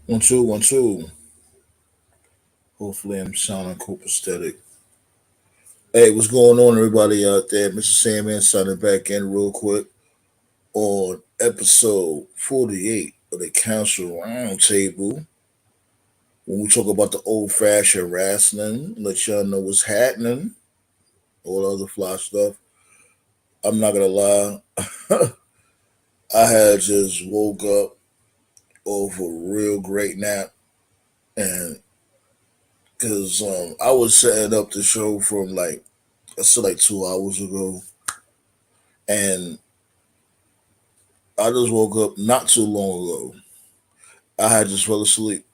One, two, one, two. Hopefully, I'm sounding copacetic. Hey, what's going on, everybody out there? Mr. Sandman signing back in real quick on episode 48 of the Council Roundtable. When we talk about the old fashioned wrestling, let y'all know what's happening, all the other fly stuff. I'm not gonna lie, I had just woke up off a real great nap, and because I was setting up the show from I said like 2 hours ago, and I just woke up not too long ago. I had just fell asleep.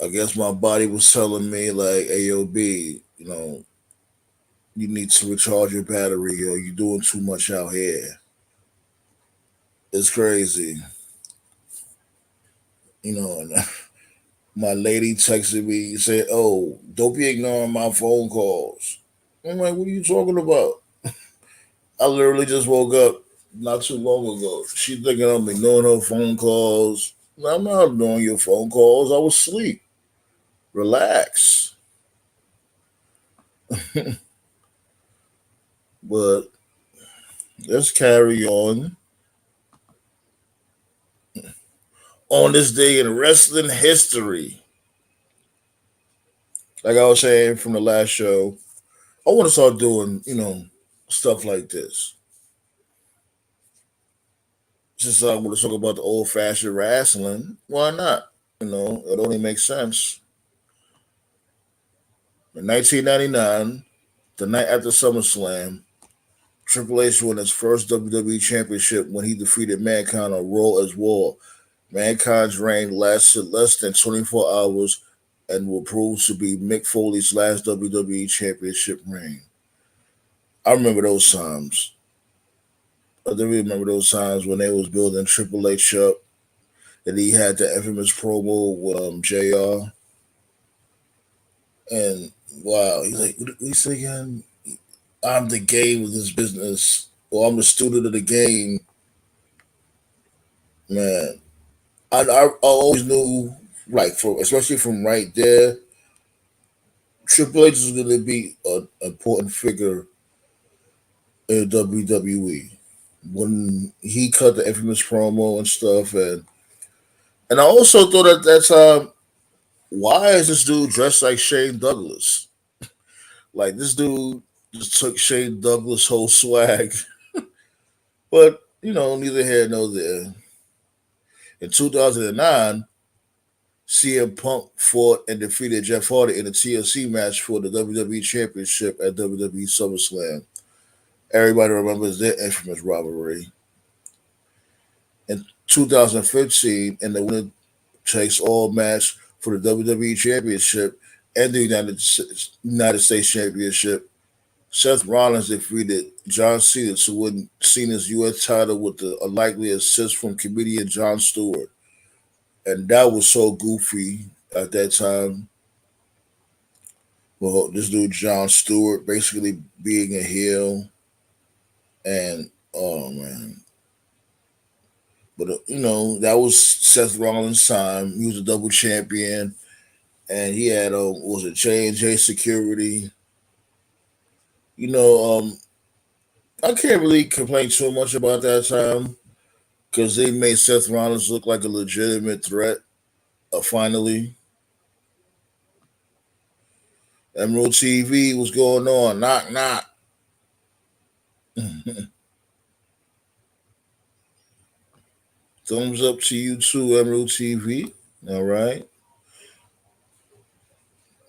I guess my body was telling me like, "Hey, yo, B, you need to recharge your battery. Yo, you're doing too much out here. It's crazy." And my lady texted me said, "Oh, don't be ignoring my phone calls." I'm like, "What are you talking about?" I literally just woke up not too long ago. She's thinking I'm ignoring her phone calls. I'm not ignoring your phone calls. I was asleep. Relax. But let's carry on this day in wrestling history. Like I was saying from the last show, I want to start doing, stuff like this. Since I want to talk about the old fashioned wrestling, why not? It only makes sense. In 1999, the night after SummerSlam, Triple H won his first WWE Championship when he defeated Mankind on Raw as War. Mankind's reign lasted less than 24 hours and will prove to be Mick Foley's last WWE Championship reign. I remember those times. I do remember those times when they was building Triple H up and he had the infamous promo with JR. And wow, he's like, what he say again? I'm the game of this business, or I'm the student of the game. Man, I always knew, like, especially from right there, Triple H is going to be an important figure in WWE. When he cut the infamous promo and stuff, and I also thought at that time, why is this dude dressed like Shane Douglas? Like this dude just took Shane Douglas' whole swag. But neither here nor there. In 2009, CM Punk fought and defeated Jeff Hardy in a TLC match for the WWE Championship at WWE SummerSlam. Everybody remembers their infamous rivalry. In 2015, in the winner takes all match for the WWE Championship and the United States Championship, Seth Rollins defeated John Cena to win Cena's U.S. title with the unlikely assist from comedian Jon Stewart. And that was so goofy at that time. Well, this dude Jon Stewart basically being a heel, and oh man, but that was Seth Rollins' time. He was a double champion, and he had was it J&J Security. You know, I can't really complain too much about that time because they made Seth Rollins look like a legitimate threat. Finally, Emerald TV was going on. Knock knock. Thumbs up to you too, Emerald TV. All right.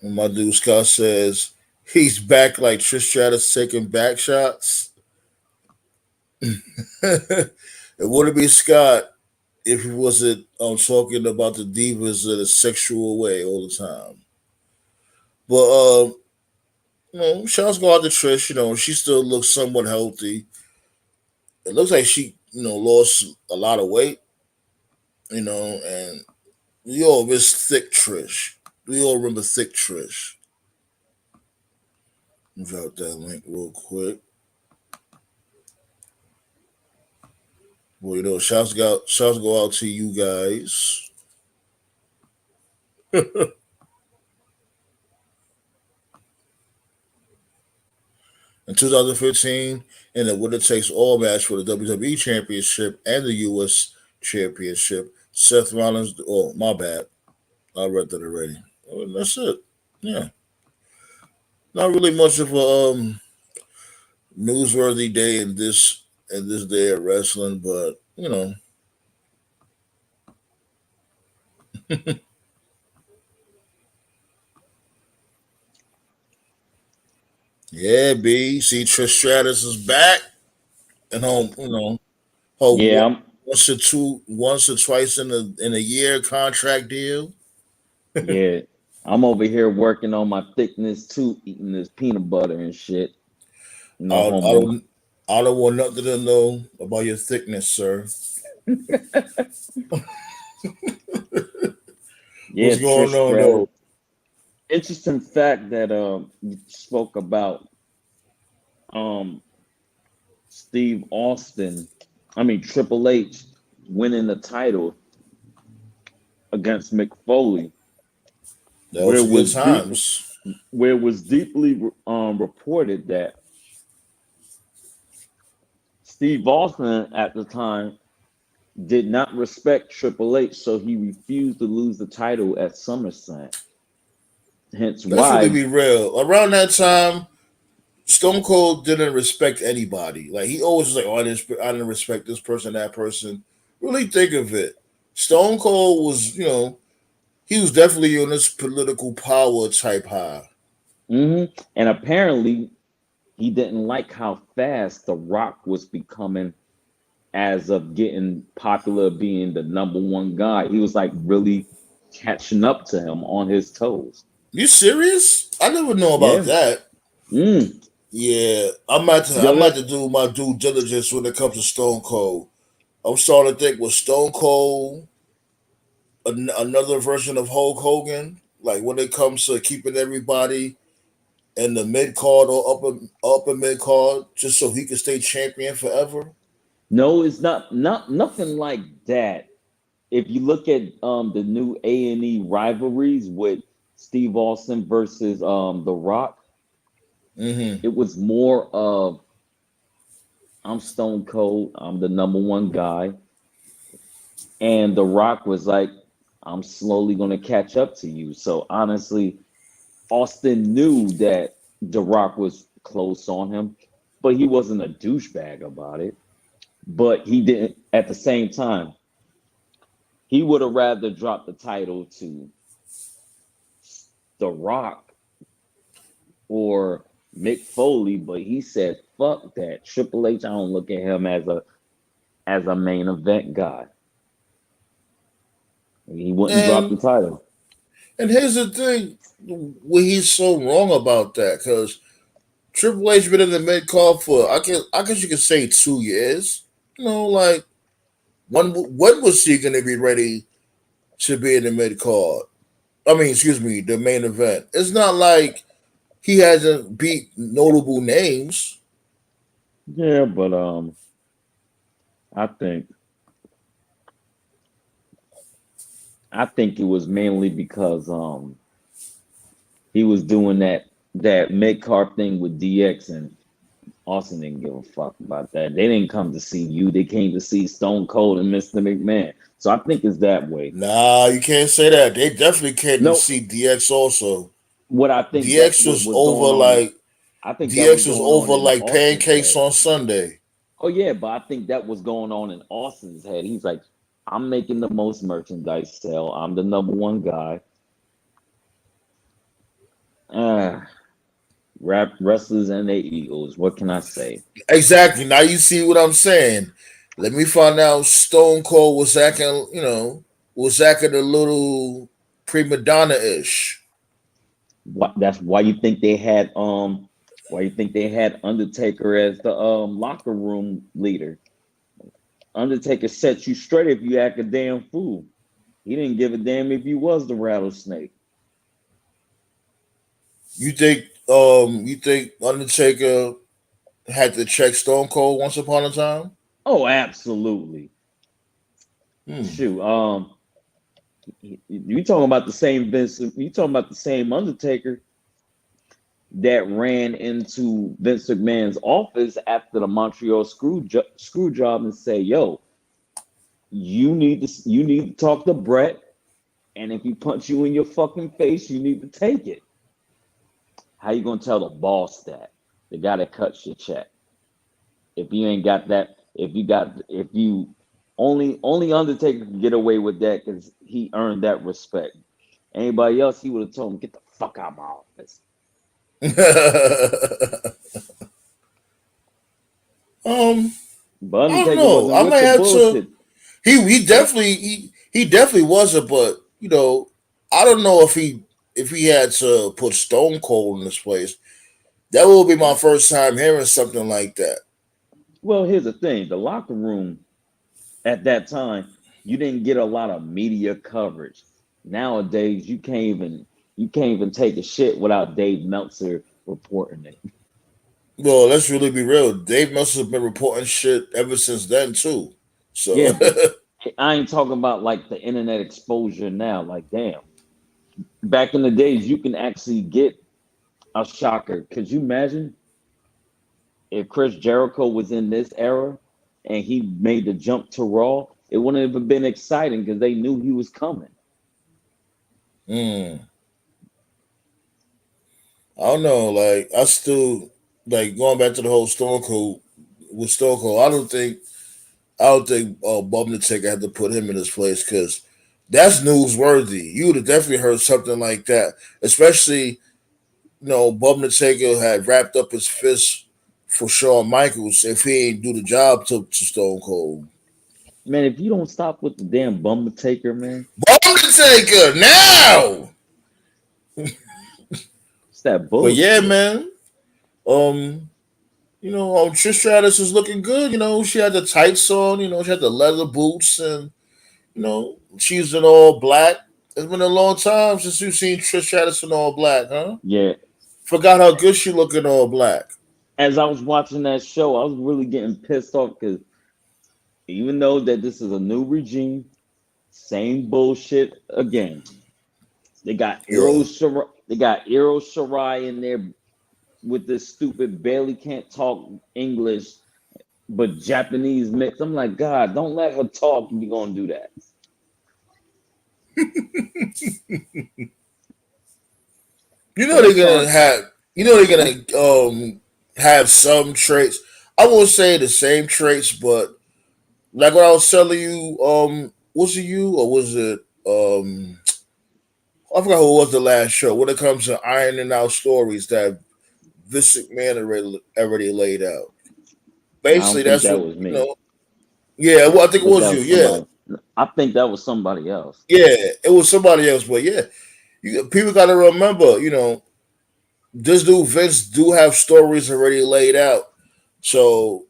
And my dude Scott says he's back like Trish Stratus taking back shots. It wouldn't be Scott if he wasn't talking about the divas in a sexual way all the time. But shouts go out to Trish. She still looks somewhat healthy. It looks like she lost a lot of weight. And we all miss thick Trish. We all remember thick Trish. Drop that link real quick. Well, shouts go out to you guys. In 2015, in the winner takes all match for the WWE Championship and the US Championship, Seth Rollins. Oh, my bad. I read that already. Oh, that's it. Yeah. Not really much of a newsworthy day in this day of wrestling, but yeah, B. See, Trish Stratus is back and home. Hope Yeah, I'm once or twice in a year contract deal. yeah. I'm over here working on my thickness too, eating this peanut butter and shit. No I, I homo. don't I don't want nothing to know about your thickness, sir. Yeah, What's going Trish on Stratus. though? Interesting fact that you spoke about um Steve Austin. I mean Triple H winning the title against Mick Foley, That where was it good was deep, times. where it was deeply reported that Steve Austin at the time did not respect Triple H, so he refused to lose the title at SummerSlam. Hence Let's really why, be real. Around that time, Stone Cold didn't respect anybody. Like he always was like, "Oh, I didn't respect this person, that person." Really think of it. Stone Cold was, he was definitely on this political power type high. and apparently he didn't like how fast The Rock was becoming as of getting popular, being the number one guy. He was like really catching up to him on his toes. You serious? I never know about Yeah. that. Mm. Yeah, Yo, I'm about to do my due diligence when it comes to Stone Cold. I'm starting to think, was Stone Cold another version of Hulk Hogan? Like when it comes to keeping everybody in the mid card or upper mid card, just so he can stay champion forever. no, it's not nothing like that. If you look at the new A&E rivalries with Steve Austin versus The Rock, Hmm. it was more of I'm Stone Cold, I'm the number one guy, and The Rock was like, I'm slowly gonna catch up to you. So honestly, Austin knew that The Rock was close on him, but he wasn't a douchebag about it. But he didn't at the same time, he would have rather dropped the title to The Rock or Mick Foley, but he said, "Fuck that." Triple H, I don't look at him as a main event guy. He wouldn't drop the And title. and here's the thing, where he's so wrong about that, because Triple H been in the mid card for I guess you could say 2 years. Like when was he gonna be ready to be in the mid card? I mean, excuse me, the main event. It's not like he hasn't beat notable names. Yeah, but I think I think it was mainly because he was doing that mid card thing with DX, and Austin didn't give a fuck about that. They didn't come to see you. They came to see Stone Cold and Mr. McMahon. So I think it's that way. Nah, you can't say that. They definitely came to No, see DX also. what I think that's DX what was was over going on. like I think that was DX was going on over in like Austin's pancakes head. on Sunday. Oh yeah, but I think that was going on in Austin's head. He's like, I'm making the most merchandise sell. I'm the number one guy. Ah, rap wrestlers and their egos. What can I say? Exactly. Now you see what I'm saying. Let me find out Stone Cold was acting a little prima donna ish. What? That's why you think they had Why you think they had Undertaker as the locker room leader? Undertaker set you straight if you act a damn fool. He didn't give a damn if you was the rattlesnake. You think Undertaker had to check Stone Cold once upon a time? Oh, absolutely. Hmm. Shoot. You talking about the same Vince? You talking about the same Undertaker that ran into Vince McMahon's office after the Montreal screw job and say, "Yo, you need to talk to Brett, and if he punch you in your fucking face, you need to take it." How you gonna tell the boss that? The guy that cuts your check. If you ain't got that, if you only Undertaker can get away with that because he earned that respect. Anybody else, he would have told him, "Get the fuck out of my office." um, But I don't Undertaker know. wasn't I might with the have to. bullshit. He Huh? definitely he definitely wasn't, but I don't know if he had to put Stone Cold in this place. That will be my first time hearing something like that. Well, here's the thing: the locker room at that time, you didn't get a lot of media coverage. Nowadays, you can't even take a shit without Dave Meltzer reporting it. Well, let's really be real. Dave must have been reporting shit ever since then too. So Yeah, but I ain't talking about like the internet exposure now. Like, damn, back in the days, you can actually get a shocker. Could you imagine if Chris Jericho was in this era and he made the jump to Raw? It wouldn't have been exciting because they knew he was coming. mm, I don't know. Like I still like going back to the whole Stone Cold with Stone Cold. I don't think Bob Nittick had to put him in his place because that's newsworthy. You would have definitely heard something like that, especially Bob Nittick had wrapped up his fist for Shawn Michaels if he ain't do the job to Stone Cold. Man, if you don't stop with the damn bummer taker, man, Bob Nittick now, it's that but yeah, bullshit. man. Um, Trish Stratus is looking good. She had the tights on. She had the leather boots, and she's in all black. It's been a long time since you've seen Trish Stratus in all black, huh? Yeah. Forgot how good she look in all black. As I was watching that show, I was really getting pissed off because even though that this is a new regime, same bullshit again. They got Yeah. Eero Shirai in there with this stupid barely can't talk English but Japanese mix. I'm like, God, don't let her talk if you're gonna do that. You know they're First gonna on, have. They're gonna have some traits. I won't say the same traits, but like what I was telling you, was it you or was it I forgot who it was the last show. When it comes to ironing out stories that Vince McMahon already laid out. I Basically, don't think that's that what was me. Yeah, well, I think I it think was that you. was Yeah, somebody. I think that was somebody else. yeah, it was somebody else. But yeah, people got to remember, this dude Vince do have stories already laid out. So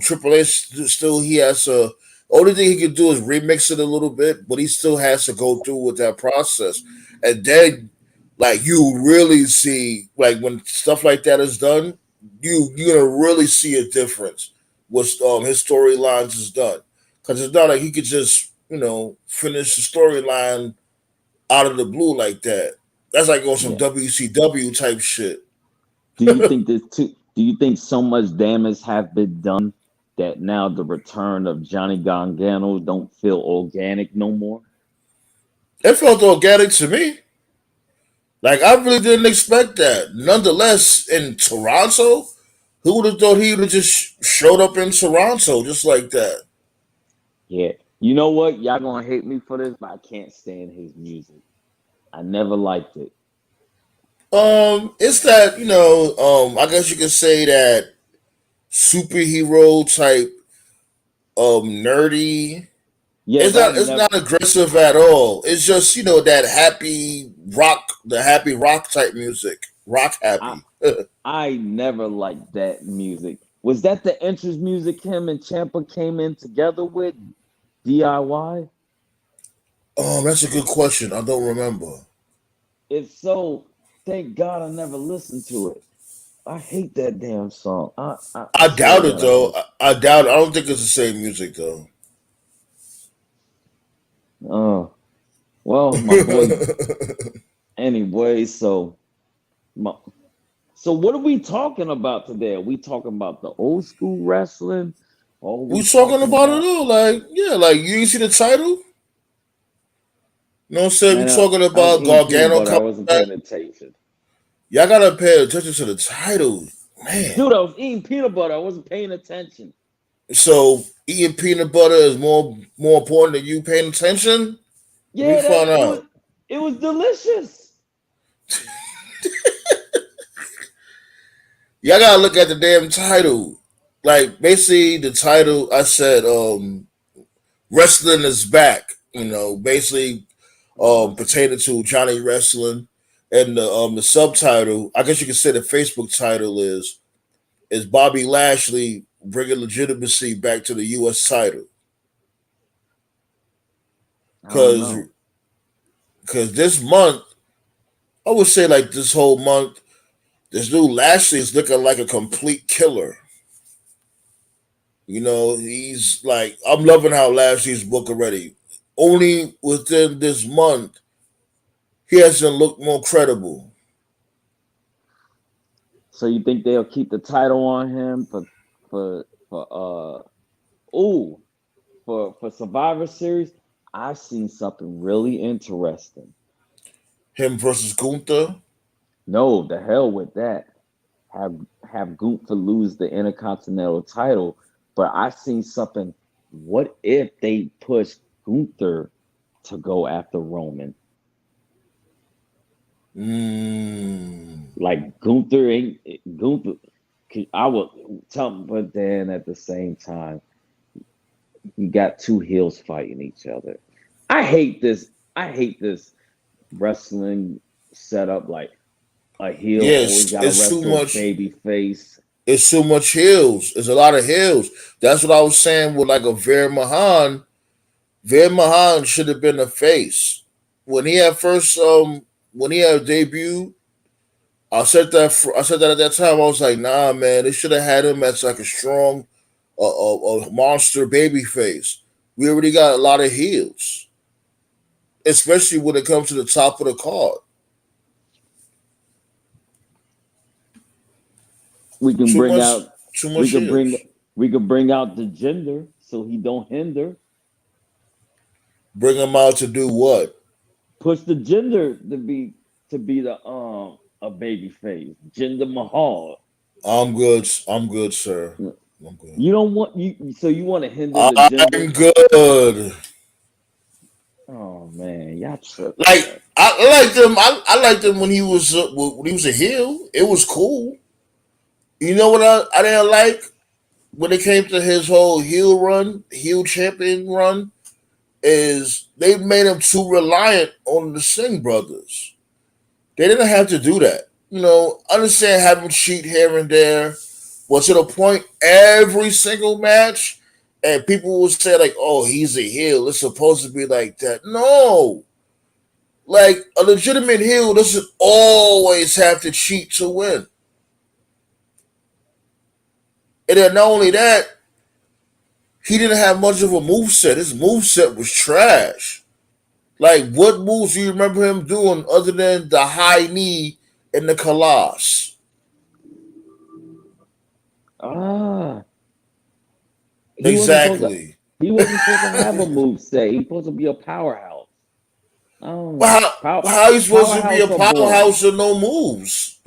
Triple H still he has to. Only thing he can do is remix it a little bit, but he still has to go through with that process, and then like you really see like when stuff like that is done, you're gonna really see a difference with his storylines is done because it's not like he could just finish the storyline out of the blue like that. That's like on some Yeah. WCW type shit. Do you think so much damage have been done that now the return of Johnny Gargano don't feel organic no more? It felt organic to me. Like I really didn't expect that. Nonetheless, in Toronto, who would have thought he would have just showed up in Toronto just like that? Yeah. You know what? Y'all gonna hate me for this, but I can't stand his music. I never liked it. It's that I guess you could say that superhero type, nerdy. Yes, It's I not. It's never. not aggressive at all. It's just that happy rock, the happy rock type music. Rock I happy. I never liked that music. Was that the entrance music him and Champa came in together with DIY? That's a good question. I don't remember. If so, thank God I never listened to it. I hate that damn song. I I swear to doubt it God, I though. hate. I doubt it. I don't think it's the same music though. Oh. Well, my boy. Anyway, my, so what are we talking about today? Are we talking about the old school wrestling? Or are we We talking talking about it about all, like yeah, like you didn't see the title. You know what I'm saying? We man? talking I was about eating peanut Gargano butter. I coming wasn't back. paying attention. Y'all gotta pay attention to the title, man. Dude, I was eating peanut butter. I wasn't paying attention. So eating peanut butter is more important than you paying attention. Let me Yeah, find out. it was delicious. Y'all gotta look at the damn title. Like basically the title, I said, wrestling is back. You know, basically, Uh-huh. pertaining to Johnny Wrestling, and the subtitle. I guess you could say the Facebook title is Bobby Lashley bringing legitimacy back to the U.S. title. I don't Because know. this month, I would say like this whole month, this new Lashley is looking like a complete killer. You know, he's like I'm loving how Lashley's book already. Only within this month, he hasn't looked more credible. So you think they'll keep the title on him for ooh for Survivor Series? I've seen something really interesting. Him versus Gunther. No, the hell with that. Have have Gunther lose the Intercontinental title, but I've seen something. What if they push Gunther to go after Roman? Mm. Like Gunther ain't Gunther. I would tell, but then at the same time, you got two heels fighting each other. I hate this. I hate this wrestling setup. Like a heel always Yes, got to it's too wrestle much. baby face. It's too much hills. It's a lot of hills. That's what I was saying with like a Veer Mahan. Veer Mahan should have been the face when he had first when he had debuted. I said that at that time. I was like, nah, man, they should have had him as like a strong, a monster baby face. We already got a lot of heels, especially when it comes to the top of the card. We can Too bring much, out. too We much could heels. bring. We could bring out the gender so he don't hinder. Bring him out to do what? Push the gender to be the a baby face. Jinder Mahal. I'm good. I'm good, sir. I'm good. You don't want you so you want to hinder the gender? I'm good. Oh man, y'all tripping, Like man. I liked him. I liked him when he was a heel. It was cool. You know what I didn't like when it came to his whole heel champion run, is they made him too reliant on the Singh brothers. They didn't have to do that. You know, understand having cheat here and there, but to the point every single match, and people will say like, "Oh, he's a heel. It's supposed to be like that." No, like a legitimate heel doesn't always have to cheat to win. And then not only that, he didn't have much of a move set. His move set was trash. Like, what moves do you remember him doing other than the high knee and the Colossus? Ah, he wasn't supposed to. Exactly. He wasn't supposed to have a move set. He's supposed to be a powerhouse. But Oh, how are you supposed to be a powerhouse are boring. powerhouse with no moves?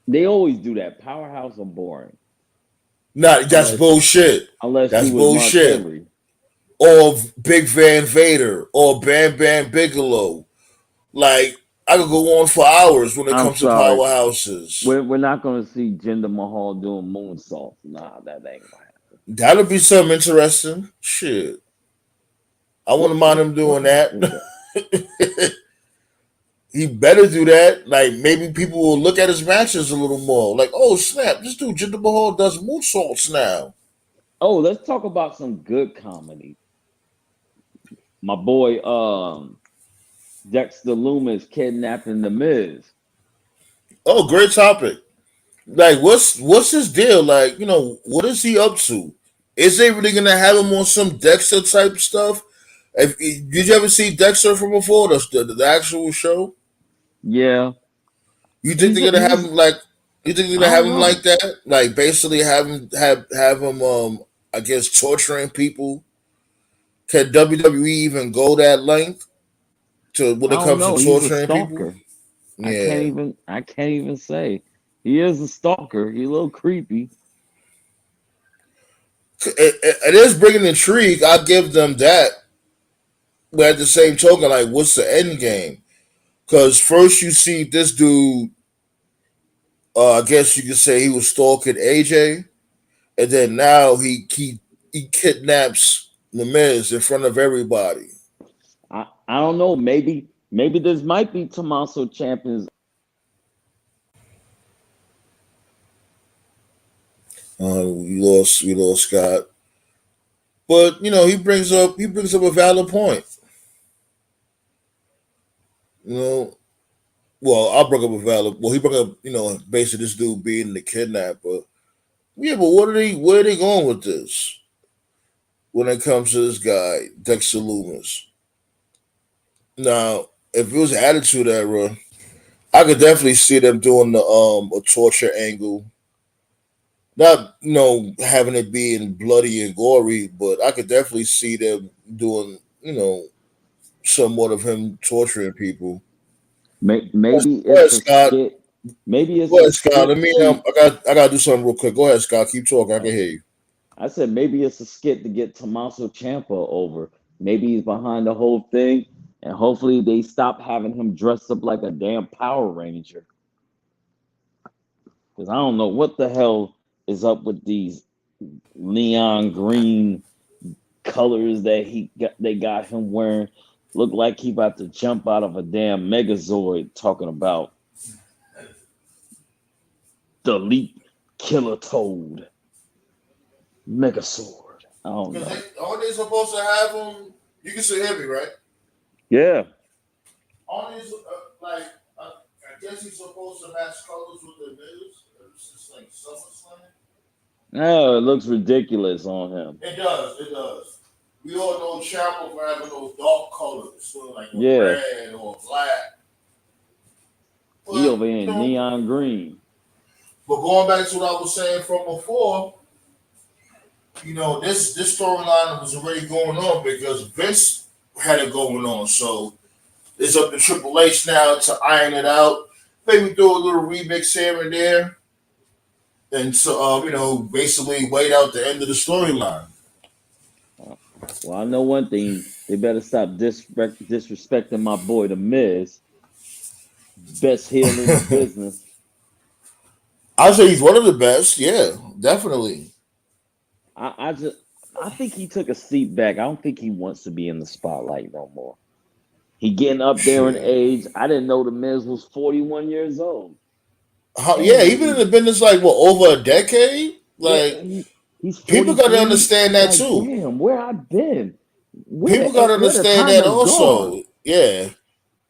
They always do that. Powerhouse are boring Not that's unless bullshit. you That's was Mark bullshit. Henry. Or Big Van Vader or Bam Bam Bigelow. Like I could go on for hours when it I'm comes to sorry. powerhouses. We're not going to see Jinder Mahal doing moonsaults. Nah, that ain't gonna happen. That'll be something interesting. Shit. I wouldn't mind him What doing match that. is that? He better do that. Like maybe people will look at his matches a little more. Like, oh snap, this dude Jinder Mahal does moonsaults now. Oh, let's talk about some good comedy. My boy, Dexter Loomis kidnapping the Miz. Oh, great topic. Like, what's his deal? Like, what is he up to? Is they really gonna have him on some Dexter type stuff? Did you ever see Dexter from before? The actual show? Yeah, You think he's they're gonna he have was. him like? You think they're I gonna have don't him like know. that? Like basically have him I guess torturing people. Can WWE even go that length to when I it don't comes to know. He's a torturing people? stalker. Yeah, I can't even say. He is a stalker. He a little creepy. it is bringing intrigue. I give them that. But at the same token, like, what's the end game? Because first you see this dude. I guess you could say he was stalking AJ, and then now he kidnaps the Miz in front of everybody. I don't know. Maybe this might be Tommaso Champion's. We lost Scott, but he brings up a valid point. You know, well, I brought up a valid. Well, he brought up basically this dude being the kidnapper. Yeah, but where are they going with this when it comes to this guy Dexter Loomis? Now, if it was Attitude Era, I could definitely see them doing the a torture angle. Not having it being bloody and gory, but I could definitely see them doing somewhat of him torturing people. Maybe Go ahead, it's a Scott. skit. Maybe Go it's a ahead, Scott. skit Let me. to get. I gotta do something real quick. Go ahead, Scott. Keep talking. I can Oh, hear you. I said maybe it's a skit to get Tommaso Ciampa over. Maybe he's behind the whole thing, and hopefully they stop having him dressed up like a damn Power Ranger. Because I don't know what the hell is up with these neon green colors that they got him wearing. Look like he about to jump out of a damn Megazord. Talking about the leap killer toad Megazord. I don't Because know. aren't they supposed to have him? You can still hear me, right? Yeah. Aren't they like? I guess he's supposed to match colors with the Miz. It's just like SummerSlam. No, it looks ridiculous on him. It does. It does. We all know Ciampa for having those dark colors, sort of like a Yeah. red or black. He But over here in neon green. going back to what I was saying from before, this storyline was already going on because Vince had it going on. So it's up to Triple H now to iron it out. Maybe do a little remix here and there, and so basically wait out the end of the storyline. Uh, Well, I know one thing. They better stop disrespecting my boy, The Miz. Best heel in the business. I'll say he's one of the best. Yeah, definitely. I just I think he took a seat back. I don't think he wants to be in the spotlight no more. He getting up there in Shit. age. I didn't know the Miz was 41 years old. Yeah, Damn, he been in the business like what over a decade. yeah, Like he's people got to 43. understand that Like, too. damn, where I been? People got to Where the understand time that has gone? also. Yeah,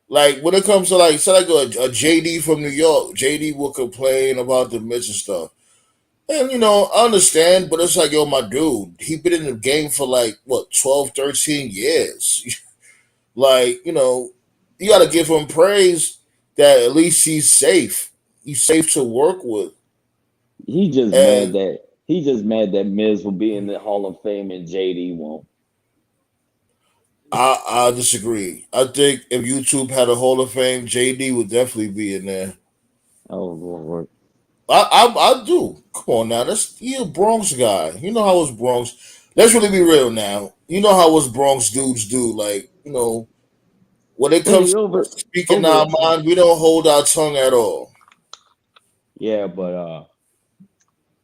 like when it comes to like say like a JD from New York, JD will complain about the Miz and stuff. And I understand, but it's like, yo, my dude, he been in the game for like what 12, 13 years. Like, you gotta give him praise that at least he's safe. He's safe to work with. And He just mad that Miz will be in the Hall of Fame and JD won't. I disagree. I think if YouTube had a Hall of Fame, JD would definitely be in there. Oh Lord. I do. Come on now, that's he a Bronx guy. You know how us Bronx. Let's really be real now. You know how us Bronx dudes do. Like when it comes Hey, to us speaking over our mind, we don't hold our tongue at all. yeah, but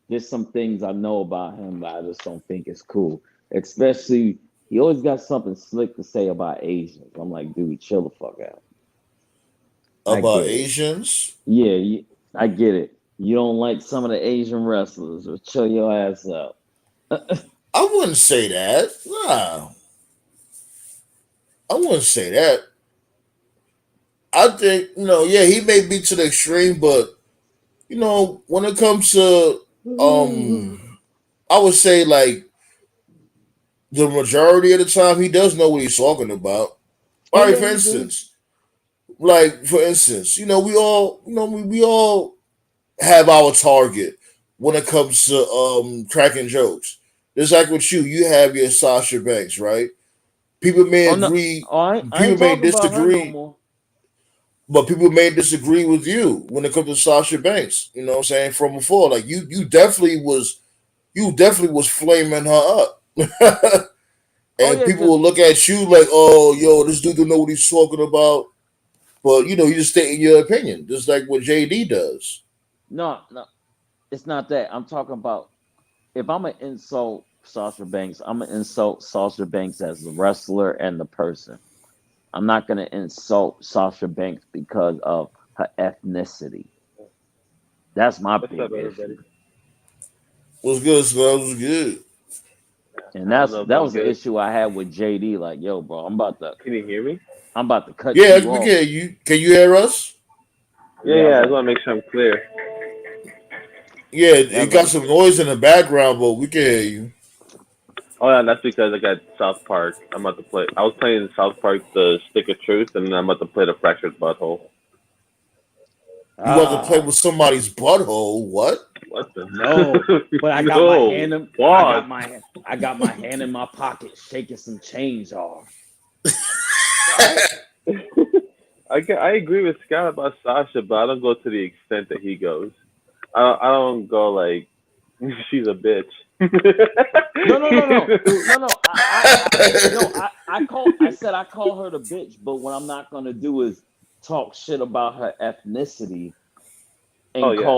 there's some things I know about him that I just don't think is cool. Especially he always got something slick to say about Asians. I'm like, dude, chill the fuck out. I About get it. Asians. Yeah, I get it. You don't like some of the Asian wrestlers, or chill your ass up. I wouldn't say that. Nah, I wouldn't say that. I think yeah, he may be to the extreme, but when it comes to I would say like the majority of the time he does know what he's talking about. Oh All right, yeah, for he do. instance, we all, we all have our target when it comes to cracking jokes. Just like with you, you have your Sasha Banks, right? People may Oh no, agree, oh, I people ain't may talking about her no disagree, more. but people may disagree with you when it comes to Sasha Banks. You know what I'm saying? From before, like you definitely was flaming her up. Oh And yeah, people cause will look at you like, oh, yo, this dude don't know what he's talking about. But you just stating your opinion, just like what JD does. no, it's not that. I'm talking about if I'm gonna insult Sasha Banks, I'm gonna insult Sasha Banks as the wrestler and the person. I'm not gonna insult Sasha Banks because of her ethnicity. That's my What's big up, everybody? issue, What's good, Smells? What's good? and I don't that's know that about was the good. issue I had with JD. Like, yo, bro, Can you hear me? I'm about to cut Yeah, you we can off. hear you. Can you hear us? Yeah, Yeah, I was yeah. I just like, want to make sure I'm clear. Yeah, yeah, I it was got like, some noise in the background, but we can hear you. Oh yeah, that's because I got South Park. I'm about to play. I was playing South Park, the Stick of Truth, and then I'm about to play the Fractured Butthole. You want to play ah, with somebody's butthole? What? What the? no. But I got my No. hand in, Pause. I got my hand in my pocket, shaking some change off. I I agree with Scott about Sasha, but I don't go to the extent that he goes. I don't go like she's a bitch. No, no, no, no, no, no. No. I said I call her the bitch, but what I'm not gonna do is talk shit about her ethnicity Oh and yeah,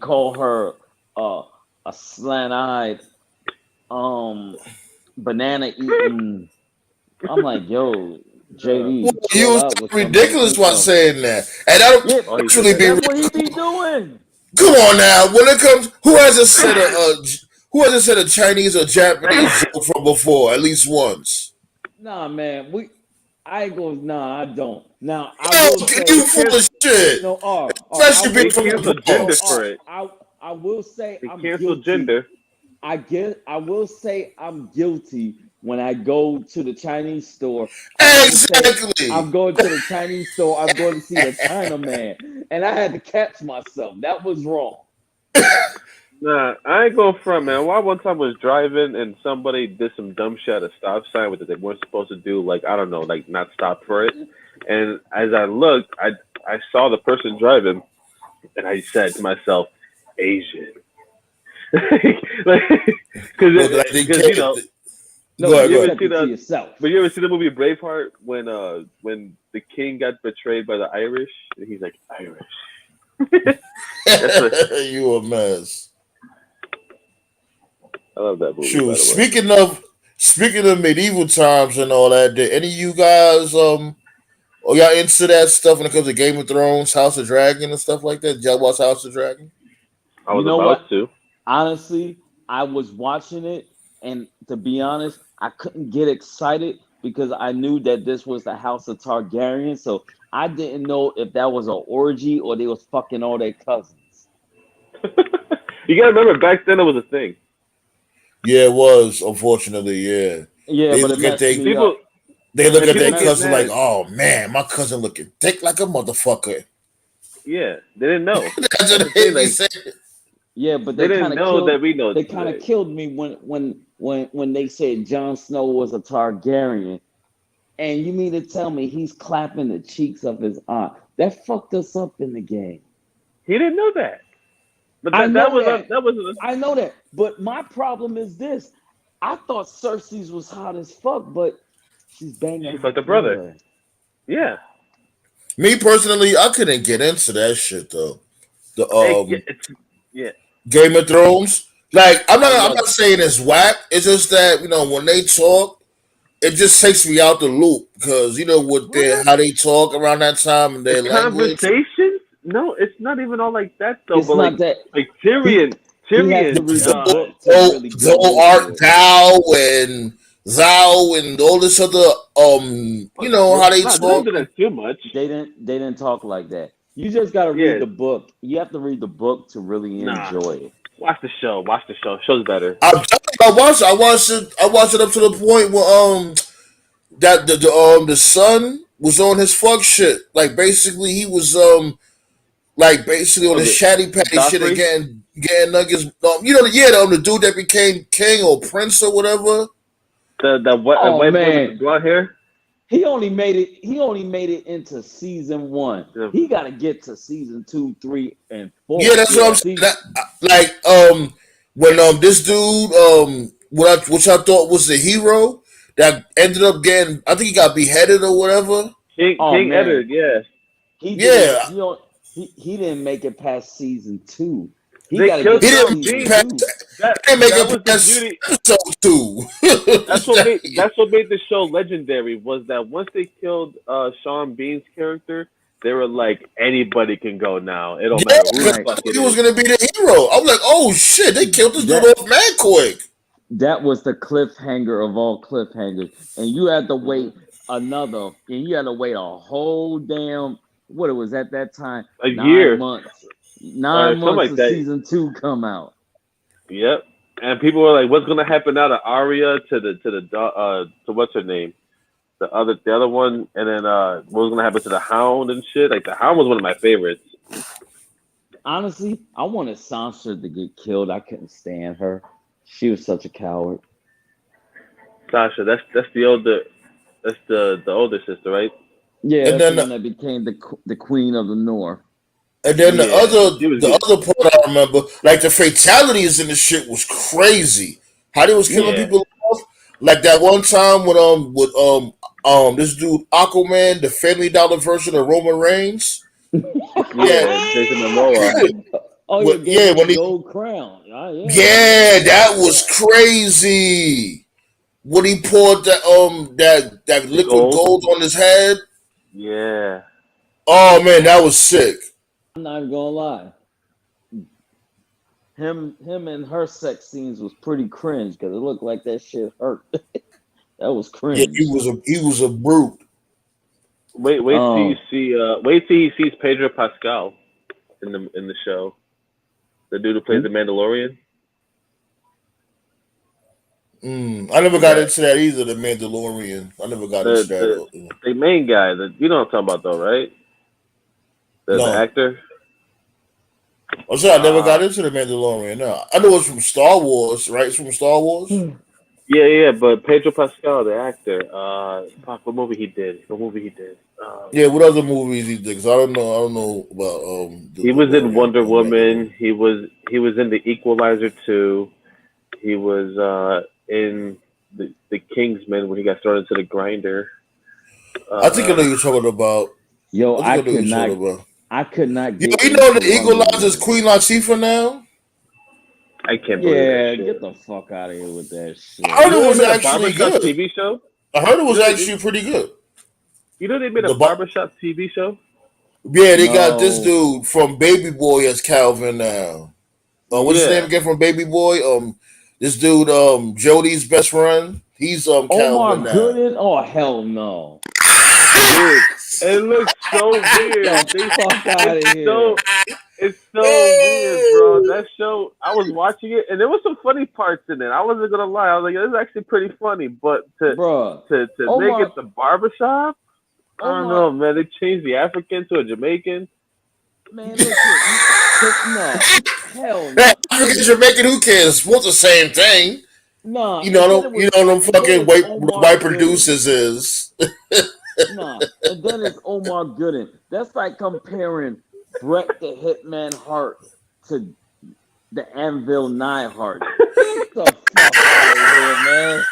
call her uh, a slant-eyed um banana eating. I'm like, yo, Well, JD, you chill was out with your ridiculous monkey while stuff. saying that, and that'll Yeah, oh, he said actually that. be that's real what he be cool. doing. Come on now, when it comes, who hasn't said a Chinese or Japanese joke from before at least once? Nah, man, I ain't going. Nah, I don't. Now I Yo, will They you say full can't. of shit, no. I especially being will They from say the cancel no. gender Bronx. for it. I will say They I'm cancel guilty. gender. I will say I'm guilty when I go to the Chinese store and I'm gonna say I'm Exactly. going to the Chinese store. I'm going to see the China man, and I had to catch myself. That was wrong. Nah, I ain't going front, man. Why one time was driving and somebody did some dumb shit at a stop sign with it they weren't supposed to do, like I don't know, like not stop for it. And as I looked, I saw the person driving, and I said to myself, Asian, like, Look, like they because can't. No, Go ahead, you you go ever said ahead. see it to the yourself. but you ever see the movie Braveheart when the king got betrayed by the Irish and he's like Irish. That's what You a mess. I love that movie, Shoot. by the way. Speaking of medieval times and all that, did any of you guys or y'all into that stuff when it comes to Game of Thrones, House of Dragon and stuff like that? Did y'all watch House of Dragon? I You was know about what? to. Honestly, I was watching it, and to be honest, I couldn't get excited because I knew that this was the House of Targaryen. So I didn't know if that was an orgy or they was fucking all their cousins. You gotta remember back then it was a thing. Yeah, it was, unfortunately, yeah. Yeah, They but it look at messed they me People up. they look and at It people their get messed. cousin like, mad. oh man, my cousin looking thick like a motherfucker. Yeah, they didn't know. That's That's what the they thing. be Like saying. Yeah, but they didn't know that we know they kind of today. killed me when they said Jon Snow was a Targaryen. And you mean to tell me he's clapping the cheeks of his aunt? That fucked us up in the game. He didn't know that. But I that know was that. that was I know that. But my problem is this. I thought Cersei's was hot as fuck, but she's banging she her fucked a brother. brother. Yeah. Me personally, I couldn't get into that shit though. The It's yeah. Game of Thrones. Like I I'm love not saying it's whack. It's just that, when they talk, it just takes me out the loop because with their what how they talk around that time and the their language. conversations. No, it's not even all like that though. It's But not that like he Tyrion, he has to Tyrion. read the book to Though, really get though into art it. thou and thou and all this other how they Nah, they don't talk. do that too much. They didn't talk like that. You just got to read Yeah. the book. You have to read the book to really Nah. enjoy it. Watch the show. Watch the show. Show's better. I'm talking I watched. I watched it. I watched it up to the point where that the son was on his fuck shit. Like basically he was like basically on Oh, his the shatty patty shit and Joffrey, getting nuggets. You know, yeah, the dude that became king or prince or whatever. the Oh white boy with the man, blonde hair. he only made it. He only made it into season one. Yeah. He got to get to season 2, 3, and Yeah, 4. that's what I'm Yeah. saying. See, Like when this dude which I thought was the hero that ended up getting, I think he got beheaded or whatever. oh King man, Eddard, yeah. he didn't. Yeah, He didn't make it past season 2. He They got to killed get he to didn't Sean make season it Bean. past. 2. That He didn't make that it was the past beauty. episode two. That's what made the show legendary. Was that once they killed Sean Bean's character, they were like, anybody can go now. It don't Yeah, matter who the because Right. fuck it he was is. gonna be the hero. I'm like, oh shit, they killed this dude That off mad quick. that was the cliffhanger of all cliffhangers, and you had to Hmm. wait and you had to wait a whole damn what it was at that time A 9 year months, something 9 months like of that. season 2 come out. Yep. And people were like, "What's gonna happen now to Arya to what's her name, the other one, and then what's gonna happen to the Hound and shit?" Like the Hound was one of my favorites. Honestly, I wanted Sansa to get killed. I couldn't stand her. She was such a coward. Sasha, that's the older sister, right? Yeah, And that's the then one that became the queen of the North. the Yeah, other she was the good. other part I remember, like the fatalities in the shit was crazy. How they was killing Yeah, people off. Like that one time with this dude Aquaman, the Family Dollar version of Roman Reigns. Yeah, yeah, Jason Momoa. Oh yeah, gave yeah, him the when he gold crown. Oh yeah, I yeah, remember that that. was crazy. When he poured that The liquid gold. gold on his head. Yeah. Oh man, that was sick. I'm not even gonna lie. Him and her sex scenes was pretty cringe because it looked like that shit hurt. That was Yeah, cringe. he was a brute. Um, Wait till he sees Pedro Pascal in the show. The dude who plays the who? Mandalorian. I never The got guy, into that either. The Mandalorian. I never got into the that. the the main guy. You know what I'm talking about though, right? The No, actor. I'm sorry, I never Uh got into the Mandalorian. No, I know it's from Star Wars, right? It's from Star Wars. yeah, but Pedro Pascal, the actor. Fuck, what movie he did? What movie he did? Yeah, what other movies he did? 'Cause I don't know. I don't know about He was in the Wonder Woman. Mandalorian. He was in The Equalizer 2. He was in the Kingsman when he got thrown into the grinder. I think I know Uh, you're talking about. yo, I think I know you're talking about. I could not You get you know into the Wonder Equalizer's Woman. Queen Latifah now. I can't believe that Yeah, shit. get the fuck out of here with that I shit. heard You it know they was made a actually barbershop good. TV show. I heard it You was know they, actually pretty good. you know they made a The bar- barbershop TV show. yeah, they got this No. dude from Baby Boy as Calvin now. What's his name Yeah. again from Baby Boy? This dude, Jody's best friend. He's Calvin Omar now. Gooden? Oh hell no. Dude, it looks so Get the weird. They fuck out it's of so here. it's so weird, bro. That show I was watching it and there was some funny parts in it. I wasn't gonna lie. I was like, this is actually pretty funny, but to Bruh. to make Omar it the barbershop, I don't Omar know, man. They changed the African to a Jamaican. man, listen, no. Hell Hey, no. African And Jamaican, who cares? Both the same thing. nah, You know them and then fucking it's Omar white Gooden. producers is. Nah, and then it's Omar Gooden. That's like comparing Bret the Hitman Hart to the Anvil Neidhart. Get the fuck out of here, man.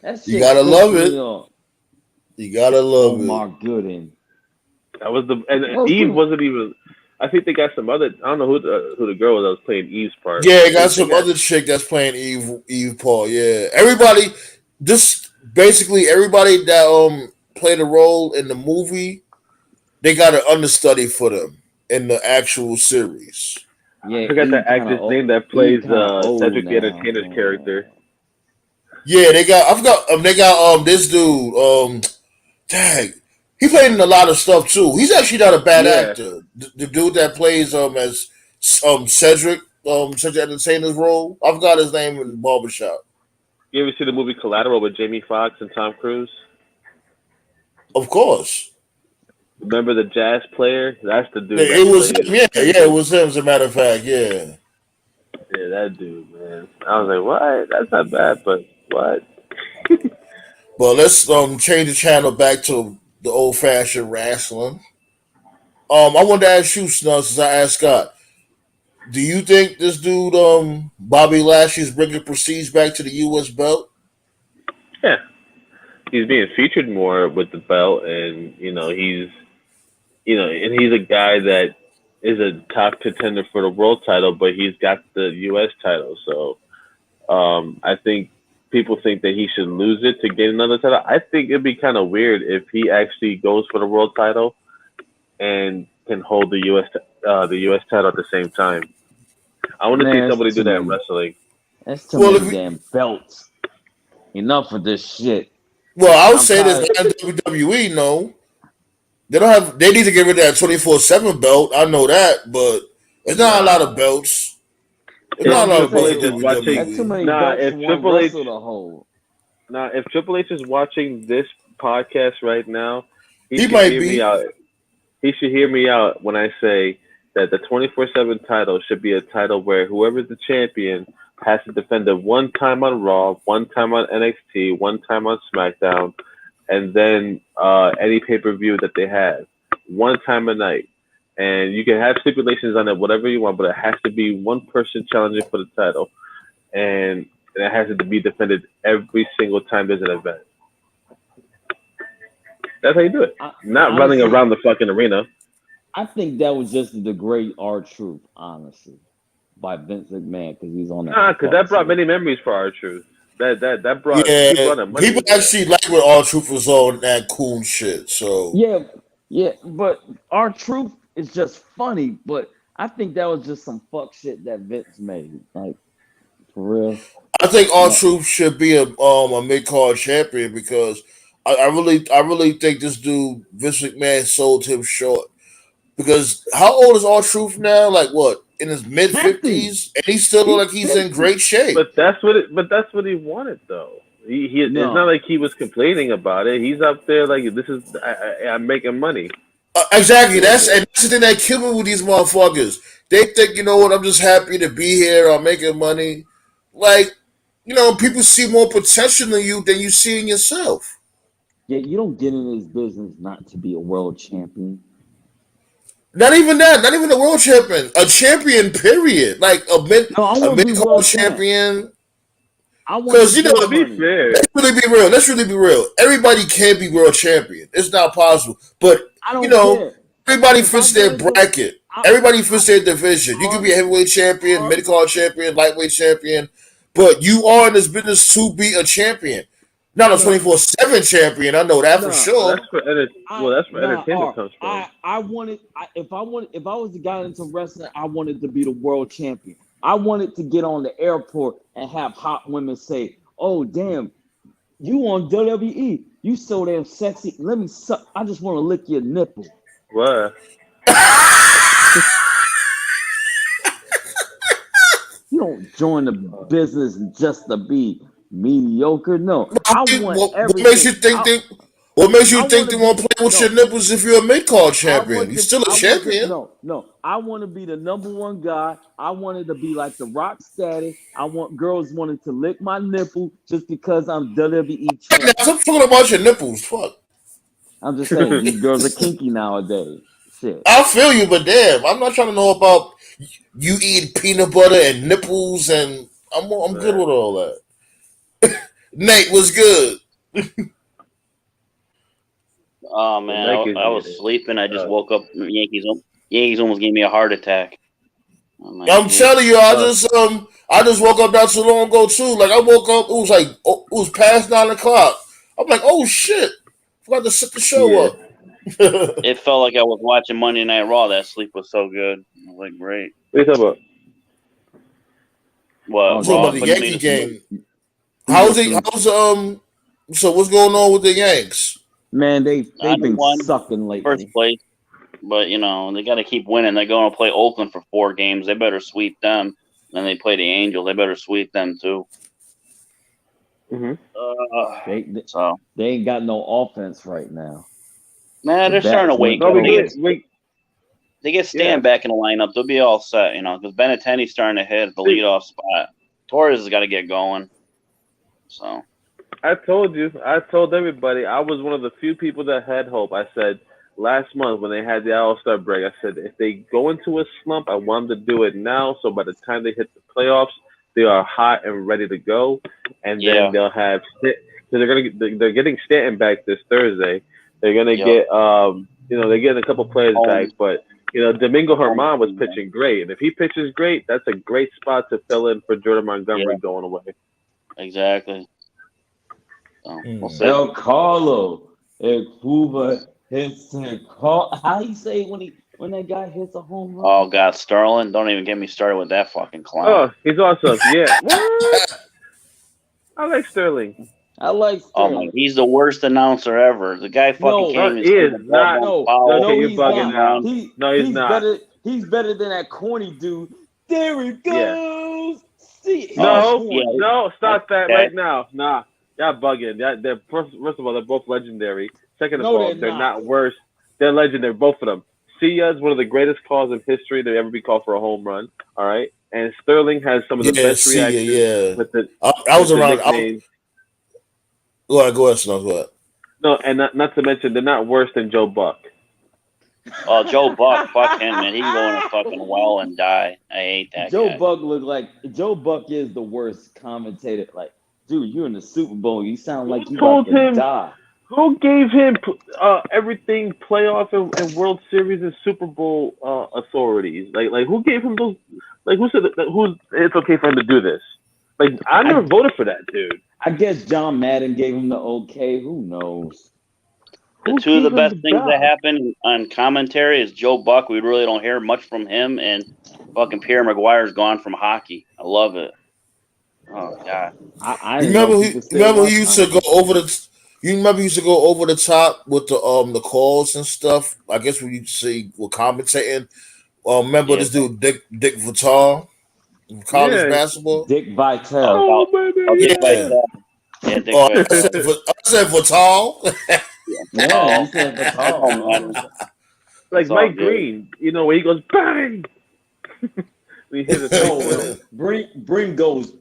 That You shit gotta pissed love me it. off. You gotta love it. Omar Gooden. That was and Most Eve people, wasn't even. I think they got some other. I don't know who the girl was that was playing Eve's part, Yeah, but you got they some got other chick that's playing Eve Paul. Yeah, everybody. This basically everybody that played a role in the movie, they got an understudy for them in the actual series. yeah, I forgot the actor's name that Eve plays kind of old Cedric the now. Entertainer's character. Yeah, they got. I forgot. They got this dude. Dang, he played in a lot of stuff too. He's actually not a bad Yeah, actor. The dude that plays as Cedric such an entertainer's role? I forgot his name in Barbershop. You ever see the movie Collateral with Jamie Foxx and Tom Cruise? Of course. Remember the jazz player? That's the dude It that was him. plays. Yeah, it was him. As a matter of fact, yeah. Yeah, that dude, man. I was like, what? That's not bad, but what? But let's change the channel back to the old fashioned wrestling. I wanted to ask you, Snuff, since I asked Scott. Do you think this dude, Bobby Lashley, is bringing prestige back to the U.S. belt? Yeah, he's being featured more with the belt, and and he's a guy that is a top contender for the world title, but he's got the U.S. title. So I think people think that he should lose it to get another title. I think it'd be kind of weird if he actually goes for the world title and can hold the U.S. title at the same time. I want to see somebody do that in wrestling. That's too many damn belts. Enough of this shit. Well, I would say this WWE, no. They don't have. They need to get rid of that 24/7 belt. I know that, but it's not a lot of belts. It's not a lot of belts. That's too many belts for one wrestler to hold. Now, if Triple H is watching this podcast right now, he might be. He should hear me out when I say that the 24/7 title should be a title where whoever's the champion has to defend it one time on Raw, one time on NXT, one time on SmackDown, and then any pay-per-view that they have, one time a night. And you can have stipulations on it, whatever you want, but it has to be one person challenging for the title. And it has to be defended every single time there's an event. That's how you do it. Not running around the fucking arena. I think that was just to degrade R-Truth, honestly, by Vince McMahon, because he's on that. Nah, because that brought many memories for R-Truth. That brought people actually like when R-Truth was on that cool shit. So yeah, but R-Truth is just funny. But I think that was just some fuck shit that Vince made, like for real. I think R-Truth should be a mid-card champion because I really think this dude Vince McMahon sold him short. Because how old is R-Truth now? Like what? In his mid-50s, and he still look like he's in great shape. But that's what he wanted, though. It's not like he was complaining about it. He's up there like I'm making money. Exactly. That's the thing that killed me with these motherfuckers. They think, you know what? I'm just happy to be here. I'm making money. Like, people see more potential in you than you see in yourself. Yeah, you don't get in this business not to be a world champion. Not even that. Not even a world champion. A champion, period. Like a mid-card champion. Because, to be fair. Let's really be real. Everybody can't be world champion. It's not possible. But, everybody fits their bracket. Everybody fits their division. You can be a heavyweight champion, mid-card champion, lightweight champion. But you are in this business to be a champion. Not a 24/7 champion. I know that for sure. That's for entertainment comes from. If I was the guy into wrestling, I wanted to be the world champion. I wanted to get on the airport and have hot women say, "Oh, damn, you on WWE? You so damn sexy. Let me suck. I just want to lick your nipple." What? You don't join the business just to be mediocre. No, I want everything. What makes you think they won't play with your nipples if you're a mid-card champion? You're still a champion. No. I want to be the number one guy. I wanted to be like the Rock status. I want girls wanting to lick my nipple just because I'm WWE champion. I'm talking about your nipples. Fuck. I'm just saying these girls are kinky nowadays. Shit. I feel you, but damn, I'm not trying to know about you eating peanut butter and nipples, and I'm good with all that. Nate, what's good? Oh man, I was sleeping. I just woke up. Yankees almost gave me a heart attack. I'm telling you, I just woke up not too long ago too. Like I woke up, it was past 9 o'clock. I'm like, oh shit, forgot to set the show up. It felt like I was watching Monday Night Raw. That sleep was so good. I was like, great. What are you talking about? Well, Raw, the Yankee game. How's it? So what's going on with the Yanks? Man, they've been sucking lately. First place, but they got to keep winning. They're going to play Oakland for 4 games. They better sweep them. Then they play the Angels. They better sweep them too. Mm-hmm. So they ain't got no offense right now. Man, they're starting to wake up. They get Stan back in the lineup. They'll be all set, because Benintendi's starting to hit the leadoff spot. Torres has got to get going. So I told everybody, I was one of the few people that had hope. I said last month when they had the All-Star break, I said if they go into a slump, I want them to do it now. So by the time they hit the playoffs, they are hot and ready to go, and then they'll have. So they're getting Stanton back this Thursday. They're gonna get they're getting a couple players back, but Domingo Germán was pitching great, and if he pitches great, that's a great spot to fill in for Jordan Montgomery going away. Exactly. So, we'll see. El Carlo, how you say when that guy hits a home run? Oh God, Sterling! Don't even get me started with that fucking clown. Oh, he's awesome. Yeah. What? I like Sterling. Oh my! He's the worst announcer ever. The guy fucking came. He is not. He's bugging out. He's not. He's better than that corny dude. There he goes. No, stop that right now. Nah, y'all bugging. They're first of all, they're both legendary. Second of all, they're not worse. They're legendary, both of them. Sia is one of the greatest calls in history to ever be called for a home run. All right, and Sterling has some of the best reactions. Yeah. With the, I was around. Go ahead, Snow. Go ahead. No, and not to mention they're not worse than Joe Buck. Oh, Joe Buck, fuck him, man. He can go in a fucking well and die. I hate that guy. Joe Buck is the worst commentator. Like, dude, you're in the Super Bowl. You sound like you told about to him die. Who gave him everything playoff and World Series and Super Bowl authorities? Like who gave him those? Like who said that? It's okay for him to do this? Like I never voted for that dude. I guess John Madden gave him the okay. Who knows? Two of the best things that happen on commentary is Joe Buck. We really don't hear much from him, and fucking Pierre McGuire's gone from hockey. I love it. Oh God! You remember he used to go over the. You remember he used to go over the top with the calls and stuff. I guess when you see we're commentating. Remember this dude Dick Vitale, college basketball. Dick Vitale. Oh baby. Dick Vitale. Yeah, Dick Vitale. I said Vitale. Yeah, you said Vitale. Like Mike Green, where he goes bang. We hit the Bring goes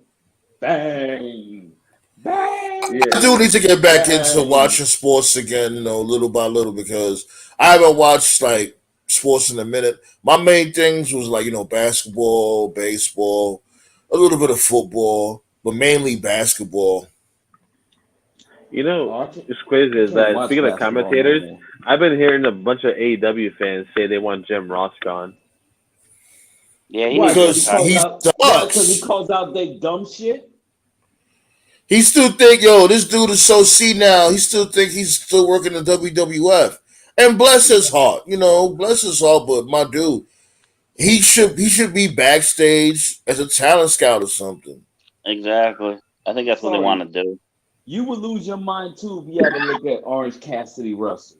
bang. Bang. I do need to get back into watching sports again, little by little, because I haven't watched like sports in a minute. My main things was like basketball, baseball, a little bit of football, but mainly basketball. It's crazy is that speaking of commentators, I've been hearing a bunch of AEW fans say they want Jim Ross gone. Yeah, because he sucks. Because he calls out they dumb shit. He still think, this dude is so senile. He still think he's still working in WWF. And bless his heart, bless his heart. But my dude, he should be backstage as a talent scout or something. Exactly. I think that's what they want to do. You would lose your mind too if you had to look at Orange Cassidy Russell.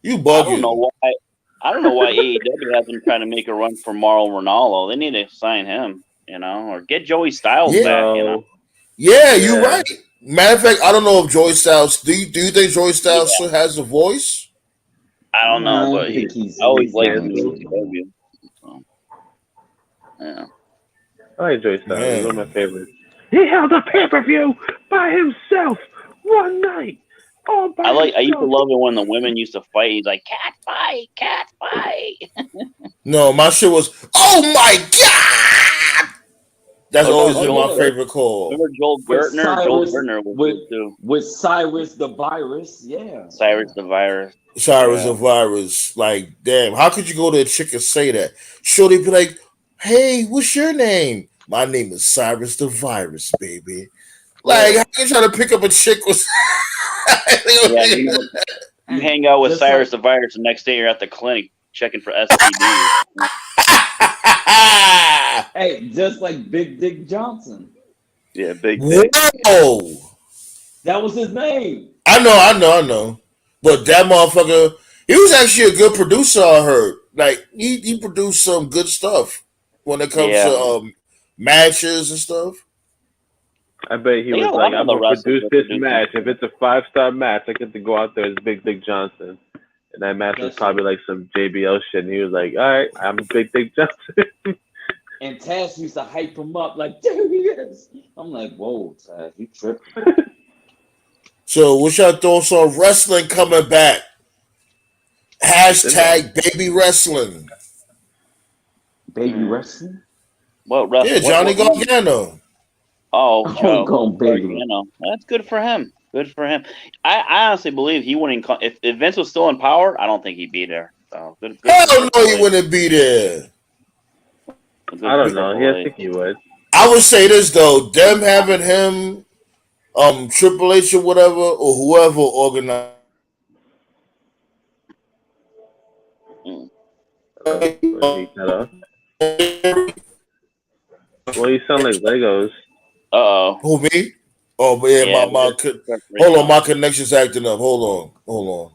You bugging. I don't know why AEW hasn't trying to make a run for Mauro Ranallo. They need to sign him, or get Joey Styles back, Yeah, you're right. Matter of fact, I don't know if Joey Styles. Do you think Joey Styles still has a voice? I don't know, but he's always like AEW. So, yeah. I like Joey Styles. He's one of my favorites. He held a pay-per-view by himself one night. I used to love it when the women used to fight. He's like, cat fight. No, my shit was, oh my God! That's always been my favorite call. Remember Joel Gertner? Joel Gertner was good too. With Cyrus the Virus, yeah. Cyrus the Virus. Like, damn, how could you go to a chick and say that? Shorty be like, hey, what's your name? My name is Cyrus the Virus, baby. Like, how you trying to pick up a chick with... you hang out with Cyrus the Virus, the next day you're at the clinic checking for STDs. Hey, just like Big Dick Johnson. Yeah, Big Dick. Whoa! That was his name. I know. But that motherfucker, he was actually a good producer, I heard. Like, he produced some good stuff. when it comes to matches and stuff. I bet he was like, I'm gonna produce this match. If it's a 5-star match, I get to go out there as Big Dick Johnson. And that match was probably like some JBL shit. And he was like, all right, I'm Big Dick Johnson. And Taz used to hype him up like, there he is. I'm like, whoa, Taz, you tripping. So what's your thoughts on wrestling coming back? Hashtag baby wrestling. Baby wrestling? What wrestling? Yeah, Johnny Gargano. Baby. That's good for him. Good for him. I honestly believe he wouldn't. If Vince was still in power, I don't think he'd be there. So good hell no, he wouldn't be there. I don't know. Yeah, I think he would. I would say this though: them having him, Triple H or whatever, or whoever organized. Hello. Well, you sound like Legos. Who, me? Oh, but yeah, hold on, my connection's acting up. Hold on.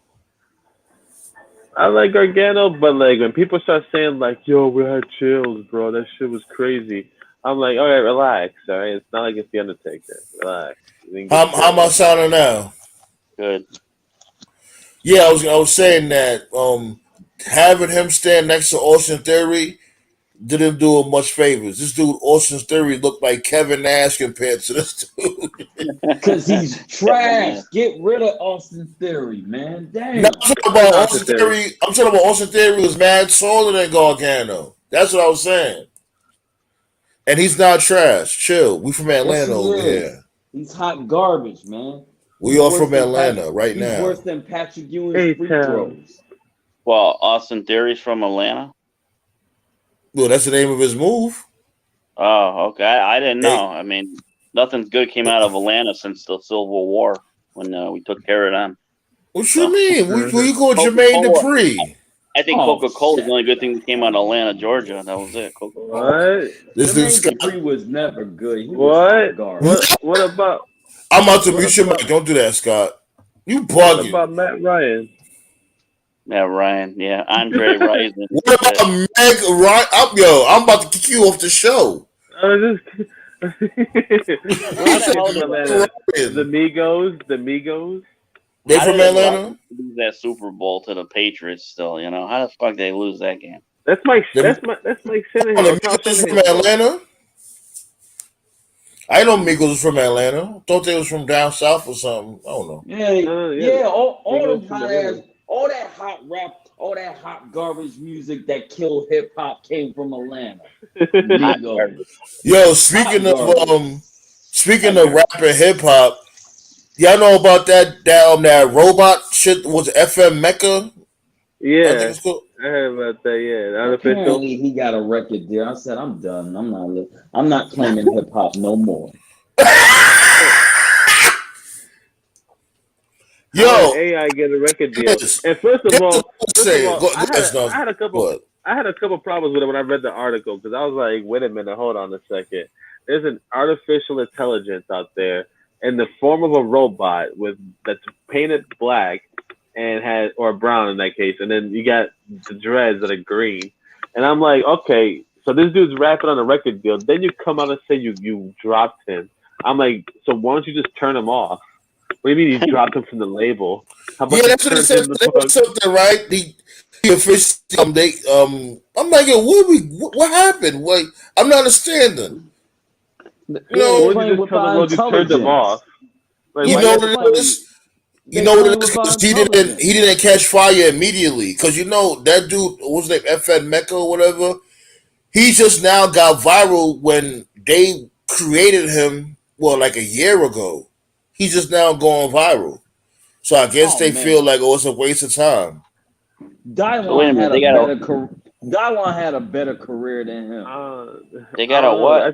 I like Gargano, but like when people start saying like, "Yo, we had chills, bro. That shit was crazy." I'm like, all right, relax. All right, it's not like it's the Undertaker. Relax. How am I sounding now? Good. Yeah, I was saying that having him stand next to Austin Theory didn't do him much favors. This dude, Austin Theory, looked like Kevin Nash compared to this dude. Because he's trash. Get rid of Austin Theory, man. Damn. No, I'm talking about Austin Theory. I'm talking about Austin Theory was mad taller than Gargano. That's what I was saying. And he's not trash. Chill. We from Atlanta over here. He's hot garbage, man. We are from Atlanta right now. He's worse than Patrick Ewing's free throws. Well, Austin Theory's from Atlanta? Well, that's the name of his move. Oh, okay. I didn't know. I mean, nothing good came out of Atlanta since the Civil War when we took care of them. What you mean? Who you call Jermaine Dupri? I think Coca-Cola is the only good thing that came out of Atlanta, Georgia. That was it. Coca-Cola. What? This Jermaine Dupri was never good. What about? I'm about to mute your mic. Don't do that, Scott. You bugging. What about Matt Ryan? Matt Ryan, yeah. Andre Rison. What about Meg Ryan? I'm about to kick you off the show. The Migos. They from Atlanta? Lose that Super Bowl to the Patriots still, you know. How the fuck they lose that game? That's Mike Shanahan. The Migos from Atlanta? I know Migos was from Atlanta. Thought they was from down south or something. I don't know. Yeah. All them hot ass, all that hot rap, all that hot garbage music that killed hip hop came from Atlanta. Yo, speaking of rap and hip hop, y'all know about that robot shit was FM Mecca? Yeah. I heard about that, yeah. Apparently he got a record deal. I said, I'm done. I'm not claiming hip hop no more. Yo, AI get a record deal. And first of all, I had a couple problems with it when I read the article because I was like, wait a minute, hold on a second. There's an artificial intelligence out there in the form of a robot that's painted black and or brown in that case, and then you got the dreads that are green. And I'm like, okay, so this dude's rapping on a record deal. Then you come out and say you dropped him. I'm like, so why don't you just turn him off? What do you mean you dropped him from the label? How about that's what it said. Something, right? The official, I'm like, what happened? Wait, I'm not understanding. You know, you turned them off. Like, you know what it is? You know what it is? Because he didn't catch fire immediately. Because you know that dude, what's his name, FN Mecca or whatever. He just now got viral when they created him. Well, like a year ago, he's just now going viral. So I guess they feel like it's a waste of time. Dylon had a better career than him. They got a what?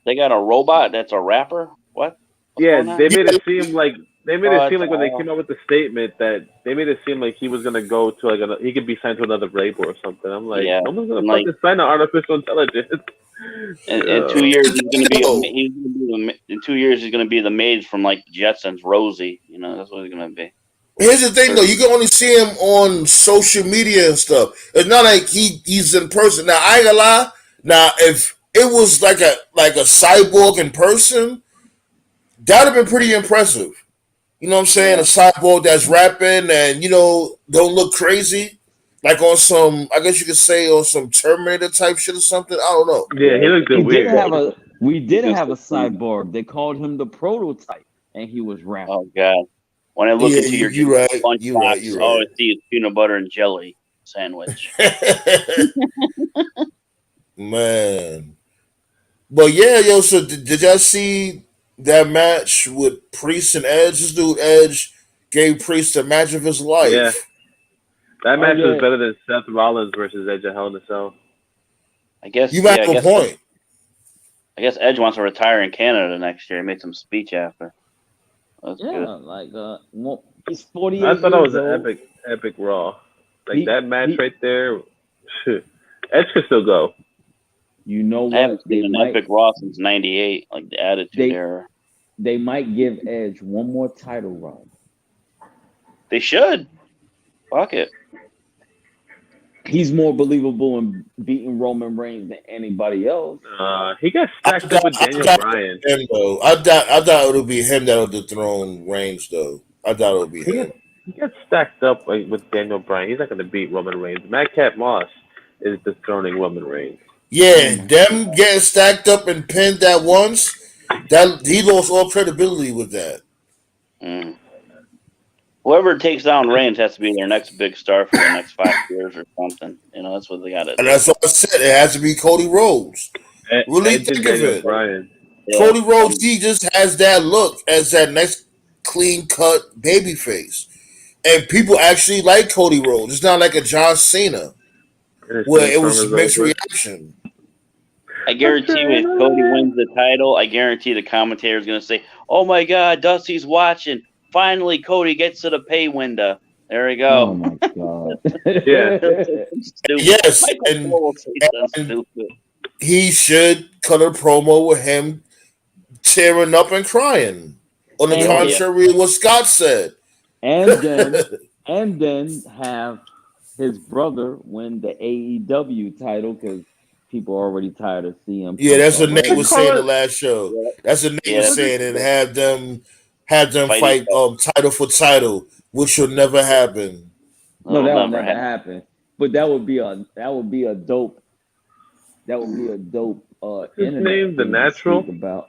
They got a robot that's a rapper. What? Yeah, they made it seem like. They made it seem like when they came out with the statement that they made it seem like he was gonna go to he could be signed to another label or something. I'm like, no one's gonna fucking sign to artificial intelligence. In 2 years he's gonna be in 2 years he's gonna be the maid from like Jetsons, Rosie. You know, that's what he's gonna be. Here's the thing though, you can only see him on social media and stuff. It's not like he's in person. Now I ain't gonna lie, Now, if it was like a cyborg in person, that'd have been pretty impressive. You know what I'm saying? A cyborg that's rapping and don't look crazy, like on some. I guess you could say on some Terminator type shit or something. I don't know. Yeah, he looked weird. We did have a cyborg. They called him the prototype, and he was rapping. Oh God! When I look into your lunchbox, all I see is peanut butter and jelly sandwich. Man, but yeah, yo. So did y'all see that match with Priest and Edge? This dude Edge gave Priest a match of his life. Yeah, that match was better than Seth Rollins versus Edge at Hell in a Cell. I guess you might have a point. I guess Edge wants to retire in Canada next year. He made some speech after. That's good. Like he's 48. I thought that was an epic Raw. Like that match right there. Edge could still go. You know what? I haven't seen an epic Raw since '98, like the Attitude Era. They might give Edge one more title run. They should. Fuck it. He's more believable in beating Roman Reigns than anybody else. He got stacked up with Daniel Bryan. I doubt it would be him that would dethrone Reigns, though. I doubt it would be him. He got stacked up with Daniel Bryan. He's not going to beat Roman Reigns. Madcap Moss is dethroning Roman Reigns. Yeah, them getting stacked up and pinned at once, that he lost all credibility with that. Mm. Whoever takes down Reigns has to be their next big star for the next 5 years or something. That's what they got to do. And that's what I said. It has to be Cody Rhodes. Really think of it. Yeah. Cody Rhodes, he just has that look as that next clean-cut babyface. And people actually like Cody Rhodes. It's not like a John Cena where it was mixed reaction. I guarantee you, if Cody wins the title, I guarantee the commentator is going to say, "Oh my God, Dusty's watching. Finally, Cody gets to the pay window. There we go." Oh my God! Yeah. Yes, and he should cut a promo with him tearing up and crying. On the contrary of what Scott said. And then have his brother win the AEW title because people are already tired of seeing him. Yeah, that's what Nate was saying the last show. That's what Nate was saying, and have them fight title for title, which will never happen. No, that will never happen. But that would be a dope. That would be a dope. His name, The Natural. About.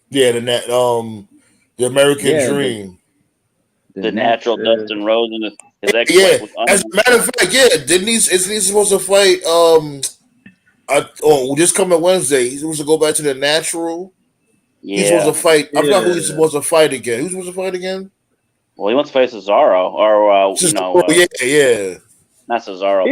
Yeah, the American Dream. The Natural Dustin Rhodes and his ex-wife. Yeah, as a matter of fact, isn't he supposed to fight? This coming Wednesday, he's supposed to go back to The Natural. Yeah. He's supposed to fight. I forgot who he's supposed to fight again. Who's supposed to fight again? Well, he wants to fight Cesaro, or yeah. Not Cesaro.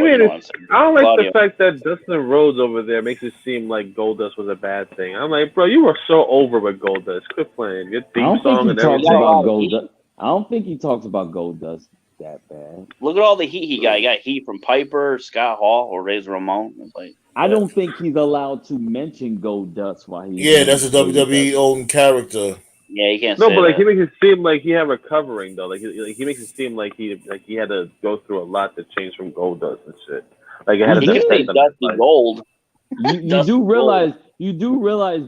I don't like the fact that Dustin Rhodes over there makes it seem like Goldust was a bad thing. I'm like, bro, you were so over with Goldust. Quit playing your theme song and everything. I don't think he talks about Goldust that bad. Look at all the heat he got. He got heat from Piper, Scott Hall, or Razor Ramon. I don't think he's allowed to mention Goldust while he's. Yeah, that's a WWE own character. Yeah, he can't. No, but he makes it seem like he had recovering though. Like he makes it seem like he had to go through a lot to change from Goldust and shit. Like it had to say Dusty Gold. You do realize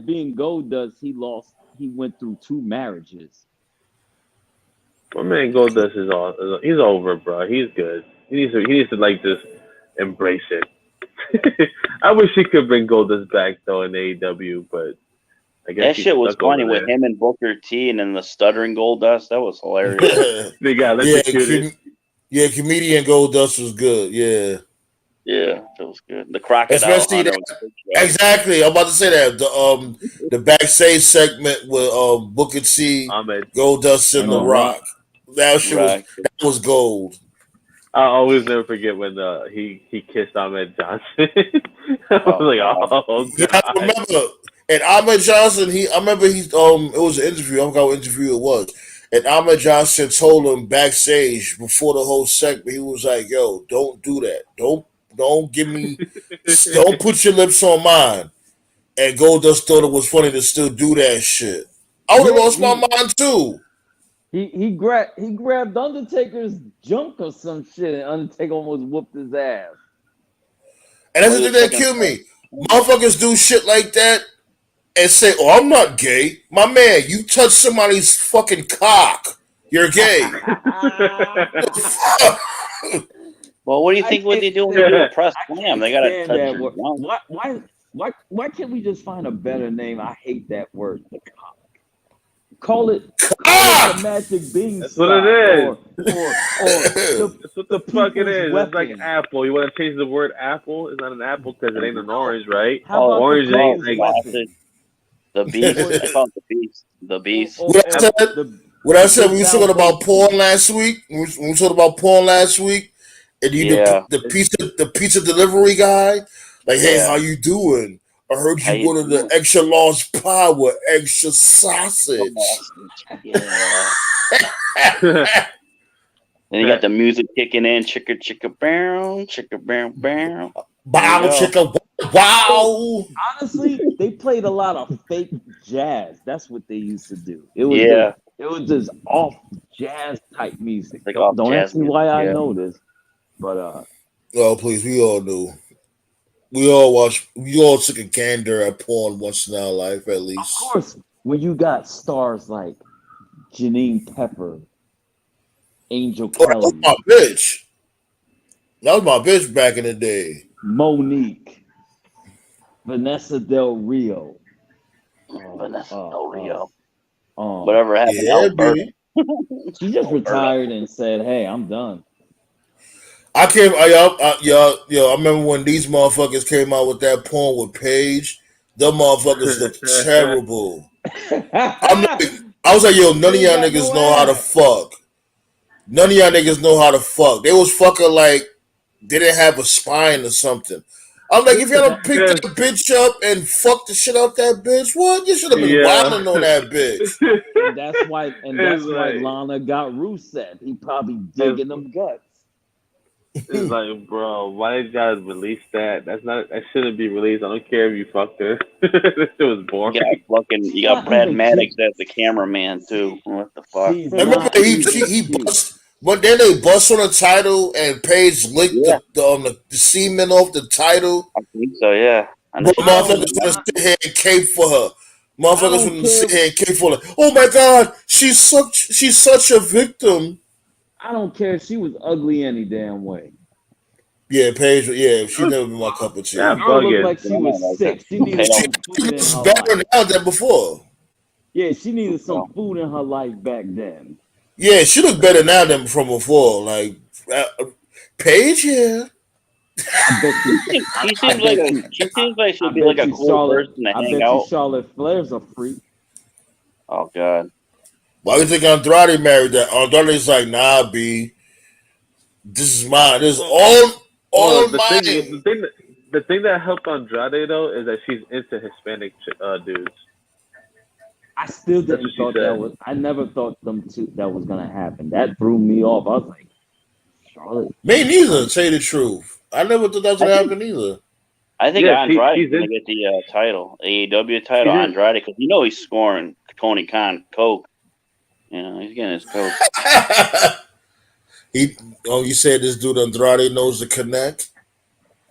being Goldust, he went through 2 marriages. My man Goldust he's over, bro. He's good. He needs to like just embrace it. I wish he could bring Goldust back though in AEW, but I guess that shit was funny with him and Booker T and then the stuttering Goldust. That was hilarious. They got electrocuted. Comedian Goldust was good. Yeah, it was good. The crocodile, especially exactly. I'm about to say that the backstage segment with Booker T, Goldust, and The Rock. That was gold. I'll always never forget when he kissed Ahmed Johnson. I was like, oh God. Yeah, I remember. And Ahmed Johnson, it was an interview. I forgot what interview it was. And Ahmed Johnson told him backstage before the whole segment, he was like, "Yo, don't do that. Don't give me, don't put your lips on mine." And Goldust thought it was funny to still do that shit. I would have lost my mind too. He grabbed Undertaker's junk or some shit, and Undertaker almost whooped his ass. And that's the thing that killed me. motherfuckers do shit like that and say, "Oh, I'm not gay." My man, you touch somebody's fucking cock, you're gay. Well, what do you think? What they do when they do a press slam? They gotta touch that your word. junk. Why can't we just find a better name? I hate that word. The cock. Call it the magic That's what it is. Or That's what the fuck it is. Weapon. It's like apple. You want to change the word apple? It's not an apple because it ain't an orange, right? How about orange ain't like the beast. I call it the beast. The beast. What I said when we were talking about porn last week. When we were talking about porn last week, and you the pizza delivery guy, like, hey, how you doing? I heard you wanted the extra large pie with extra sausage. Yeah. Then you got the music kicking in, chicka chicka bow, bow chicka wow. Honestly, they played a lot of fake jazz. That's what they used to do. It was just off jazz type music. Like don't ask me why I know this, but oh please, we all knew. We all took a gander at porn once in our life, at least. Of course, when you got stars like Janine Pepper, Angel Kelly. That was my bitch. That was my bitch back in the day. Monique, Vanessa Del Rio. Whatever happened to she just retired and said, "Hey, I'm done." I remember when these motherfuckers came out with that porn with Paige. Them motherfuckers looked terrible. I was like, yo, none of y'all niggas know how to fuck. None of y'all niggas know how to fuck. They was fucking like they didn't have a spine or something. I'm like, if y'all don't pick that bitch up and fuck the shit out that bitch, what? You should have been wilding on that bitch. And that's why Lana got Rusev. He probably digging them guts. It's like, bro, why did you guys release that? That shouldn't be released. I don't care if you fucked her. This shit was boring. You got Brad Maddox as the cameraman too. What the fuck? I remember he bust, but then they bust on the title and Paige licked the semen off the title. I think so, yeah. Motherfuckers gonna sit here and cape for her. Motherfuckers gonna sit here and cape for her. Oh my god, she's such a victim. I don't care if she was ugly any damn way. Yeah, Paige. Yeah, she never been my cup of tea. That girl looked like she was sick. She needed some food in her better life. now than before. Yeah, she needed some food in her life back then. Yeah, she looked better now than from before. Like Paige, yeah. She seems like she'd be like a cool person to hang out. Charlotte Flair's a freak. Oh God. Why do you think Andrade married that? Andrade's like, nah, B. This is mine. This is all mine. The thing that helped Andrade though is that she's into Hispanic dudes. I still didn't thought that was. I never thought that was gonna happen. That threw me off. I was like, Charlotte. Me neither. Say the truth. I never thought that was gonna happen either. I think Andrade's gonna get the title, AEW title, Andrade, because he's scoring Tony Khan coke. He's getting his coke. You said this dude Andrade knows the connect?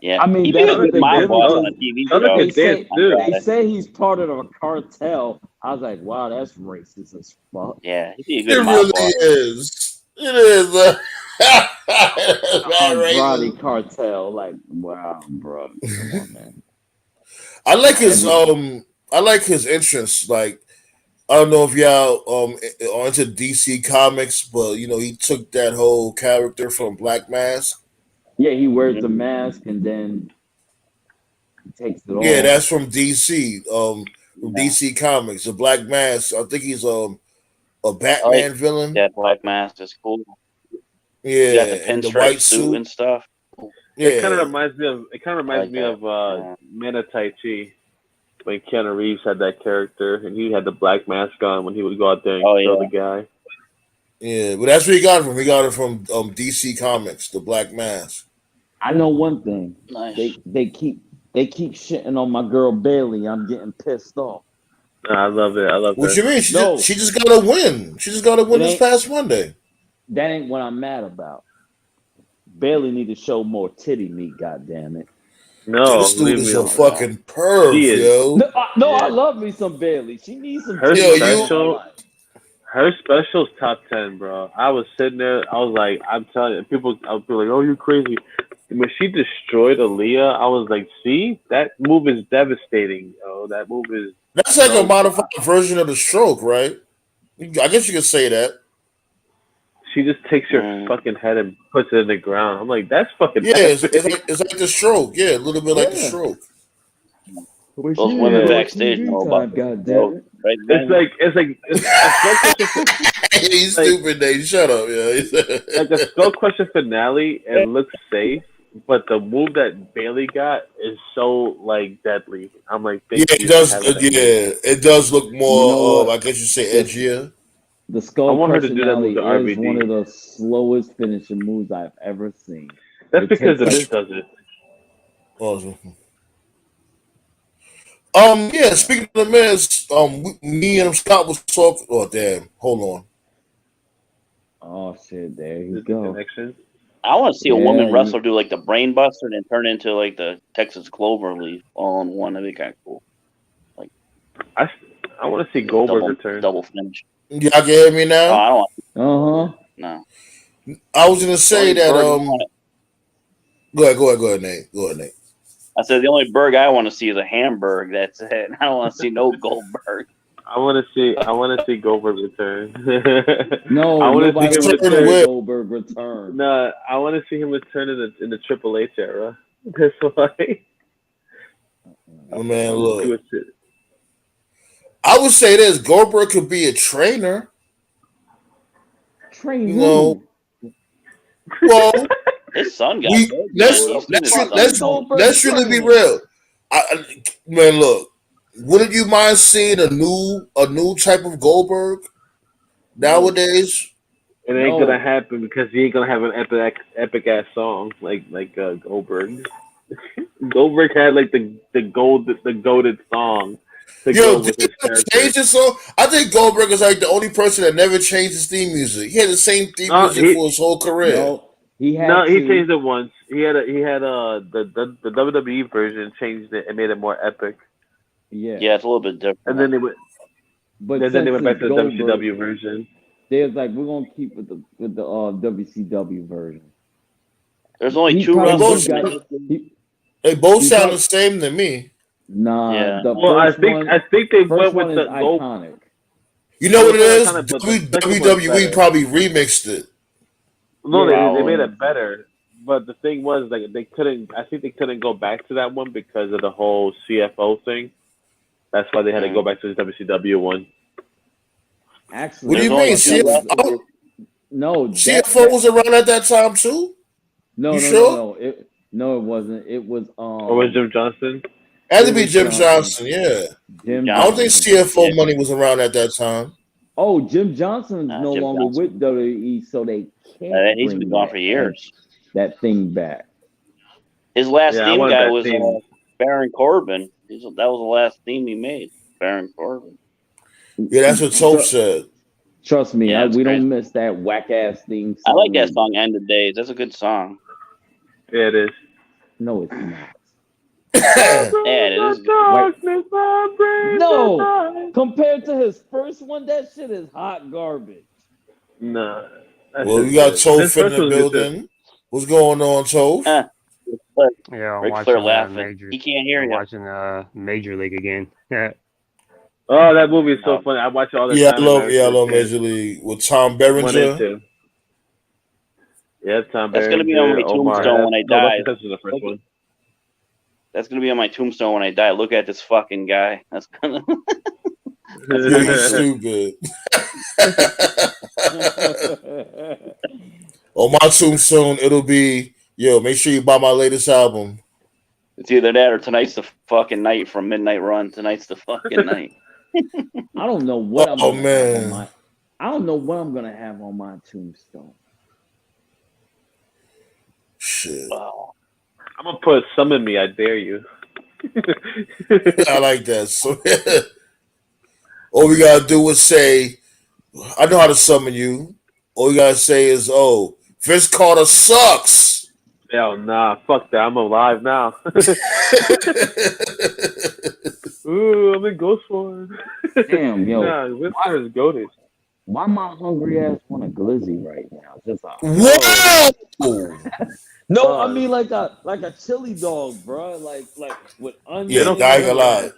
Yeah. I mean, that's what my boss on a TV show. They say he's part of a cartel. I was like, wow, that's racist as fuck. Yeah, he'd be a It good really is. It is. Andrade cartel. Like, wow, bro. Come on, man. I like his entrance. Like, I don't know if y'all are into DC Comics, but he took that whole character from Black Mask. Yeah, he wears the mask and then he takes it off. Yeah, that's from DC. From DC Comics, the Black Mask. I think he's a Batman villain. Yeah, Black Mask is cool. Yeah, got the pinstripe suit and stuff. Yeah, it kind of reminds me of Man of Tai Chi. When Keanu Reeves had that character, and he had the black mask on when he would go out there and kill the guy. Yeah, but that's where he got it from. He got it from DC Comics, the Black Mask. I know one thing. Nice. They keep shitting on my girl Bailey. I'm getting pissed off. I love it. What you mean? She just got to win. She just got to win this past Monday. That ain't what I'm mad about. Bailey need to show more titty meat. God damn it. No, This dude leave is me a alone. fucking perv, She is. yo. No, I Yeah. love me some Bailey. She needs some Her Yo, TLC in you. my special. life. Her special's top 10, bro. I was sitting there. I was like, I'm telling you, people. I would be like, "Oh, you crazy." When she destroyed Aaliyah, I was like, "See, that move is devastating, yo. That move is That's like a so modified fast." version of the stroke, right? I guess you could say that. She just takes your fucking head and puts it in the ground. I'm like, that's fucking Yeah, epic. it's like the stroke. Yeah, a little bit like the Yeah. stroke. Well, she Those ain't women got backstage TV know about time, this. goddamn it. Right It's a skull question. He's Like stupid, Nate. Shut up, yeah. like a skull question finale. It looks safe, but the move that Bailey got is so like deadly. I'm like, Yeah, thank it you for does. having that move. Yeah, it does look You know more. I what? guess you say The edgier. the I skull want her to do that move personality to is one RVD. of the slowest finishing moves I've ever seen. That's It because the takes Miz does it. Awesome. Yeah. Speaking of the Miz, me and Scott was talking. Oh, damn. Hold on. oh shit, there you Is the go. connection? I want to see a Yeah, woman you wrestler do like the brain buster and then turn into like the Texas Cloverleaf all in one. That'd be kind of cool. I want to see Goldberg return. Double finish. Y'all can hear me Oh, now. I don't want. uh-huh. No. I was gonna The say only that. Berg I want. Go ahead, Nate. Go ahead, Nate. I said the only Berg I want to see is a Hamburg. That's it. I don't want to see no Goldberg. I want to see Goldberg return. No, I want to nobody see him wants to return see return. Goldberg return. No, I want to see him return in the Triple H era. That's why. Man, See look. what's it. I would say this: Goldberg could be a trainer. Train You who? know, well, His son got we big, man. You've seen his son. let's really be real. Man, look, wouldn't you mind seeing a new type of Goldberg nowadays? It ain't No. gonna happen because he ain't gonna have an epic ass song like Goldberg. Goldberg had like the goaded song to Yo, go with his did he character. change his song? I think Goldberg is like the only person that never changed his theme music. He had the same theme music for his whole career. No, he had No, he to. changed it once. He had the WWE version changed it and made it more epic. Yeah. Yeah, it's a little bit different. And then they went. But Then they went back to the Goldberg, WCW version. they was like, we're gonna keep with the WCW version. There's only He two probably wrestlers. They both He sound probably- the same to me. Nah, Yeah. the Well, first one. I think they First went one with is the Gold. iconic. You know what it is? But the second one's WWE better. probably remixed it. No, Yeah, they made it better. But the thing was, like, they couldn't. I think they couldn't go back to that one because of the whole CFO thing. That's why they had to go back to the WCW one. Actually, What do you There's mean? only two wrestlers. no, CFO was around at that time too? no, You no, sure? no, it wasn't. It was Or was Jim Johnson? Had to It be was Jim Johnson. Johnson, yeah. Jim I don't think Johnson. CFO money was around at that time. Oh, Jim Johnson's no Jim longer Johnson. with WWE, so they can't He's bring been gone for years. that thing back. His last Yeah, I theme wanted guy that was theme. Baron Corbin. That was the last theme he made. Baron Corbin. Yeah, that's what Toph said. Trust me, Yeah, it's we crazy. don't miss that whack ass theme I song. like that song, End of Days. That's a good song. Yeah, it is. No, it's not. Yeah, it is. No, compared to his first one, that shit is hot garbage. Nah. Well, we got Toph in the building. What's going on, Toph? Yeah, I'm Ric watching Flair laughing. Major. He can't hear I'm you. watching Major League again. Yeah. Oh, that movie is so funny. I watch it all the Yeah, time. I love Major League with Tom 1 and Berenger. 2. Yeah, Tom That's Berenger. gonna be on my Omar. tombstone when I die. No, that's the first one. That's gonna be on my tombstone when I die. Look at this fucking guy. That's gonna. You're stupid. On my tombstone, it'll be, yo, make sure you buy my latest album. It's either that or tonight's the fucking night from Midnight Run. Tonight's the fucking night. I don't know what I'm Oh, gonna man. have on my. I don't know what I'm gonna have on my tombstone. Shit. Wow. I'm gonna put "Summon Me." I dare you. I like that. So all we gotta do is say, I know how to summon you. All you gotta say is, oh, Vince Carter sucks. Hell nah, fuck that. I'm alive now. Ooh, I'm in Ghost Form. Damn, yo. Nah, Whistler is goated. Why my hungry ass want a glizzy right now? Just a Whoa! no, I mean like a chili dog, bro. Like with Yeah, onions I ain't gonna lie. and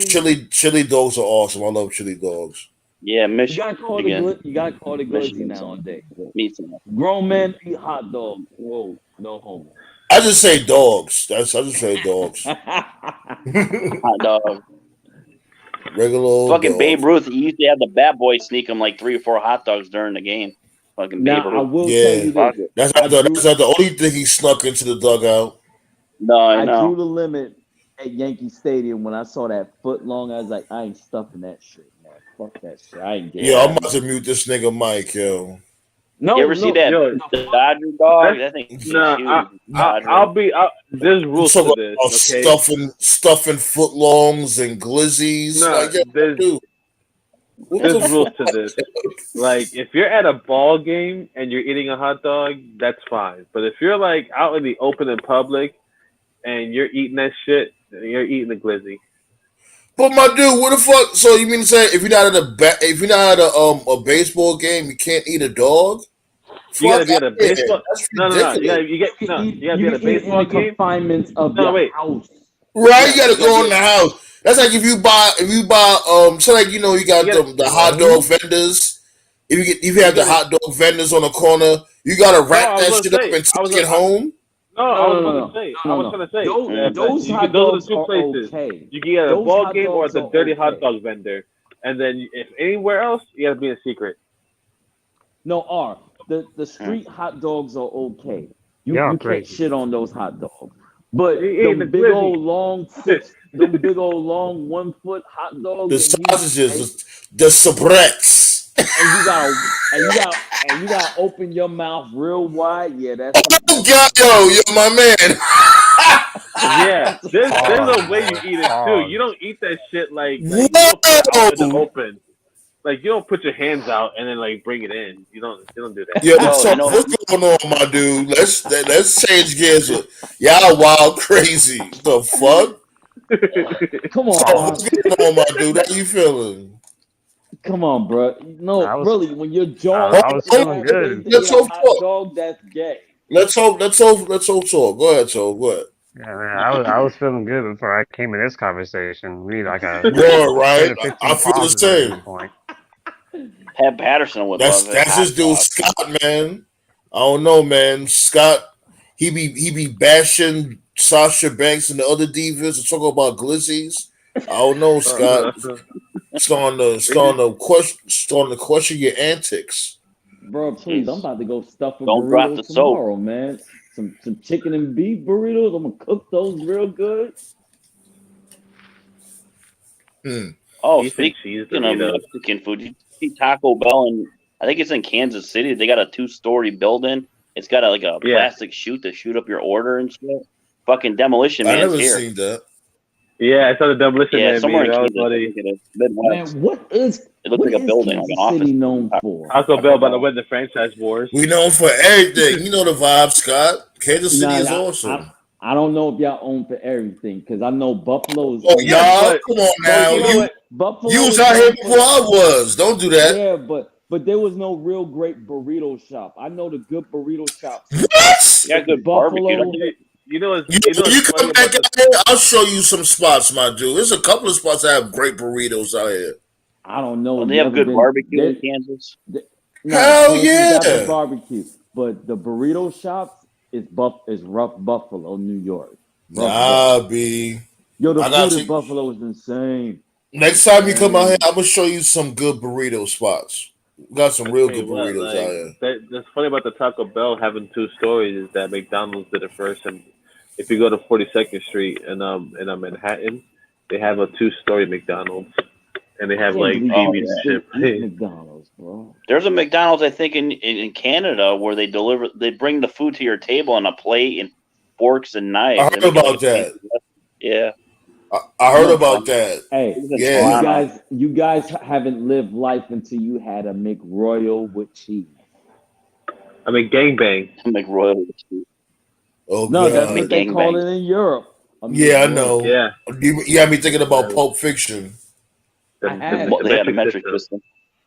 chili. Chili dogs are awesome. I love chili dogs. Yeah, You gotta call it glizzy Michigan nowadays. Meat. Grown men eat hot dogs. Whoa, no homo. I just say dogs. I just say dogs. Hot dog. Regular old Fucking dog. Babe Ruth. He used to have the bat boy sneak him like 3 or 4 hot dogs during the game. Fucking Babe Now I Ruth. will tell you this. That's not the only thing he snuck into the dugout. No, I know. drew the limit at Yankee Stadium when I saw that foot long. I was like, I ain't stuffing that shit, man. Fuck that shit. I ain't getting. Yeah, I'm about to mute this nigga Mike, yo. No, You ever see that Dodger dog? I think there's rules to this. Okay? Stuffing footlongs and glizzies. No, there's rules to this. Like, if you're at a ball game and you're eating a hot dog, that's fine. But if you're like out in the open in public and you're eating that shit, you're eating the glizzy. But my dude, what the fuck? So you mean to say if you're not at a baseball game, you can't eat a dog? You gotta be at a baseball. No. You gotta be at a baseball game. Confinements of your house. Right, you gotta go in the house. That's like if you buy so like you got the hot dog vendors. If you have the hot dog vendors on the corner, you gotta wrap that shit up and take it home. I was gonna say. Those hot dogs are okay. You can get a ball game or the dirty hot dog vendor, and then if anywhere else, you gotta be in secret. No, the street hot dogs are okay. You can't shit on those hot dogs. But the big old long 1 foot hot dogs, the sausages, the sabrets, and you gotta open your mouth real wide. Yeah, that's you're my man. Yeah, there's a way you eat it too. You don't eat that shit like you don't put it out in the open. Like, you don't put your hands out and then like bring it in. You don't do that. Yeah, what's going on, my dude? Let's change gears. Y'all wild crazy. The fuck? Come on. What's going on, my dude? How you feeling? Come on, bro. No, really, when you're jawing, I was feeling good. Let's hope talk. Dog, that's gay. Let's hope talk. Go ahead, Toe. Go ahead. Yeah, man, I was feeling good before I came in this conversation. We need like a right. I feel the same. Pat Patterson would love it. That's his dude, Scott, man. I don't know, man. Scott, he be bashing Sasha Banks and the other divas and talking about glizzies. I don't know, Scott. Starting to question your antics. Bro, please, I'm about to go stuff a burrito tomorrow, man. Some chicken and beef burritos. I'm gonna cook those real good. Oh, speaking of Mexican food, you see Taco Bell, and I think it's in Kansas City. They got a 2-story building. It's got a plastic chute to shoot up your order and shit. Fucking Demolition Man's I never here. seen that. Yeah, I saw the Demolition Man. Somewhere in Kansas, Midwest. Man, it looks like a building, like an office. City known for? Taco Bell about to win the franchise wars. We known for everything. You know the vibe, Scott. Kansas City is awesome. I don't know if y'all own for everything because I know Buffalo is. Oh, y'all, come on now. Buffalo you was out here before I was. Don't do that. Yeah, but there was no real great burrito shop. I know the good burrito shops. What? Yeah, good Buffalo. barbecue. You come back out here, I'll show you some spots, my dude. There's a couple of spots that have great burritos out here. I don't know. They have good barbecue in Kansas. Hell yeah! Got the barbecue, but the burrito shops is rough Buffalo, New York. B. Yo, the food in Buffalo is insane. Next time you come out here, I'm gonna show you some good burrito spots. We got some real good burritos out here. That's funny about the Taco Bell having 2 stories is that McDonald's did it first, and if you go to 42nd Street in Manhattan, they have a 2-story McDonald's, and they have McDonald's, bro. There's a McDonald's I think in Canada where they bring the food to your table on a plate and forks and knives. I heard about that. Yeah. I heard about that. Hey, yeah, you guys haven't lived life until you had a McRoyal with cheese. I mean, gangbang. McRoyal with cheese. Oh No, that's god. what they call Gangbang. it in Europe. Yeah, I know. Yeah. You had me thinking about Pulp Fiction. The, I the, had the They had a metric metric system. system.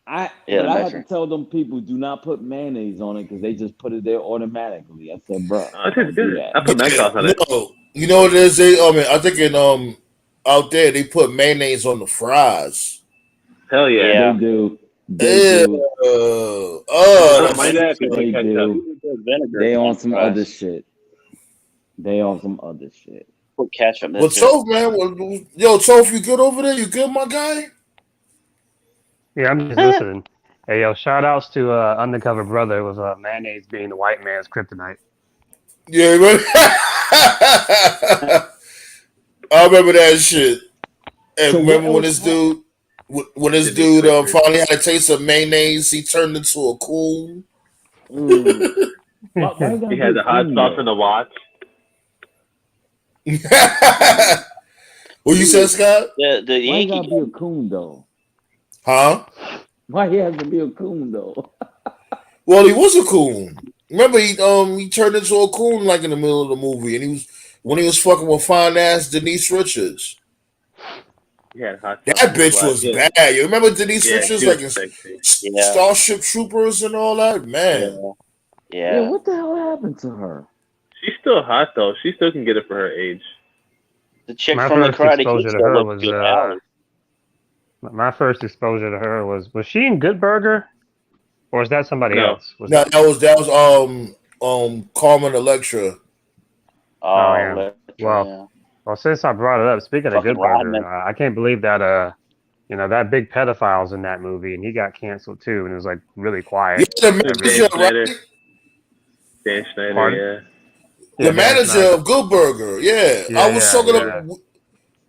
I Yeah, but the I had to metric. tell them people do not put mayonnaise on it because they just put it there automatically. I said, bro, Oh, don't do good. I that. put mac sauce on it. No, you know what it is? They, I think in out there they put mayonnaise on the fries. Hell yeah. Yeah. They do. They Ew. do. I don't That's mind that if you put They ketchup. do. Vinegar They on on some fries. other shit. They on some other shit. Put ketchup. well, That's it. Toph, man. Yo, Toph, you good over there? You good, my guy? Yeah, I'm just listening. Hey, yo, shout outs to Undercover Brother with mayonnaise being the white man's kryptonite. Yeah, man. I remember that shit. And So what remember when else this dude, when this Denise dude Richards. finally had a taste of mayonnaise, he turned into a coon. Mm. Why you gotta He be had a the hot coon sauce in though? the watch. What you said, Scott? The Why you Yankee gotta be a guy. coon though? Huh? Why he has to be a coon though? Well, he was a coon. Remember, he turned into a coon like in the middle of the movie, and he was fucking with fine ass Denise Richards. He had hot sauce That in his bitch watch. was Yeah, bad. You remember Denise yeah, Richards she was like in sexy. Yeah. Starship Troopers and all that? Man, Yeah. Yeah, Yeah. what the hell happened to her? She's still hot though. She still can get it for her age. The chick My from the first Karate Kid exposure to still her looks was good. Alex. my first exposure to her was she in Good Burger or is that somebody No, else? Was no, that? that was Carmen Electra. Oh Oh, yeah. Well, yeah. well, since I brought it up, speaking of Fucking Good Burger, Rodman. I can't believe that that big pedophile's in that movie and he got canceled too and it was like really Yeah, quiet. the That Dan manager, really. Schneider. right? Dan Schneider, Pardon? yeah. The Yeah, Dan manager Schneider. of Good Burger. Yeah, Yeah, I was yeah, talking. yeah,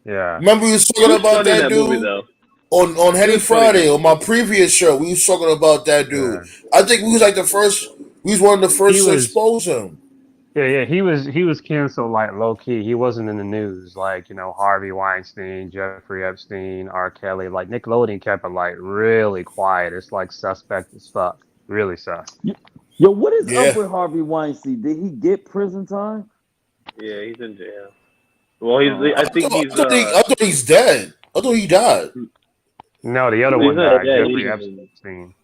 yeah. Remember, we was He talking was about funny in that that movie dude though. on He Henny was funny in that Friday on my movie. previous show. We was talking about that dude. Yeah. I think we was like the first. We was one of the He first to was expose him. yeah, he was canceled like low key. He wasn't in the news like, Harvey Weinstein, Jeffrey Epstein, R. Kelly. Like Nickelodeon kept it like really quiet. It's like suspect as fuck. Really sus. Yo, what is up Yeah, with Harvey Weinstein? Did he get prison time? Yeah, he's in jail. Well, he's. Oh, I think he's. I thought he's dead. I thought he died. No, the other He's one not died, dead. Jeffrey He's. Epstein.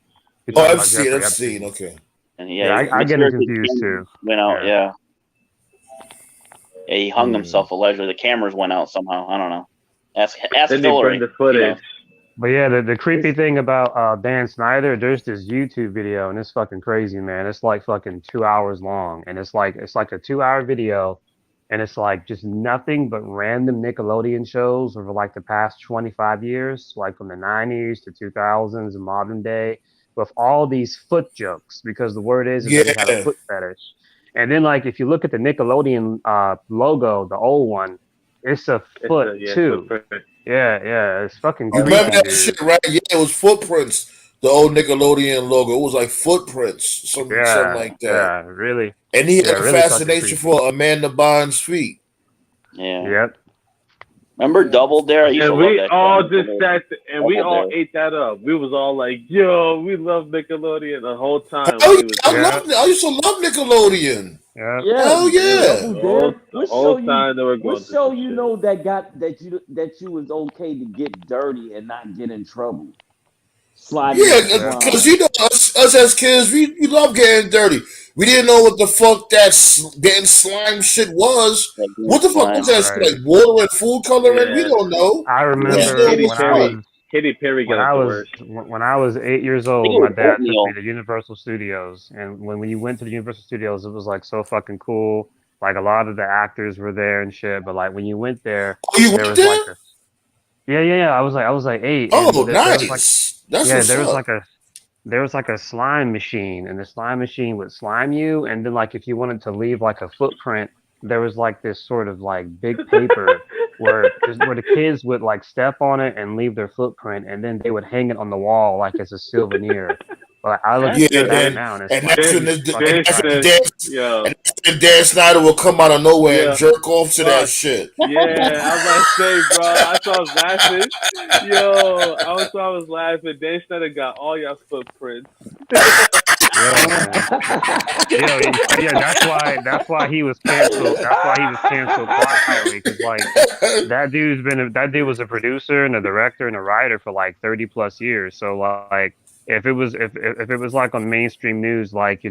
You're Oh, talking about Epstein, Jeffrey Epstein. Epstein. Okay. And Yeah, yeah, he I get him mysteriously confused too. went out. Yeah. Yeah. Yeah, he hung Hmm. himself allegedly. The cameras went out somehow. I don't know. Ask Then they Hillary. burned the footage. But yeah, the creepy thing about Dan Snyder, there's this YouTube video and it's fucking crazy, man. It's like fucking 2 hours long, and it's like a 2 hour video, and it's like just nothing but random Nickelodeon shows over like the past 25 years, like from the 90s to 2000s and modern day, with all these foot jokes because the word is that he had a Yeah, foot fetish. And then like if you look at the Nickelodeon logo, the old one, it's a It's foot a too. footprint. Yeah, it's fucking you oh remember creepy, yeah. that dude. shit, right? Yeah, it was footprints. The old Nickelodeon logo. It was like footprints, something like that. Really, And he had a really fucking fascination creepy. for Amanda Bynes' feet. Yeah. Yep. Remember Double Dare? I used to And love we that all show. just sat and we Double all Dare. ate that up. We was all like, "Yo, we love Nickelodeon." The whole time Oh, we was I like, Yeah, love. I used to love Nickelodeon. yeah. Yeah, Hell yeah. Double the Dare. whole time they were What going through show some you shit. know that you was okay to get dirty and not get in trouble? Sliding in some Yeah, Yeah. because slime. us as kids, we love getting dirty. We didn't know what the fuck that getting slime shit was. That green What the fuck slime. was that shit? Right. Like water and food coloring? We Yeah, don't know. I We just yeah. know remember it was fun. Katy Perry got the worst. when I was 8 years I think old, it my was dad took me oatmeal. to Universal Studios, and when you went to the Universal Studios, it was like so fucking cool. Like a lot of the actors were there and shit, but like when you went there, Oh, you there went was like there? a yeah. I was like eight, Oh, and there was like nice. That's yeah, what's up. there was like a slime machine, and the slime machine would slime you, and then like if you wanted to leave like a footprint, there was like this sort of like big paper where the kids would like step on it and leave their footprint, and then they would hang it on the wall like as a souvenir. But I look Yeah, at it then now, and it's and like that's Dan, when Jesus the, fucking and Dan that's when Schneider, Christ. Dan, yo, and that's when Dan Snyder will come out of nowhere and yeah, jerk off to that fuck, shit. yeah. I was about to say, bro. I was laughing, yo. I was laughing. Dan Schneider got all y'all footprints. Yeah, that's why he was canceled. That's why he was canceled quietly, because like that dude was a producer and a director and a writer for like 30 plus years. So like if it was like on mainstream news, like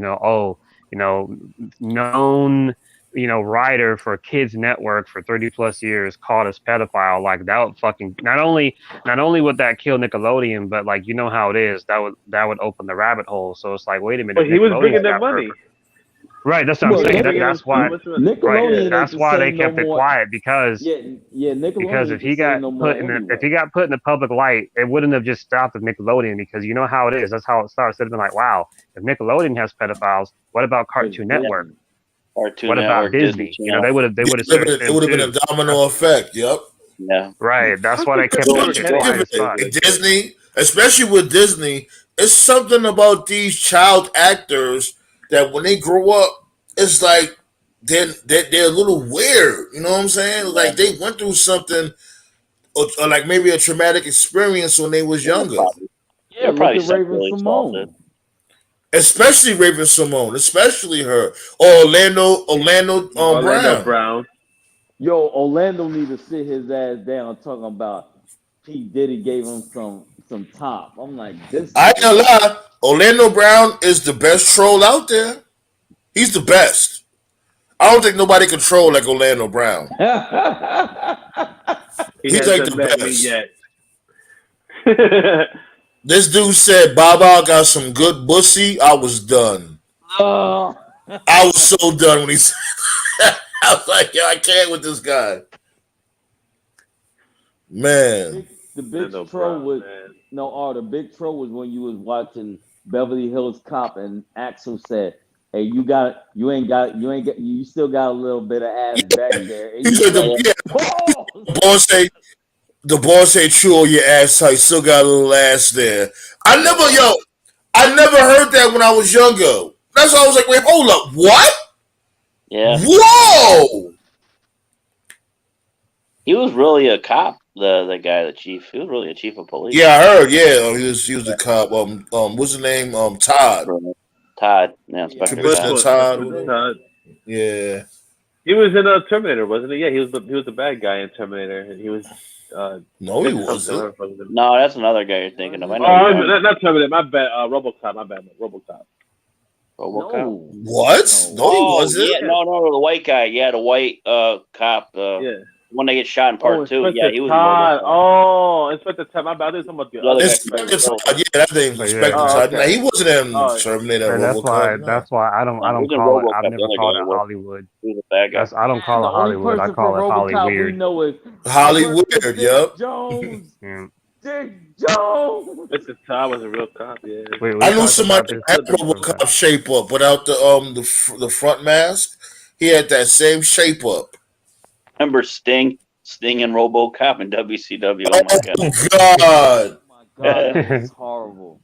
known writer for Kids Network for 30 plus years caught as pedophile, like that would fucking not only would that kill Nickelodeon, but like how it is, that would open the rabbit hole. So it's like, wait a minute, but he was bringing them money. Right, that's what I'm saying. That's why. Nickelodeon that's why they kept it quiet because Nickelodeon because if he got if he got put in the public light, it wouldn't have just stopped with Nickelodeon, because you know how it is. That's how it starts. It'd been like, wow, if Nickelodeon has pedophiles, what about Cartoon Network? What about Disney? They would have. It would have been a domino effect. Yep. Yeah. Right. That's why they kept it Disney, especially with Disney, it's something about these child actors that when they grow up, it's like they're a little weird. You know what I'm saying? Like they went through something, or like maybe a traumatic experience when they was younger. Yeah, probably Raven Simone. Especially Raven Simone, especially her. Or Orlando Brown. Yo, Orlando need to sit his ass down talking about P. Diddy gave him some top. I'm like, this. I ain't gonna lie. Orlando Brown is the best troll out there. He's the best. I don't think nobody can troll like Orlando Brown. He's like the best. This dude said, Baba got some good bussy. I was done. I was so done when he said that. I was like, yo, I can't with this guy. Man. The big troll was the big troll was when you was watching Beverly Hills Cop and Axel said, "Hey, you still got a little bit of ass back there." And the boss say, "True, your ass tight, still got a little ass there." I never heard that when I was younger. That's why I was like, "Wait, hold up, what?" Yeah. Whoa. He was really a cop. The guy, the chief. He was really a chief of police. Yeah, I heard. Yeah, he was the cop. What's his name? Todd. Todd. Yeah, Inspector Todd. Yeah. He was in Terminator, wasn't he? Yeah, he was the bad guy in Terminator, and he was. No, he wasn't. No, that's another guy you're thinking of. I know not Terminator. My bad. RoboCop. My bad. RoboCop. RoboCop. What? No, he wasn't. Yeah, no, the white guy. Yeah, the white cop. Yeah. When they get shot in part 2, yeah, he was. Inspector Todd. My bad. I think talking about the other Inspector Todd. Yeah, that name's Inspector Todd. Nah, he wasn't in Terminator. That's why I don't call it. I've never called it Hollywood. He's a bad guy. I don't call it Hollywood. I call it Hollyweird. Hollywood. Yep. Jones. Dick Jones. Mr. Todd was a real cop. Yeah. I knew somebody had RoboCop shape up without the front mask. He had that same shape up. Remember Sting and RoboCop in WCW? Oh my god! Oh my god, that's horrible.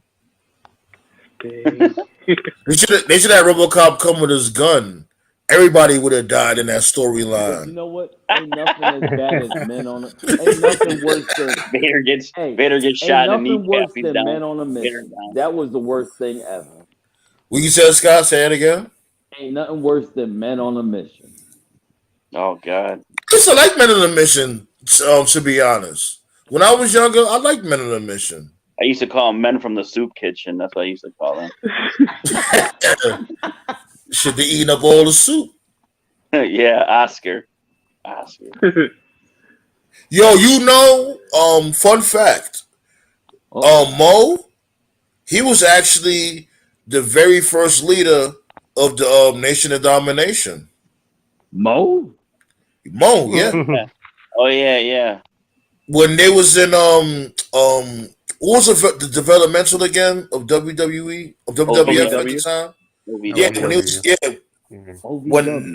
They should have RoboCop come with his gun. Everybody would have died in that storyline. You know what? Ain't nothing as bad as men on it. Ain't nothing worse than Vader gets shot in the kneecap. Nothing worse than men on a mission. That was the worst thing ever. What you said, Scott? Say it again. Ain't nothing worse than men on a mission. Oh God. I like Men on a Mission, to be honest. When I was younger, I liked Men on a Mission. I used to call them men from the soup kitchen. That's what I used to call them. Should be eating up all the soup. Yeah, Oscar. Yo, fun fact. Mo, he was actually the very first leader of the Nation of Domination. Mo, yeah. Oh yeah. When they was in what was the developmental again of WWE of WWF at the time? Yeah, when he was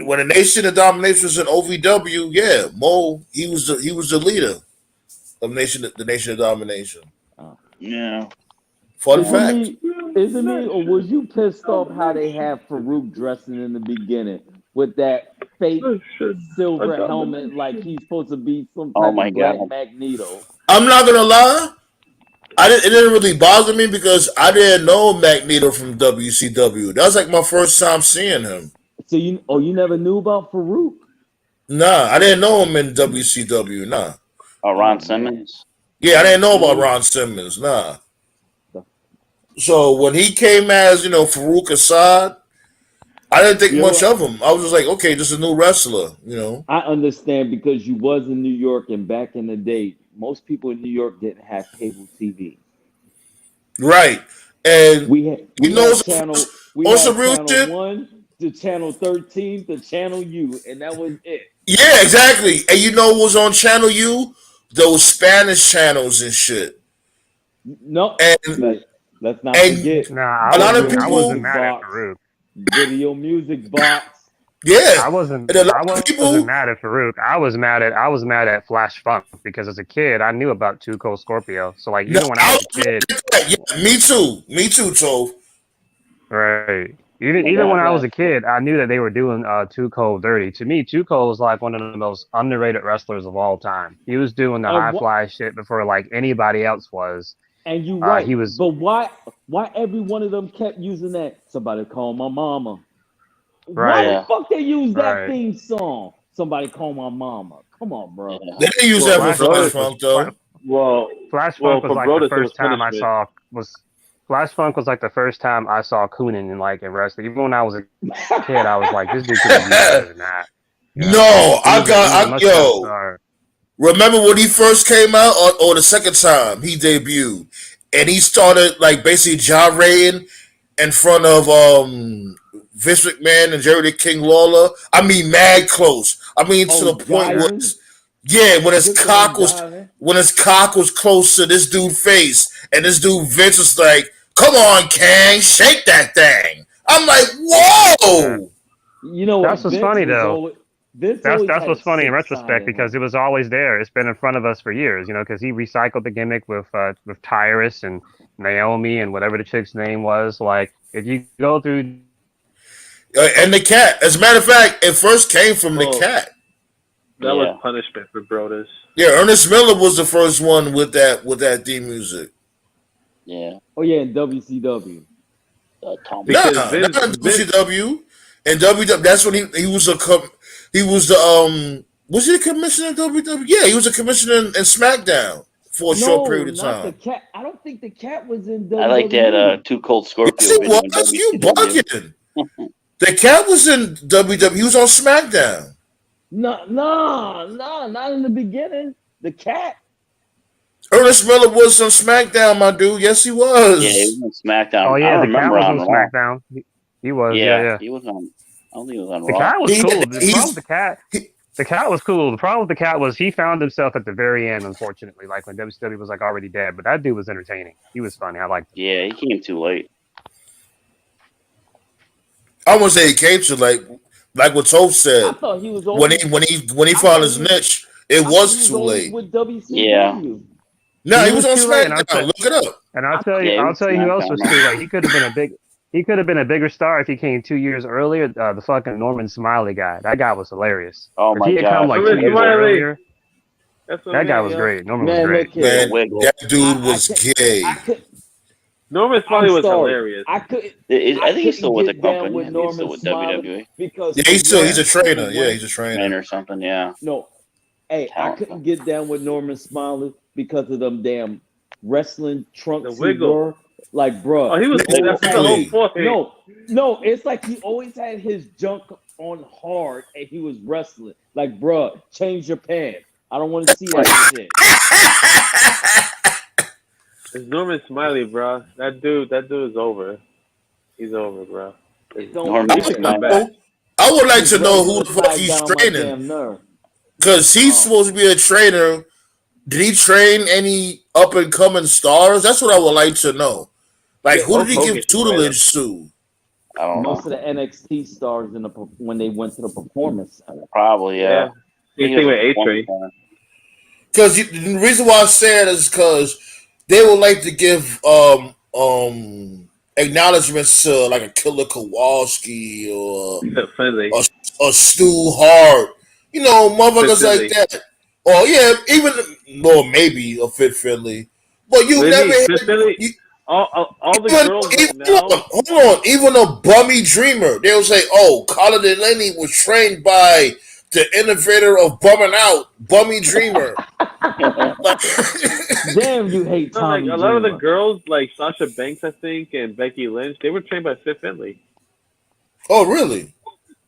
when the Nation of Domination was in OVW, yeah, Mo he was the leader of the Nation of Domination. Yeah. Fun fact. Isn't it? Or was you pissed off how they had Farouk dressing in the beginning with that fake silver helmet like he's supposed to be some type of Black Magneto? I'm not gonna lie. It didn't really bother me because I didn't know Magneto from WCW. That was like my first time seeing him. So you never knew about Farouk? Nah, I didn't know him in WCW. Nah. Oh, Ron Simmons. Yeah, I didn't know about Ron Simmons. Nah. So when he came as Farouk Assad, I didn't think much of him. I was just like, okay, just a new wrestler. I understand because you was in New York, and back in the day, most people in New York didn't have cable TV. Right, and we had channel real shit. 1 to channel 13 to channel U, and that was it. Yeah, exactly. And what was on channel U? Those Spanish channels and shit. No, and let's not forget. Nah, a lot of people. I wasn't mad at Farouk. Video music box. Yeah, I wasn't mad at Farouk. I was mad at Flash Funk because as a kid I knew about Too Cold Scorpio. So like even when I was a kid. Yeah, me too, Toph. Right. Even when I was a kid, I knew that they were doing Too Cold dirty. To me, Too Cold was like one of the most underrated wrestlers of all time. He was doing the high fly shit before like anybody else was. And you right. He was. But why every one of them kept using that? Somebody call my mama. Right. Why the fuck they use that theme song? Somebody call my mama. Come on, bro. They didn't use that for Flash Funk though. Flash Funk was like the first time I saw Flash Funk was like the first time I saw Coonan in wrestling. Even when I was a kid, I was like, this dude could be better than that. Remember when he first came out, or the second time he debuted, and he started like basically gyrating in front of Vince McMahon and Jerry the King Lawler. I mean, mad close. I mean, to the point where when his cock was close to this dude's face, and this dude Vince was like, "Come on, Kang, shake that thing." I'm like, "Whoa!" That's what's funny though. That's what's funny in retrospect because it was always there. It's been in front of us for years, because he recycled the gimmick with Tyrus and Naomi and whatever the chick's name was. Like if you go through and the cat. As a matter of fact, it first came from the cat. That was punishment for Brodus. Yeah, Ernest Miller was the first one with that theme music. Yeah. Oh yeah, in WCW. Not in WCW. And WW, that's when he was was he a commissioner in WWE? Yeah, he was a commissioner in SmackDown for a short period of time. The cat. I don't think the cat was in WWE. I like that Too Cold Scorpio. Yes, you bugging. The cat was in WWE. He was on SmackDown. No, not in the beginning. The cat. Ernest Miller was on SmackDown, my dude. Yes, he was. Yeah, he was on SmackDown. Oh yeah, the cat was on Raw. SmackDown. He was. Yeah. He was on. I don't think he was on the Raw. Cat was cool. The problem with the cat was cool. The problem with the cat was he found himself at the very end, unfortunately, like when WCW was like already dead. But that dude was entertaining. He was funny. I liked him. Yeah, he came too late. I wouldn't say he came to like what Toph said. I thought he was when he found his niche, it was too late. With WCW. Yeah. No, he was on SmackDown. Look it up. And I'll tell you who else was too late. He could have been a bigger star if he came 2 years earlier. The fucking Norman Smiley guy. That guy was hilarious. Oh my god! If he had come like 2 years earlier, that guy was great. Norman was great. Man, that dude was gay. Norman Smiley was hilarious. I think he's still with the company. He's still with WWE. Because he's a trainer. Yeah, he's a trainer or something. Yeah. No, hey, I couldn't get down with Norman Smiley because of them damn wrestling trunks he wore. Like, bro. Oh, he was No, it's like he always had his junk on hard and he was wrestling. Like, bro, change your pants. I don't want to see that shit. It's Norman Smiley, bro. That dude is over. He's over, bro. Norman Smiley. I would like to know who the fuck he's training. Because he's supposed to be a trainer. Did he train any up and coming stars? That's what I would like to know. Like, who did he give tutelage to? I don't know. Most of the NXT stars when they went to the performance center. Probably, yeah. You think with A-Train? Because the reason why I say it is because they would like to give acknowledgments to like a Killer Kowalski or Stu Hart. You know, motherfuckers like that. Or yeah, even maybe a Fit Finley. But you never heard. All the girls right now. Hold on. Even a bummy dreamer, they'll say, "Oh, Colin Delaney was trained by the innovator of bumming out, Bummy Dreamer." Damn, you hate Tommy. A lot of the girls, like Sasha Banks, I think, and Becky Lynch, they were trained by Fit Finlay. Oh, really?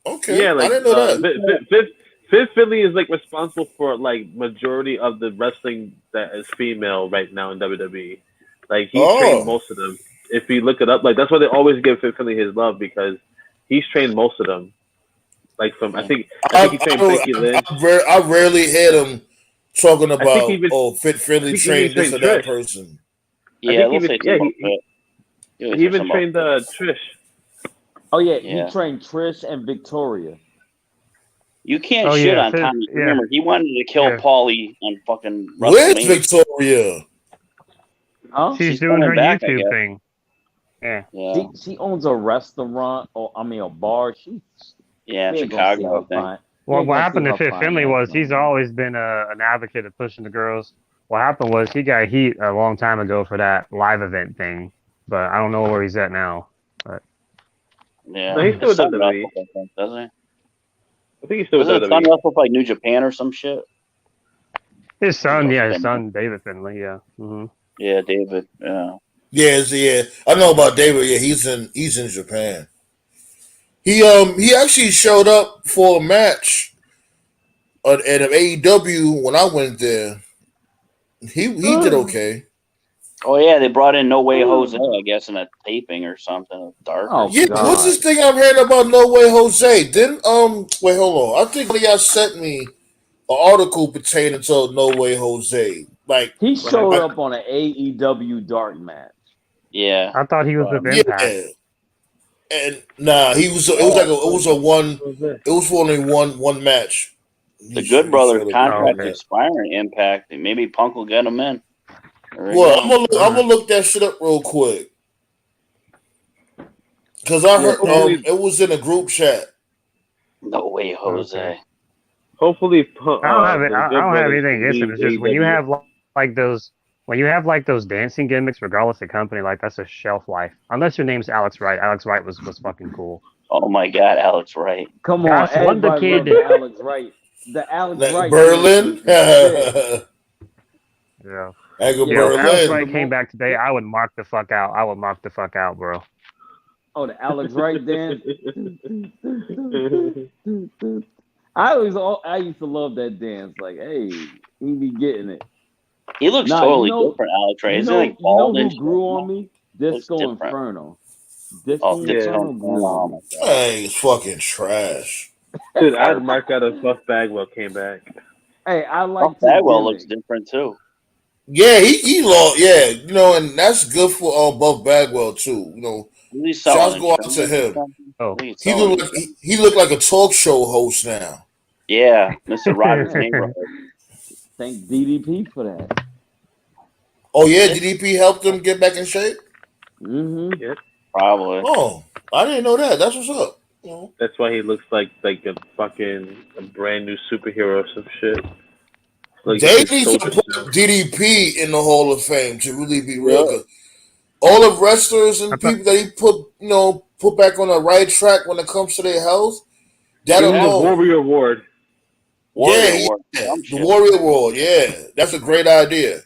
Okay. Yeah, like I didn't know that. Fit Finlay is like responsible for like majority of the wrestling that is female right now in WWE. Like he trained most of them. If you look it up, like that's why they always give Fit Finlay his love because he's trained most of them. Like from I think he trained Becky Lynch. I rarely hear him talking about Fit Finlay trained this or that person. Yeah, he even trained Trish. Oh yeah, he trained Trish and Victoria. You can't shit on Tommy. Remember, he wanted to kill Paulie on fucking WrestleMania. Where's Victoria? Huh? She's doing her YouTube thing. Yeah. She owns a restaurant, or a bar. In Chicago, I think. Well, what happened to Fit Finlay was he's always been an advocate of pushing the girls. What happened was he got heat a long time ago for that live event thing, but I don't know where he's at now. But yeah, he's still with WWE, doesn't he? I think he's still with WWE. His son wrestled like New Japan or some shit. His son, David Finlay, yeah. Mm-hmm. Yeah, David. Yeah. Yeah. I know about David. Yeah, he's in Japan. He actually showed up for a match at AEW when I went there. He did okay. Oh yeah, they brought in No Way Jose, I guess, in a taping or something. Dark. Oh, yeah, God. What's this thing I'm hearing about No Way Jose? Then wait, hold on. I think y'all sent me an article pertaining to No Way Jose. Like he showed up on an AEW Dark match. Yeah, I thought he was with Impact. Yeah. And nah, he was. It was for only one match. The Good Brothers contract expiring. Impact. Maybe Punk will get him in. Well, I'm gonna look that shit up real quick because I heard it was in a group chat. No Way Jose. Okay. Hopefully, I don't have anything against it. It's just when you have like those. When you have like those dancing gimmicks, regardless of company, like that's a shelf life. Unless your name's Alex Wright. Alex Wright was fucking cool. Oh my God, Alex Wright! Come on, the kid. Alex Wright. The Alex Wright. Berlin. Yeah. Berlin. Alex Wright came back today. I would mark the fuck out. Bro. Oh, the Alex Wright dance. I used to love that dance. Like, hey, he be getting it. He looks totally different, Alex Wright. Isn't like bald who grew on me? Disco Inferno. Disco Inferno. Hey, it's fucking trash. Dude, I'd mark out if Buff Bagwell came back. Hey, I like Buff Bagwell looks different too. Yeah, he lost. Yeah, and that's good for Buff Bagwell too. Shots go out to him. Oh, he looked like a talk show host now. Yeah, Mr. Rogers' neighborhood. Thank DDP for that. Oh yeah, DDP helped him get back in shape. Mm-hmm. Yeah, probably. Oh, I didn't know that. That's what's up. That's why he looks like a brand new superhero or some shit. Like they need to put DDP in the Hall of Fame to really be real good. All the wrestlers and people that he put back on the right track when it comes to their health. That alone. Warrior Award. The Warrior Award. Yeah, that's a great idea.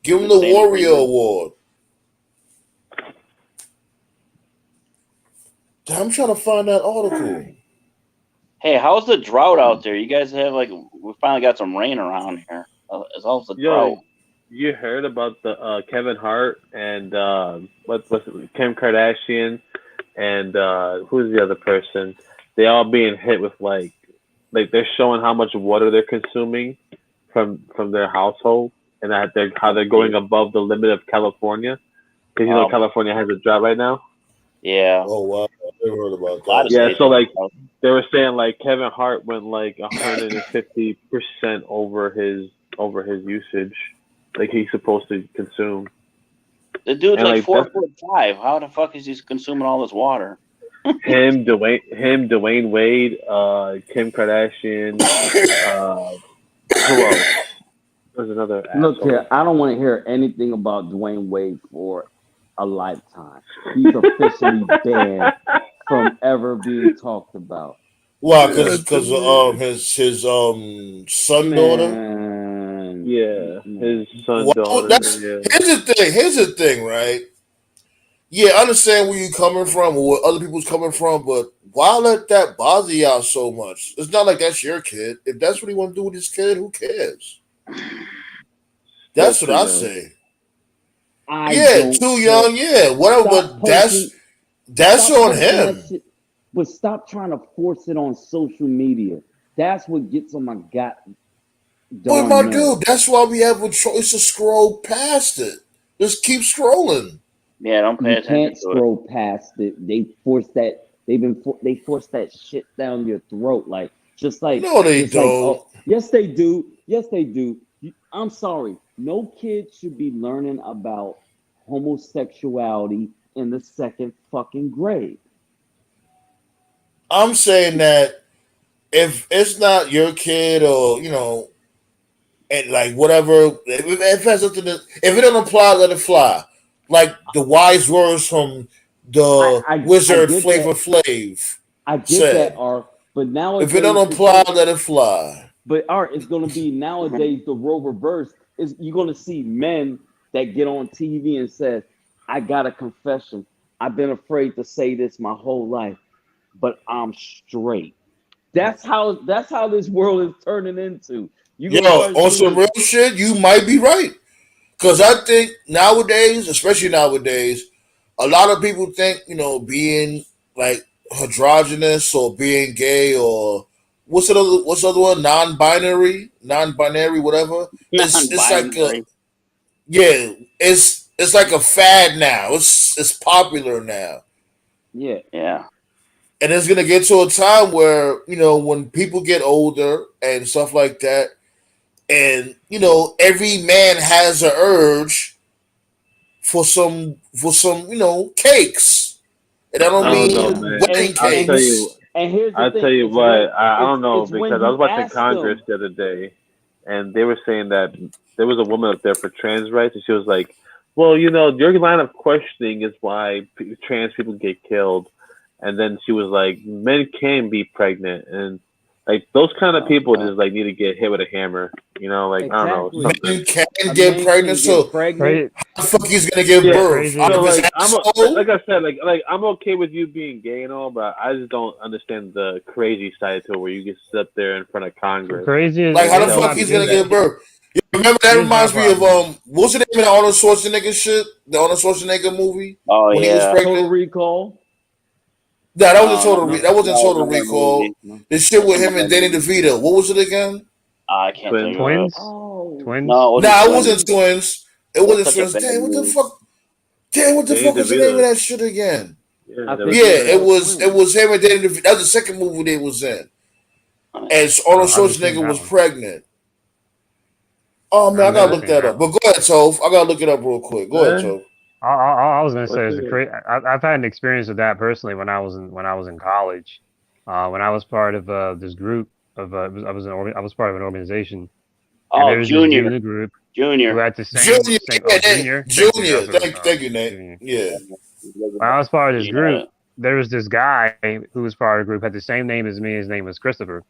Give him the Warrior Award. I'm trying to find that article. Hey, how's the drought out there? You guys have we finally got some rain around here. How's the drought? You heard about the Kevin Hart and what's it, Kim Kardashian and who's the other person? They all being hit with like they're showing how much water they're consuming from their household and how they're going above the limit of California because California has a drought right now. Yeah. Oh wow, I never heard about that. Yeah, so they were saying Kevin Hart went 150% over his usage, he's supposed to consume. The dude's 4'5". How the fuck is he consuming all this water? Him, Dwayne Wade, Kim Kardashian, who else? There's another Look asshole. here, I don't want to hear anything about Dwayne Wade for a lifetime. He's officially banned from ever being talked about. Why? Because his son daughter. Man, Yeah, his son Well, daughter. Yeah. Here's the thing. Here's the thing, right? Yeah, I understand where you're coming from or where other people's coming from, but why let that bother y'all so much? It's not like that's your kid. If that's what he want to do with his kid, who cares? That's what I say. Yeah, too young. Yeah, whatever. But that's on him. But stop trying to force it on social media. That's what gets on my gut. But my dude, that's why we have a choice to scroll past it. Just keep scrolling. Yeah, don't pay attention. You can't scroll past it. They force that. They force that shit down your throat, like just like. No, they don't. Like, oh, yes, they do. Yes, they do. I'm sorry. No kid should be learning about homosexuality in the second fucking grade. I'm saying that if it's not your kid or and like whatever, if it has something to, if it doesn't apply, let it fly. Like the wise words from the wizard Flavor Flav. I get that, Art, but nowadays if it don't apply, let it fly. But Art, it's going to be nowadays the role reverse. Is you're going to see men that get on TV and says, "I got a confession. I've been afraid to say this my whole life, but I'm straight." That's how this world is turning into. On some real shit, you might be right. Because I think nowadays, especially nowadays, a lot of people think, being like androgynous or being gay or what's the other one? Non-binary, whatever. It's like it's like a fad now. It's popular now. Yeah. And it's gonna get to a time where, when people get older and stuff like that, and every man has an urge for some cakes, and I don't mean wedding cakes. I'll tell you what, I don't know, because I was watching Congress the other day, and they were saying that there was a woman up there for trans rights, and she was like, "Well, your line of questioning is why trans people get killed," and then she was like, "Men can be pregnant," and like those kind of people just like need to get hit with a hammer, Exactly. I don't know. Men can get pregnant, so how the fuck he's gonna give birth? So like I said, like I'm okay with you being gay and all, but I just don't understand the crazy side to it where you get sit there in front of Congress. Crazy, like how the fuck he's gonna give birth? You remember that reminds me of what's the name of the Arnold Schwarzenegger shit? The Arnold Schwarzenegger movie? Oh when yeah, he was pregnant? Total Recall. No, that wasn't Total Recall. The shit with him and Danny DeVito. What was it again? I can't think Twins. Twins. No, it wasn't Twins. It wasn't Twins. Damn, what the fuck? What the fuck was the name of that shit again? Yeah, it was him and Danny DeVito. That was the second movie they was in. And Arnold Schwarzenegger was pregnant. Oh man, I gotta look that up. But go ahead, Toph. I gotta look it up real quick. Go ahead, Toph. I was gonna say I've had an experience with that personally when I was in college. When I was part of this group of I was part of an organization. Oh, Junior group. Junior. Who had the same Junior. Thank you, Nate. Yeah. When I was part of this group, there was this guy who was part of the group, had the same name as me. His name was Christopher.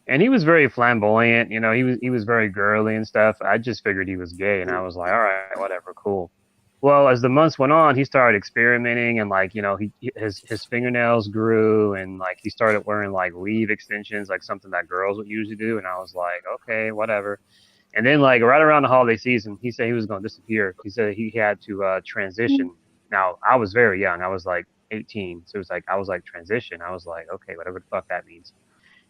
And he was very flamboyant, he was very girly and stuff. I just figured he was gay, and I was like, all right, whatever, cool. Well, as the months went on, he started experimenting, and his fingernails grew, and he started wearing weave extensions, like something that girls would usually do. And I was like, okay, whatever. And then right around the holiday season, he said he was going to disappear. He said he had to transition. Now, I was very young. I was 18. So it was I was transition. I was like, okay, whatever the fuck that means.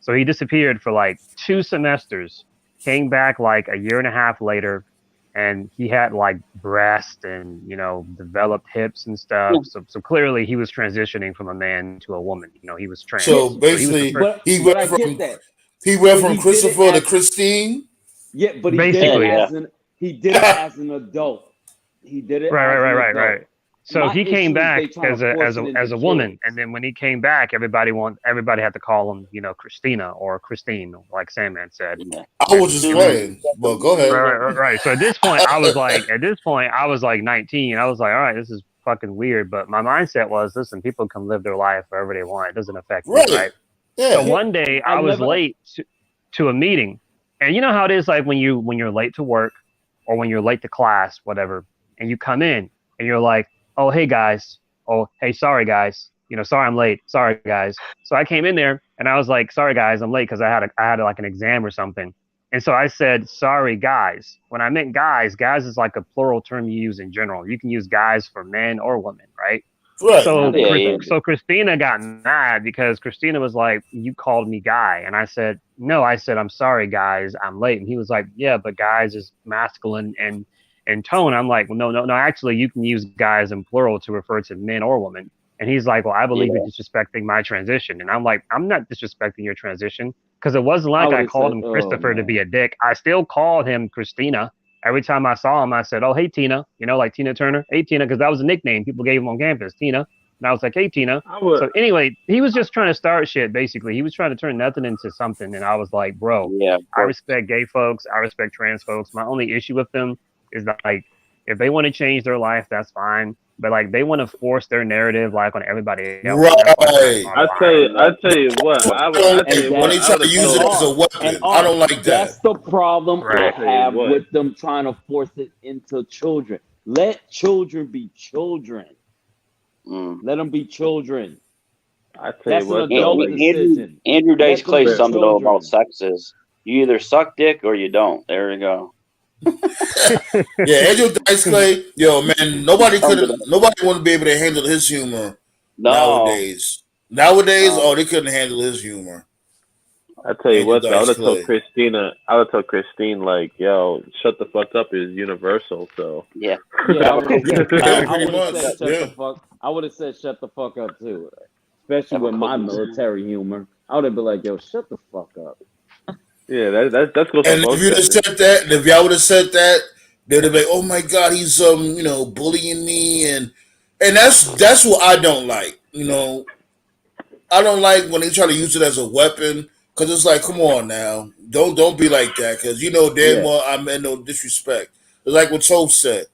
So he disappeared for 2 semesters, came back a year and a half later, and he had breast and, developed hips and stuff. So clearly he was transitioning from a man to a woman. He was trans. So basically he went from Christopher to Christine. Yeah, but he did it as an adult. He did it right. So My he came issue is back they trying to force it as into a woman, kids. and then when he came back, everybody had to call him, Christina or Christine, like Sandman said. Yeah. I was And just Dude, playing, but go ahead. right. So at this point, I was like 19. I was like, all right, this is fucking weird. But my mindset was, listen, people can live their life wherever they want. It doesn't affect me, Right. right? So Yeah. one day I I was never. late to a meeting, and you know how it is, like when you're late to work or when you're late to class, whatever, and you come in and you're like, oh hey guys, oh hey sorry guys, sorry I'm late, sorry guys. So I came in there and I was like, sorry guys, I'm late because I had like an exam or something. And so I said, sorry guys. When I meant guys is like a plural term you use in general. You can use guys for men or women, right? Right. Now So, they Yeah, yeah. offended. so Christina got mad because Christina was like, "You called me guy," and I said, "No." I said, "I'm sorry, guys, I'm late." And he was like, "Yeah, but guys is masculine and tone." I'm like, "Well, no. Actually, you can use guys in plural to refer to men or women." And he's like, "Well, I believe you're Yeah. disrespecting my transition." And I'm like, "I'm not disrespecting your transition because it wasn't I like would I have called said, him "Oh Christopher to be man." a dick. I still called him Christina." Every time I saw him, I said, "Oh, hey Tina," like Tina Turner, "Hey Tina," because that was a nickname people gave him on campus, Tina. And I was like, hey, Tina. I would. So anyway, he was just trying to start shit, basically. He was trying to turn nothing into something. And I was like, bro, Yeah, of I course. respect gay folks. I respect trans folks. My only issue with them is that, like, if they want to change their life, that's fine. But, like, they want to force their narrative, like, on everybody else. And that's, like, that's Right. not fine. I tell you what. That's what I don't And like. When that they I try would to have use and it told. as a art and weapon, I art. don't like That's that. the problem I I Right. tell you have what. with them trying to force it into children. Let children be children. Mm. Let them be children. I tell you That's an what though. adult Like, decision. Andrew Dice Let them Clay be fair. summed it all about children. sex is you either suck dick or you don't. There you go. Yeah, Angel Dice Clay, yo, man, nobody Summed it couldn't, up. nobody wouldn't be able to handle his humor No, nowadays. Nowadays, no. oh, they couldn't handle his humor. I tell you Angel what though. I would Dice have told Clay. Christina. I would tell Christine like, yo, shut the fuck up is universal. So. Yeah. Yeah, I Have a would have cookie. said. Yeah, I pretty would have much. said shut the Yeah. fuck. I would have said shut the fuck up too. Especially Have a with my cookie. military humor, I would have been like, "Yo, shut the fuck up." Yeah, that goes for And if both you'd have genders. said that, and if y'all would have said that, they'd have been like, "Oh my God, he's bullying me," and that's what I don't like. I don't like when they try to use it as a weapon because it's like, come on now, don't be like that because damn Yeah. well I meant no disrespect. It's like what Toph said.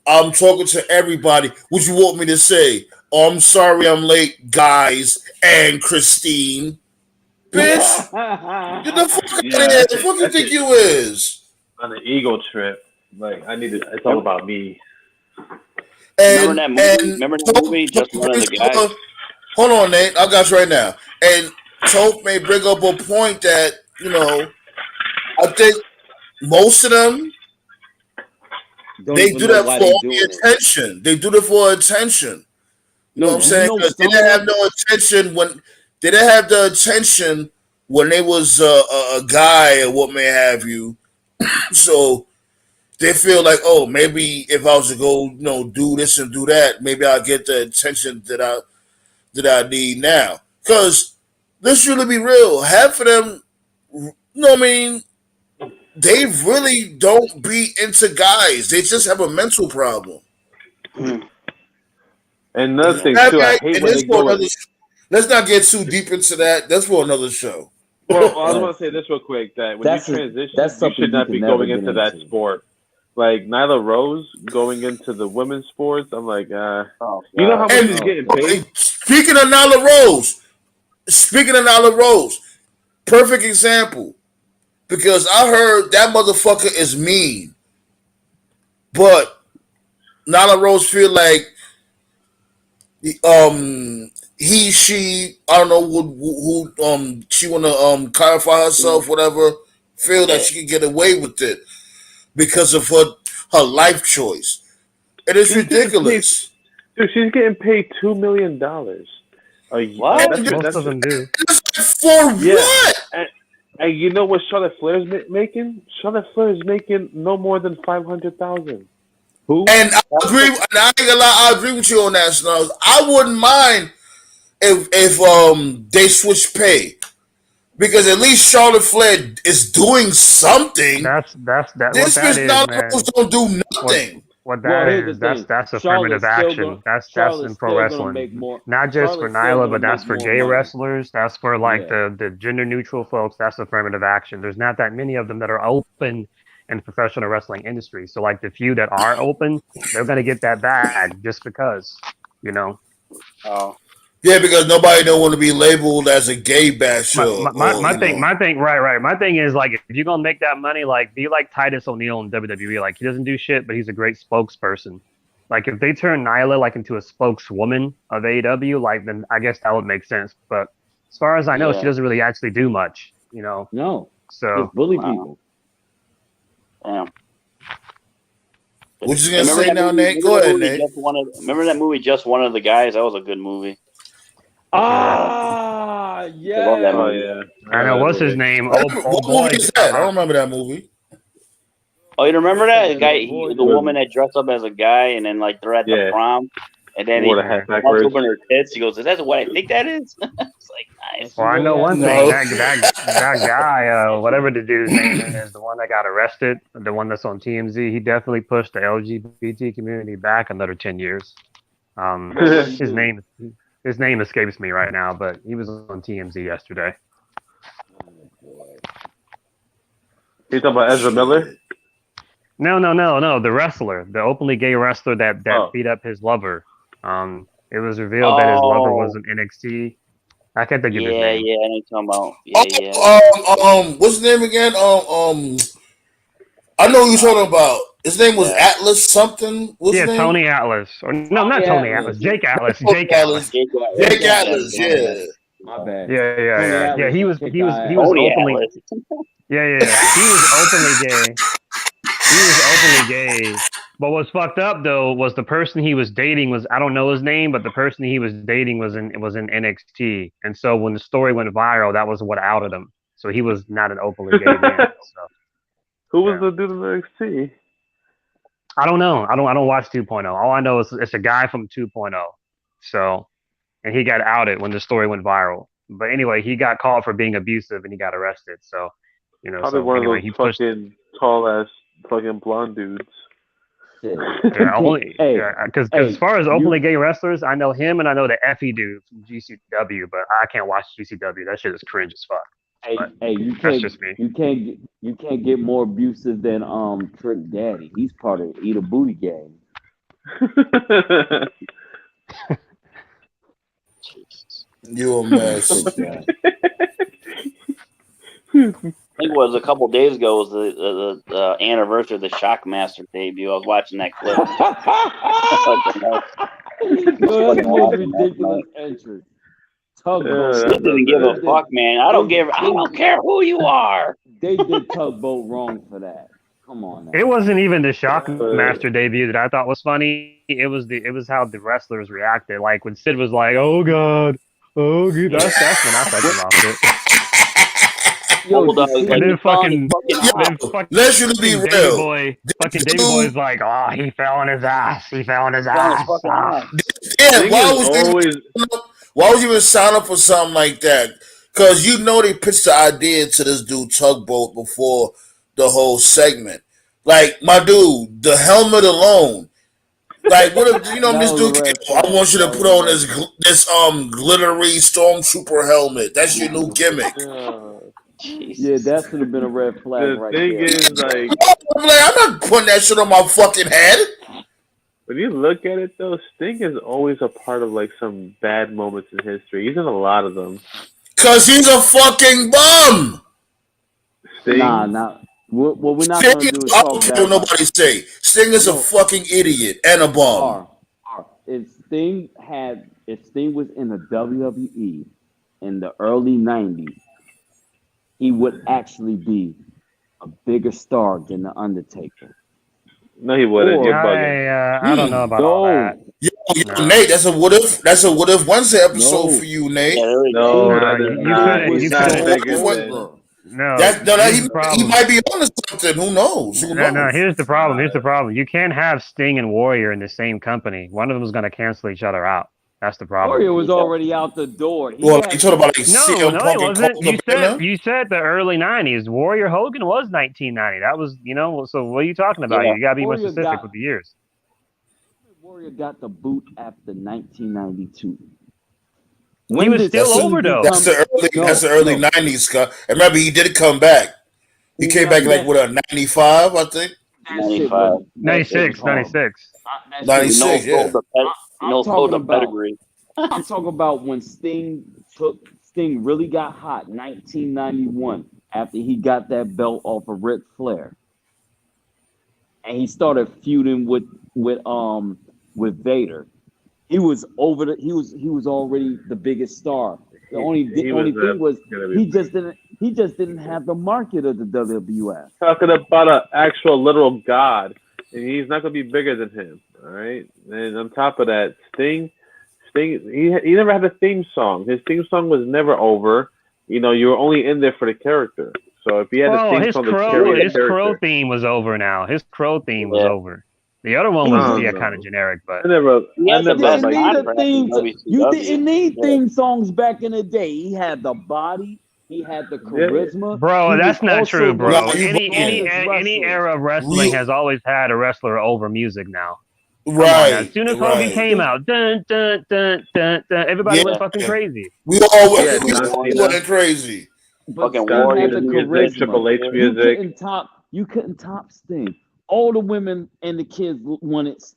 I'm talking to everybody. What you want me to say? Oh, I'm sorry I'm late, guys and Christine. Bitch, get the fuck out of Yeah, here. The fuck you I think think you is? on an ego trip. Like I need to. It's all about me. Remember And that movie? and Remember that Toph, movie? Just one of the guys. hold on, Nate. I got you right now. And Toph may bring up a point that, I think most of them, Don't they even do know that why for they only doing it. attention. They do it for attention. You know No, what I'm do you saying? know Because they some of didn't have them? no attention when they didn't have the attention when they was a guy or what may have you. So they feel like, oh, maybe if I was to go, do this and do that, maybe I'll get the attention that I need now. Because let's really be real, half of them, I mean, they really don't be into guys. They just have a mental problem. Mm. And And another thing too, I hate and when this they for go. another. Let's not get too deep into that. That's for another show. Well, I was That's going to say this real quick that when you that's transition, you something should you not can be never going get into that into. sport. Like Nyla Rose going into the women's sports, I'm like, Oh you know how God. much And she's Oh getting god. paid? Speaking of Nyla Rose, perfect example. Because I heard that motherfucker is mean, but Nyla Rose feel like she I don't know who she wanna clarify herself whatever feel that Yeah. she can get away with it because of her life choice. It is She's getting paid, ridiculous. dude. She's getting paid $2 million. What? That's her. Most That's of her, them do. For yeah. what? And you know what Charlotte Flair's making? Charlotte Flair is making no more than 500,000. Who? And I ain't gonna lie, I agree with you on that, Snubbs. I wouldn't mind if they switch pay because at least Charlotte Flair is doing something. That's that what This that bitch is, not man. don't do What nothing. what Well, that here's is, the thing. that's affirmative Charlotte's still action. gonna That's in Charlotte's pro still gonna make wrestling. more. Not just for Charlotte's still Nyla, gonna but that's make for more gay money. wrestlers. That's for like Yeah. the gender neutral folks. That's affirmative action. There's not that many of them that are open in the professional wrestling industry. So like the few that are open, they're gonna get that bag just because, you know. Oh, Yeah, because nobody don't want to be labeled as a gay basher or My thing, right. My thing is like if you're gonna make that money, like be like Titus O'Neil in WWE. Like he doesn't do shit, but he's a great spokesperson. Like if they turn Nyla like into a spokeswoman of AEW, like then I guess that would make sense. But as far as I know, she doesn't really actually do much, you know. No. So Just bully people. damn. What you gonna say now, Nate? Go ahead, Nate. Remember that movie, Just One of the Guys? That was a good movie. Ah, yeah. I love that Oh movie. yeah. I know what's his name. What movie is that? I don't remember that movie. Oh, you remember that the guy, Boy, the woman that dressed up as a guy, and then like they're at the prom, and then he Wore the hat wants backwards. to open her tits. He goes, "Is that what I think that is?" It's like nice. Well, I know one No. thing. That guy, whatever the dude's name is, the one that got arrested, the one that's on TMZ, he definitely pushed the LGBT community back another 10 years. His name escapes me right now, but he was on TMZ yesterday. You talking about Ezra Miller? No. The wrestler, the openly gay wrestler that beat up his lover. It was revealed that his lover was an NXT. I can't think of his name. Yeah, I know what you're talking about. Yeah. What's his name again? I know who you're talking about. His name was Atlas something. What's his name? Tony Atlas. Or no, not Tony Atlas. Jake Atlas. Jake Atlas. Yeah. My bad. Yeah. He was Tony openly. Atlas. Yeah. He was openly gay. But what's fucked up though was the person he was dating was, I don't know his name, but the person he was dating was in NXT. And so when the story went viral, that was what outed him. So he was not an openly gay man. So. Who was the dude in NXT? I don't know. I don't watch 2.0. All I know is it's a guy from 2.0. So, and he got outed when the story went viral. But anyway, he got called for being abusive and he got arrested. So, you know, Probably one of those fucking tall ass fucking blonde dudes. Because as far as openly gay wrestlers, I know him and I know the Effie dude from GCW, but I can't watch GCW. That shit is cringe as fuck. Hey, you can't. That's just me. You can't get more abusive than Trick Daddy. He's part of Eat a Booty Gang. You a mess. I think it was a couple days ago was the anniversary of the Shockmaster debut. I was watching that clip. Yo, that's a ridiculous entry. Tugboat didn't give a fuck, man. I don't care who you are. They did Tugboat wrong for that. Come on now. It wasn't even the Shockmaster debut that I thought was funny. It was how the wrestlers reacted. Like when Sid was like, "Oh God, oh God," that's when I fucking lost it. Yo, and then fucking let's you be real. Davey Boy's like, "Oh, he fell on his ass. He fell on his ass." Yeah, why would you even sign up for something like that? Because you know they pitched the idea to this dude Tugboat before the whole segment. Like, my dude, the helmet alone. Like, what if this dude? I want you to put on this glittery stormtrooper helmet. That's your new gimmick. Yeah, that should have been a red flag right there. The thing is, like, I'm not putting that shit on my fucking head. When you look at it, though, Sting is always a part of, like, some bad moments in history. He's in a lot of them. Because he's a fucking bum! Sting? Nah. What we're not going to do is talk about... nobody say. Sting is a fucking idiot and a bum. If Sting was in the WWE in the early 90s, he would actually be a bigger star than The Undertaker. No, he wouldn't. You're bugging. I don't know about all that. Yo, Nate, that's a what if. That's a what if Wednesday episode for you, Nate. He might be on to something. Who knows? No. Here's the problem. You can't have Sting and Warrior in the same company. One of them is going to cancel each other out. That's the problem. Warrior was already out the door. You talking about like no, it wasn't. You said the early 90s. Warrior Hogan was 1990. That was, so what are you talking about? You got to be more specific with the years. Warrior got the boot after 1992. He was still over though. That's the early 90s, Scott. And remember, he did come back. He came back like what, 95, I think. 95. 96, 96. 96, yeah. I'm talking about when Sting really got hot, 1991, after he got that belt off of Ric Flair, and he started feuding with Vader. He was already the biggest star. The only thing was he just didn't have the market of the WWF. Talking about an actual literal god, and he's not gonna be bigger than him. All right, and on top of that, Sting, he never had a theme song. His theme song was never over. You know, you were only in there for the character. So if he had a theme song, his Crow theme was over now. His Crow theme was over. The other one was kind of generic, but you didn't need theme songs back in the day. He had the body, he had the charisma. Bro, that's not true, bro. Any era of wrestling has always had a wrestler over music now. Right. As soon as Hogan came out, dun dun dun dun dun, everybody went fucking crazy. We all went crazy. Fucking Warrior music, Triple H music. You couldn't top Sting. All the women and the kids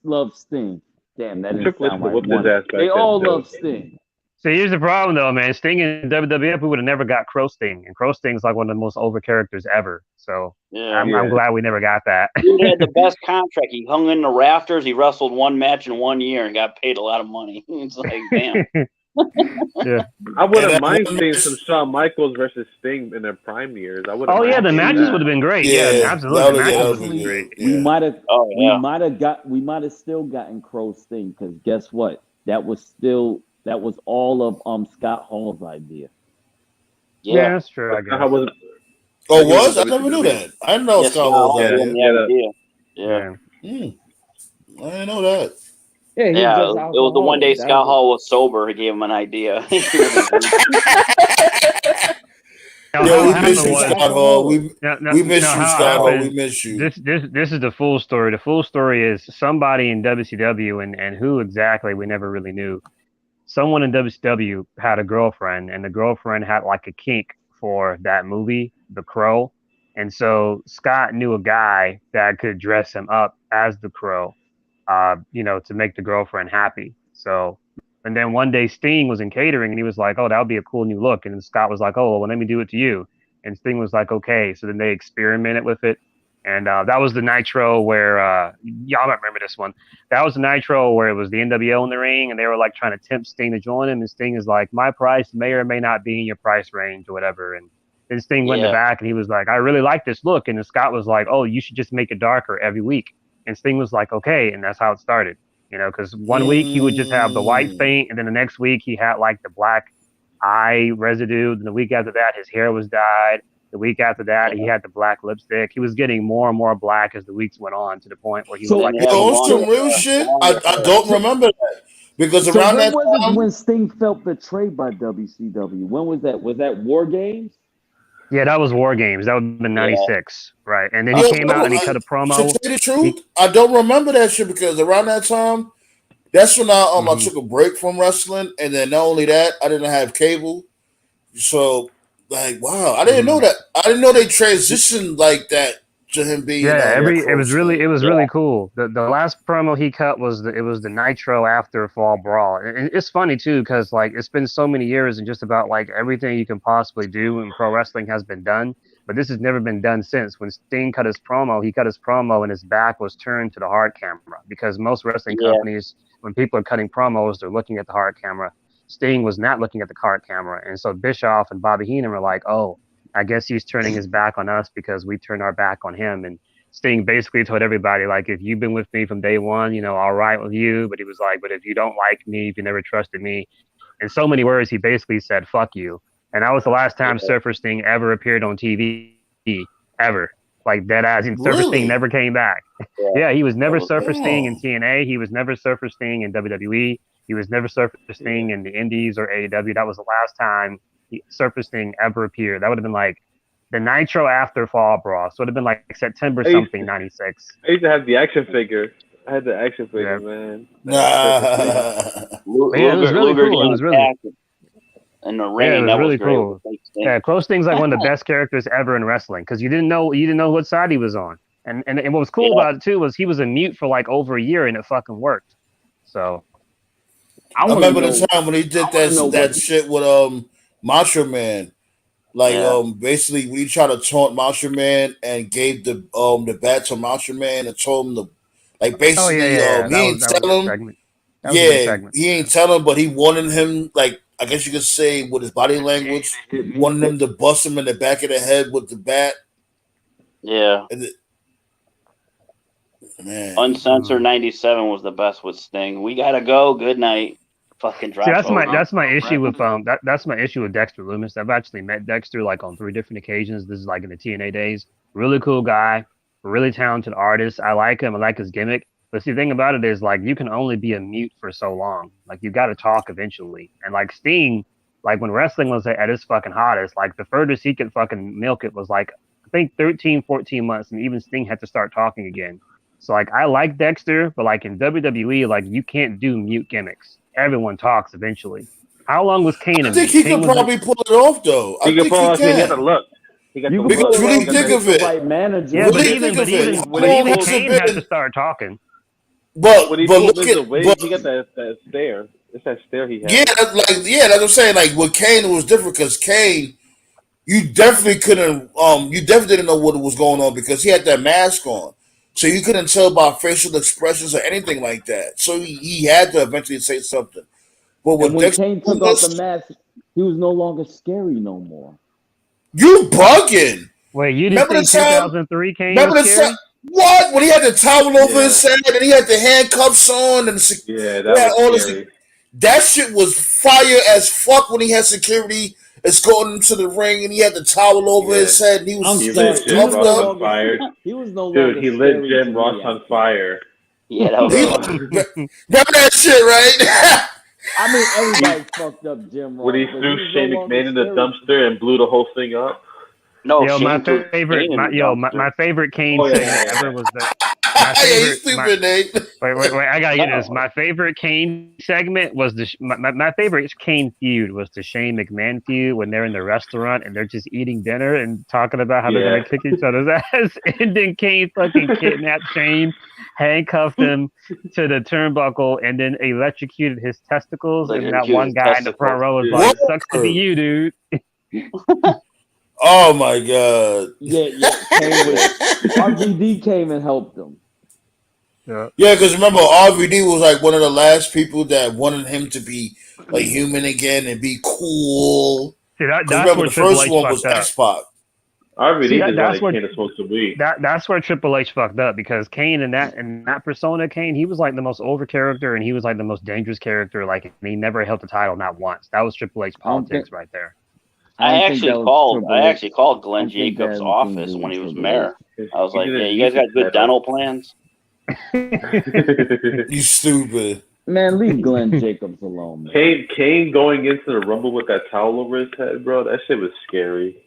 loved Sting. Damn, that didn't sound like one. They all love Sting. So here's the problem, though, man. Sting in WWF, we would have never got Crow Sting, and Crow Sting's like one of the most over characters ever. So I'm glad we never got that. He had the best contract. He hung in the rafters. He wrestled one match in 1 year and got paid a lot of money. It's like, damn. Yeah, I wouldn't mind seeing some Shawn Michaels versus Sting in their prime years. I would. Oh yeah, the matches would have been great. Yeah, absolutely. The matches would have been great. We might have still gotten Crow Sting, because guess what? That was all of Scott Hall's idea. Yeah, that's true. I guess. Was? I never knew that. I didn't know Scott Hall's idea. Yeah. I didn't know that. Yeah, it was the one day Scott Hall was sober. He gave him an idea. We miss you, Scott Hall. We miss you, Scott Hall. We miss you. This is the full story. The full story is somebody in WCW, and who exactly we never really knew. Someone in WCW had a girlfriend, and the girlfriend had like a kink for that movie, The Crow. And so Scott knew a guy that could dress him up as the Crow. To make the girlfriend happy. So, and then one day Sting was in catering and he was like, "Oh, that would be a cool new look." And Scott was like, "Oh, well, let me do it to you." And Sting was like, "Okay." So then they experimented with it. And that was the Nitro where, y'all might remember this one. That was the Nitro where it was the NWO in the ring and they were like trying to tempt Sting to join him. And Sting is like, "My price may or may not be in your price range," or whatever. And then Sting went in the back and he was like, "I really like this look." And then Scott was like, "Oh, you should just make it darker every week." And Sting was like, "Okay," and that's how it started. Because 1 week he would just have the white paint, and then the next week he had like the black eye residue. And the week after that, his hair was dyed. The week after that, he had the black lipstick. He was getting more and more black as the weeks went on, to the point where he was like, some real shit. I don't remember that, because around that time, when Sting felt betrayed by WCW, when was that? Was that War Games? Yeah, that was War Games. That would have been 96, right? And then he came out and he cut a promo. To tell you the truth, I don't remember that shit, because around that time, that's when I took a break from wrestling, and then not only that, I didn't have cable. So, like, wow, I didn't know that. I didn't know they transitioned like that to him being. It was really cool. The last promo he cut was the Nitro after Fall Brawl, and it's funny too, because like it's been so many years and just about like everything you can possibly do in pro wrestling has been done, but this has never been done since. When Sting cut his promo, he cut his promo and his back was turned to the hard camera, because most wrestling companies, when people are cutting promos, they're looking at the hard camera. Sting was not looking at the hard camera, and so Bischoff and Bobby Heenan were like, "Oh, I guess he's turning his back on us because we turned our back on him." And Sting basically told everybody, like, "If you've been with me from day one, all right with you." But he was like, "But if you don't like me, if you never trusted me," in so many words, he basically said, "Fuck you." And that was the last time Surfer Sting ever appeared on TV, ever. Like, dead ass. And Surfer Sting never came back. Yeah, he was never Surfer Sting in TNA. He was never Surfer Sting in WWE. He was never Surfer Sting in the Indies or AEW. That was the last time Surfer Sting ever appeared. That would have been like the Nitro after Fall Brawl. So it would have been like September something, 96. I used to have the action figure I had the action figure, man. Nah. Yeah, it was really Luger cool. It was really. in the ring. Yeah, it was that really was great. cool. Yeah, Crow Sting's like one of the best characters ever in wrestling because you didn't know what side he was on, and what was cool about it too was he was a mute for like over a year and it fucking worked. So I remember the time when he did that shit with Macho Man. Like basically when he tried to taunt Macho Man and gave the bat to Macho Man and told him to like basically he ain't tell him. Yeah, he ain't tell him, but he wanted him like I guess you could say with his body language, wanted him to bust him in the back of the head with the bat. Yeah. Man. Uncensored 97 was the best with Sting. We gotta go. Good night. Fucking drop. See, that's my issue with that's my issue with Dexter Lumis. I've actually met Dexter like on 3 different occasions. This is like in the TNA days. Really cool guy, really talented artist. I like him. I like his gimmick. But see, the thing about it is like you can only be a mute for so long. Like you got to talk eventually. And like Sting, like when wrestling was at its fucking hottest, like the furthest he could fucking milk it was like I think 13, 14 months, and even Sting had to start talking again. So like I like Dexter, but like in WWE, like you can't do mute gimmicks. Everyone talks eventually. How long was Kane? I think he could probably pull it off though. He can pull it off. He got the look. He got the look. Because really think of it. Right manager. Yeah, but even Kane had to start talking. But when he look at the wave, he got that stare. It's that stare he has. Yeah, that's what I'm saying. Like with Kane, it was different because Kane, you definitely couldn't. You definitely didn't know what was going on because he had that mask on, so you couldn't tell by facial expressions or anything like that. So he had to eventually say something. But when Kane took off the mask, he was no longer scary no more. You bugging? Wait, you didn't think 2003 Kane was scary? What? When he had the towel over his head and he had the handcuffs on and that was scary. That shit was fire as fuck when he had security escorting him to the ring and he had the towel over his head and he was Jim Ross on fire. He was no longer he lit Jim Ross on fire. Yeah, that was remember that shit, right? I mean, everybody fucked up Jim Ross. When he threw Shane McMahon in the dumpster and blew the whole thing up. No, my favorite Kane segment ever was that. Wait! I gotta get this. My favorite Kane segment was my favorite Kane feud was the Shane McMahon feud when they're in the restaurant and they're just eating dinner and talking about how they're gonna kick each other's ass, and then Kane fucking kidnapped Shane, handcuffed him to the turnbuckle, and then electrocuted his testicles. And that one guy in the front row was like, "Sucks to be you, dude." Oh my god! Yeah. RVD came and helped him. Yeah, because remember RVD was like one of the last people that wanted him to be like human again and be cool. See, that's remember where the first Triple H one was X-Pac. RVD is that's where Kane is supposed to be. That's where Triple H fucked up because Kane in that persona, Kane, he was like the most over character and he was like the most dangerous character. Like he never held the title not once. That was Triple H politics right there. I actually called Glenn Jacobs' office when he was mayor. I was like, "Yeah, you guys got good dental plans." You stupid. Man, leave Glenn Jacobs alone. Man. Kane going into the Rumble with that towel over his head, bro. That shit was scary.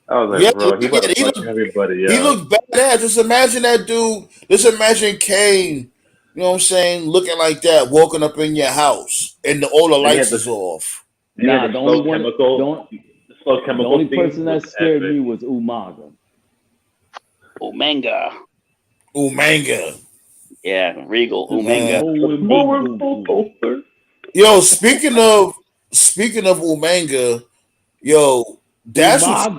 I was like, bro, he looked everybody. He looked badass. Just imagine that dude. Just imagine Kane. You know what I'm saying? Looking like that, walking up in your house, and all the lights is off. Nah, the only person that scared me was Umaga. Umanga. Yeah, Regal. Umanga. Yo, speaking of Umanga, yo, that's what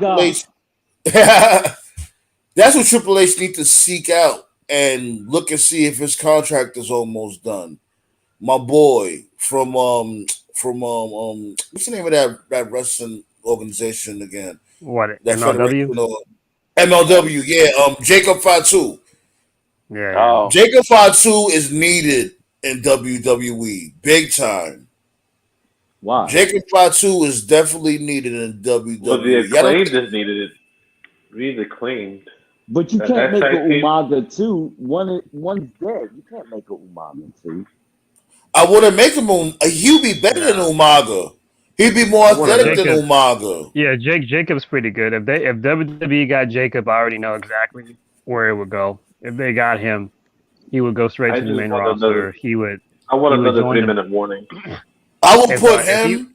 Triple H need to seek out and look and see if his contract is almost done. My boy from what's the name of that wrestling organization again? What? MLW? MLW, yeah. Jacob Fatu. Yeah. Oh. Jacob Fatu is needed in WWE big time. Why? Jacob Fatu is definitely needed in WWE. Well, the Acclaimed is needed. It. He's acclaimed. But you can't make an Umaga 2. One's dead. You can't make an Umaga 2. I wouldn't make him. He'd be better than Umaga. He'd be more athletic than Umaga. Yeah, Jacob's pretty good. If WWE got Jacob, I already know exactly where it would go. If they got him, He would go straight I to the just main want roster. another. He would I want another join 3-minute warning. I will put if he him.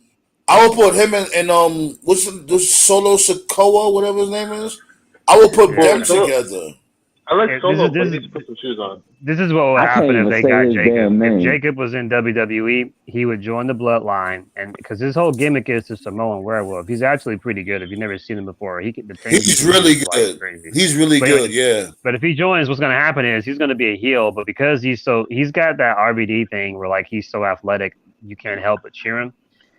I will put him in what's the Solo Sokoa, whatever his name is. I will put yeah. Well, them Solo, together. I like This Solo, is but this he is needs to put some shoes on. this is what would I can't happen if even they say got his Jacob. damn If name. Jacob was in WWE, he would join the Bloodline, and because his whole gimmick is the Samoan Werewolf, he's actually pretty good. If you've never seen him before, the things he He's can do really is like good. crazy. He's really But good. Yeah. but if he joins, what's going to happen is he's going to be a heel. But because he's got that RVD thing where like he's so athletic, you can't help but cheer him,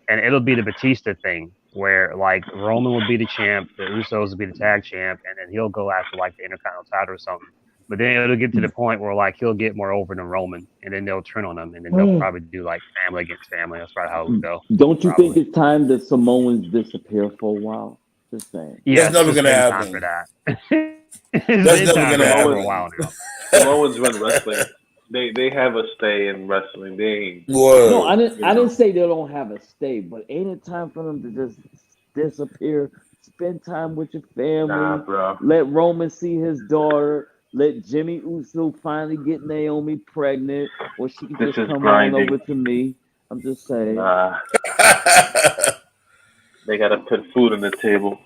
and it'll be the Batista thing where like Roman will be the champ, the Usos will be the tag champ, and then he'll go after like the Intercontinental title or something. But then it'll get to the point where like he'll get more over than Roman, and then they'll turn on him, and then they'll probably do like family against family. That's probably how it would go. Don't you Probably. think it's time that Samoans disappear for a while? Just saying. Yeah, That's never it's gonna been time for happen. that. It's That's been never time for gonna that for a happen. while now. Samoans run wrestling. They have a stay in wrestling. They ain't. No, I Word. didn't say they don't have a stay, but ain't it time for them to just disappear? Spend time with your family. Nah, bro. Let Roman see his daughter. Let Jimmy Uso finally get Naomi pregnant, or she can This just is come grinding. on over to me. I'm just saying. Nah, they gotta put food on the table.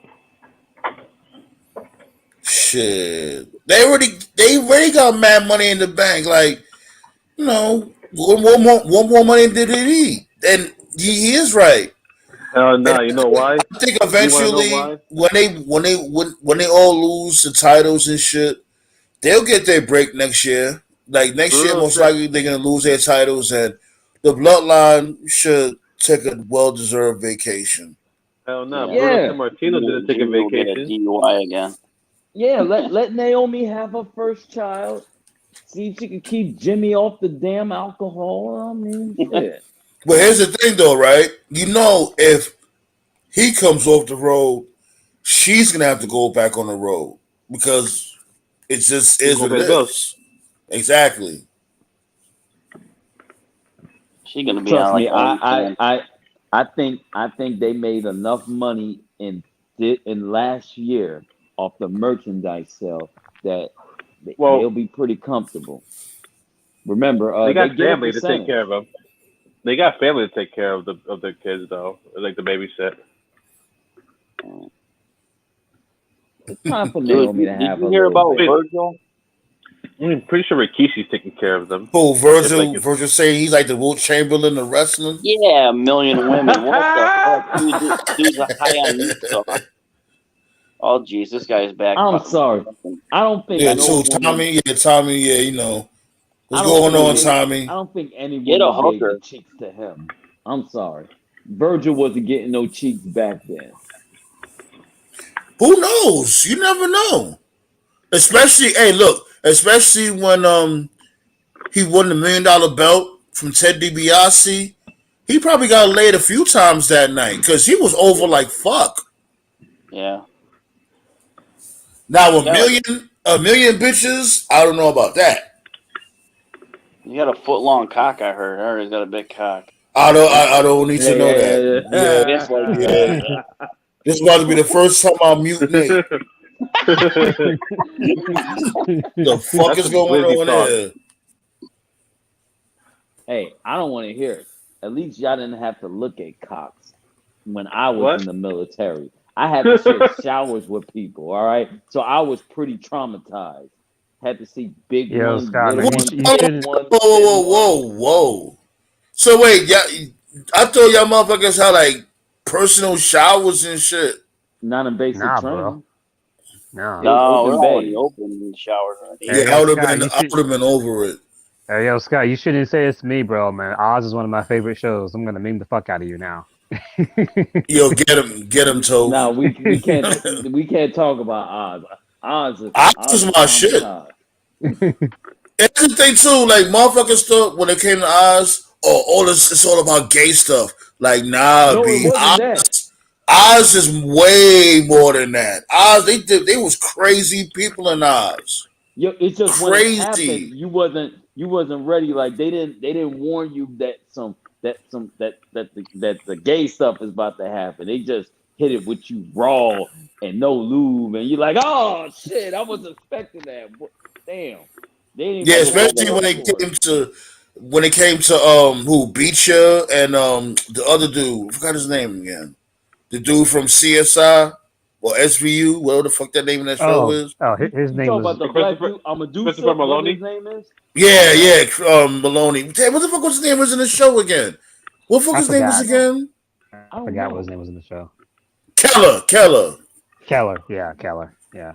Shit. They already got mad money in the bank. Like, one more money than they eat. And he is right. And Nah, you know why? I think You wanna know eventually why? when they all lose the titles and shit, they'll get their break next year. Like next year, Bruno most said, likely they're gonna lose their titles, and the Bloodline should take a well-deserved vacation. hell no. Yeah. Bruno Yeah, Sammartino didn't take a Jimmy will get a vacation. DUI again. yeah. Let Naomi have her first child. See if she can keep Jimmy off the damn alcohol. I mean, shit. But here's the thing, though, right? If he comes off the road, she's gonna have to go back on the road because it just He's is gonna what it pay the bills. is. Exactly. She's gonna be Trust on like me, OnlyFans. I think they made enough money in last year off the merchandise sale that Well, they'll be pretty comfortable. Remember, they they got get a family to take care of percentage. them. They got family to take care of their kids though, like the babysit. It's time for Dude, Naomi to did have you a hear little about baby. Virgil? I'm pretty sure Rikishi's taking care of them. Oh, If like Virgil saying he's like the Wilt Chamberlain of wrestling. Yeah, a million women. What the fuck? Dude's a high on meat sauce. Oh, jeez, this guy's back. I'm sorry. I don't think Yeah, no so woman. Tommy, what's I don't going think on, any. Tommy? I don't think any Get a woman gave the hooker. cheeks to him. I'm sorry. Virgil wasn't getting no cheeks back then. Who knows? You never know. Especially when he won the $1 million belt from Ted DiBiase. He probably got laid a few times that night because he was over like fuck. Yeah. Now Yeah, like, a million bitches, I don't know about that. he got a foot-long cock, I heard. I heard he's got a big cock. I don't need to know Yeah, that. It's like, Yeah. This is about to be the first time I mutiny. The fuck That's is some going glizzy on talk. here? Hey, I don't want to hear it. At least y'all didn't have to look at cocks when I was What? in the military. I had to share showers with people, all right? So I was pretty traumatized. Had to see big Yo, ones, Scott, little man, ones, you fat shouldn't. ones, Whoa, thin whoa, ones. whoa, whoa. So wait, yeah, I thought y'all motherfuckers had like personal showers and shit. Non-invasive Nah, bro. training. It No. was no, we're open all in the bay. open in the shower. Yeah, Hey, I yo, would have Scott, been, over it. Hey, yo, Scott, you shouldn't say it's me, bro, man. Oz is one of my favorite shows. I'm gonna meme the fuck out of you now. Yo, get him, Tove. Now we can't talk about Oz. Oz Oz is is my shit. traumatized. And that's the thing too, like motherfuckers thought when it came to Oz, all this it's all about gay stuff. Like, nah, No, it B. wasn't that. Oz is way more than that. Oz, they was crazy people in Oz. It's just when it happened, Crazy. you wasn't ready. Like they didn't warn you that the gay stuff is about to happen. They just hit it with you raw and no lube, and you're like, oh shit, I was expecting that. Damn. Yeah, especially when it came to who Beecher and the other dude. I forgot his name again. The dude from CSI or SVU, whatever the fuck that name of that show is. His You name talking was about the black dude? Christopher Maloney. His name is. Yeah, Maloney. Damn, what the fuck was his name was in the show again? What the fuck his name was again? I forgot what his name was in the show. Keller. Yeah, Keller. Yeah.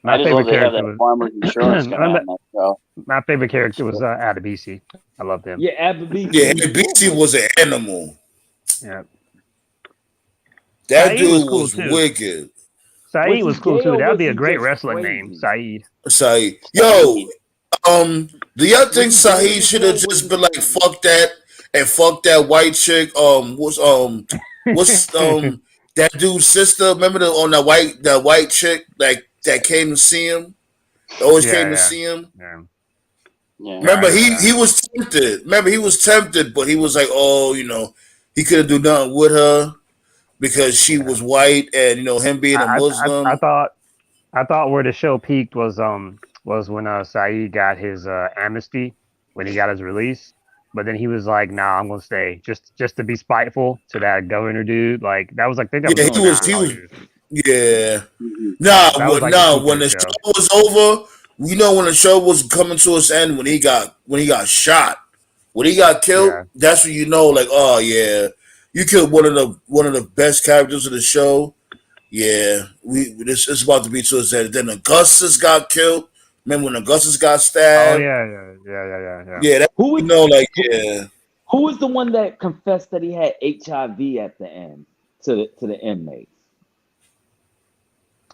I just love to have that farmer's insurance guy on that show. My favorite character was Adebisi. I loved him. Yeah, Adebisi. Yeah, Adebisi was an animal. Yeah. That Saeed dude was cool was too. wicked. Saeed was cool too. That'd be a great wrestling name, Saeed. Yo, do y'all think Saeed should have just been like, fuck that and fuck that white chick? What's that dude's sister? Remember on that white chick like that came to see him? Always came to see him. Yeah. Remember he was tempted. But he was like, oh, he couldn't do nothing with her because she was white, and him being a Muslim. I thought where the show peaked was when Saeed got his amnesty, when he got his release. But then he was like, "Nah, I'm gonna stay just to be spiteful to that governor dude." Like that was like, He was. Yeah. When the show was over, when the show was coming to its end, when he got shot, when he got killed, that's when like, oh yeah, you killed one of the best characters of the show. Yeah, it's about to be to its end. Then Augustus got killed. Remember when Augustus got stabbed? Oh yeah. Yeah, Who was Who was the one that confessed that he had HIV at the end to the inmates?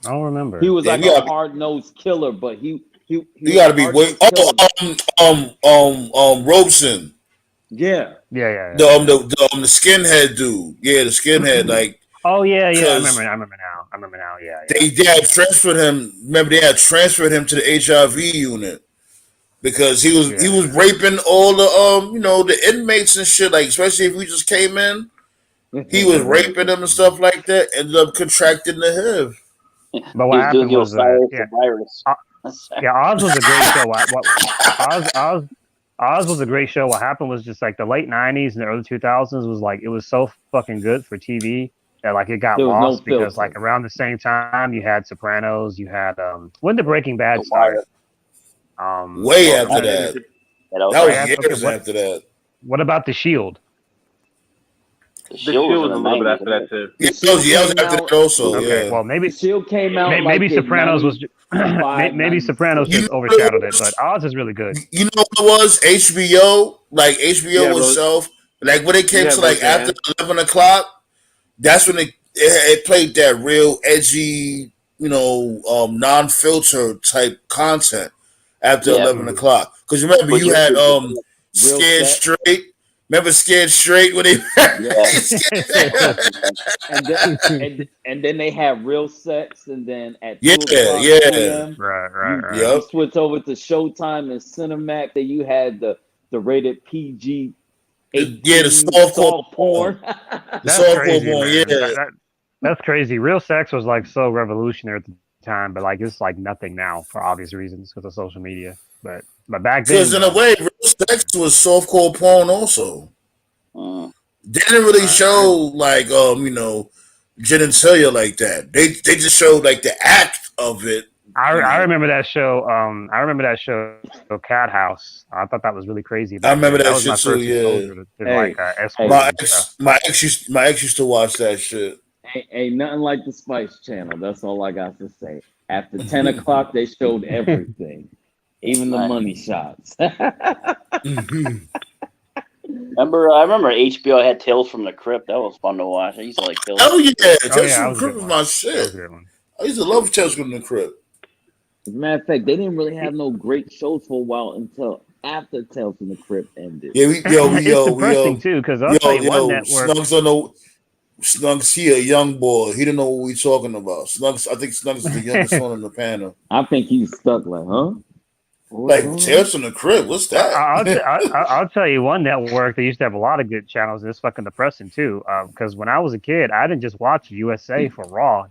I don't remember. He was like a hard-nosed killer, but he got to be Robeson. Yeah. The skinhead dude. Yeah, the skinhead like. Oh yeah. I remember now. Yeah. They had transferred him. Remember, they had transferred him to the HIV unit because he was raping all the the inmates and shit. Like especially if we just came in, he was raping them and stuff like that. Ended up contracting the HIV. But what happened was Oz was a great show. Oz was a great show. What happened was just like the late '90s and the early 2000s was like it was so fucking good for TV. That like it got lost because like around the same time you had Sopranos, you had when did Breaking Bad start? Way after that. That was years after that. What about The Shield? The Shield was a little bit after that too. Yeah, it was after that also. Okay, yeah. well maybe The Shield came out. Maybe Sopranos was maybe Sopranos just overshadowed it, but Oz is really good. You know what it was? HBO, like HBO was self. Like when it came to like after 11 o'clock. That's when it played that real edgy, non-filter type content after 11 o'clock. Because remember, you had Scared Straight. Remember Scared Straight when they and then they had Real Sex, and then at 2 o'clock PM, right. You switch over to Showtime and Cinemax. That you had the rated PG. The softcore porn. That's crazy, that's crazy. Real Sex was like so revolutionary at the time, but like it's like nothing now for obvious reasons because of social media. But back then, because in a way, Real Sex was softcore porn also. They didn't really show like genitalia like that. They just showed like the act of it. I remember that show. Cat House. I thought that was really crazy. I remember that shit too. Yeah. My ex used to watch that shit. Ain't nothing like the Spice Channel. That's all I got to say. After 10 o'clock, they showed everything, even the money shots. I remember HBO had Tales from the Crypt. That was fun to watch. I used to like Tales. Oh yeah, Tales from the Crypt was my shit. I used to love Tales from the Crypt. As a matter of fact, they didn't really have no great shows for a while until after Tales from the Crypt ended. Yeah, it's depressing too because I'll tell you one network. Snuggs, he a young boy. He don't know what we talking about. Snuggs, I think Snuggs is the youngest one in the panel. I think he's stuck like, huh? Like Tales from the Crypt. What's that? I'll tell you one network that used to have a lot of good channels. And it's fucking depressing too. Because when I was a kid, I didn't just watch USA for Raw.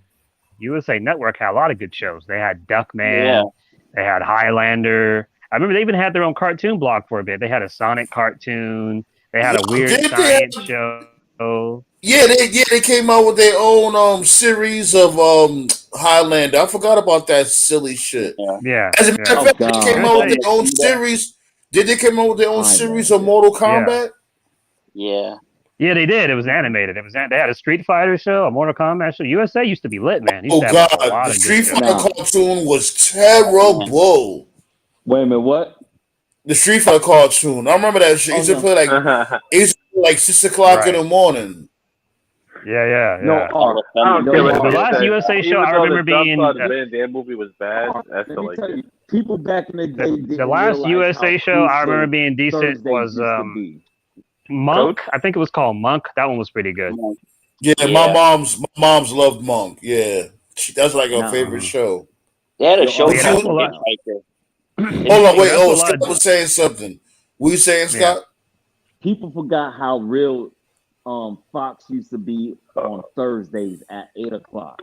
USA Network had a lot of good shows. They had Duckman. They had Highlander. I remember they even had their own cartoon block for a bit. They had a Sonic cartoon. They had a weird science show. Yeah, they came out with their own series of Highlander. I forgot about that silly shit. Yeah. As a matter of fact, they came out with their own series. Did they come out with their own series of Mortal Kombat? Yeah. Yeah, they did. It was animated. They had a Street Fighter show, a Mortal Kombat show. USA used to be lit, man. Oh God, the Street Fighter cartoon was terrible. Wait a minute, what? The Street Fighter cartoon. I remember that shit. Used to play like it used to play like 6 o'clock in the morning. Yeah. No, I don't care. The last USA show I remember being their movie was bad. I feel like it. People back in the day. The last USA show I remember being decent was Monk. I think it was called Monk. That one was pretty good. Yeah, my mom's loved Monk. Yeah, that's like her favorite show. They had a show. Hold on, wait. Oh, Scott was saying something. What you saying, Scott? People forgot how real Fox used to be on Thursdays at 8 o'clock.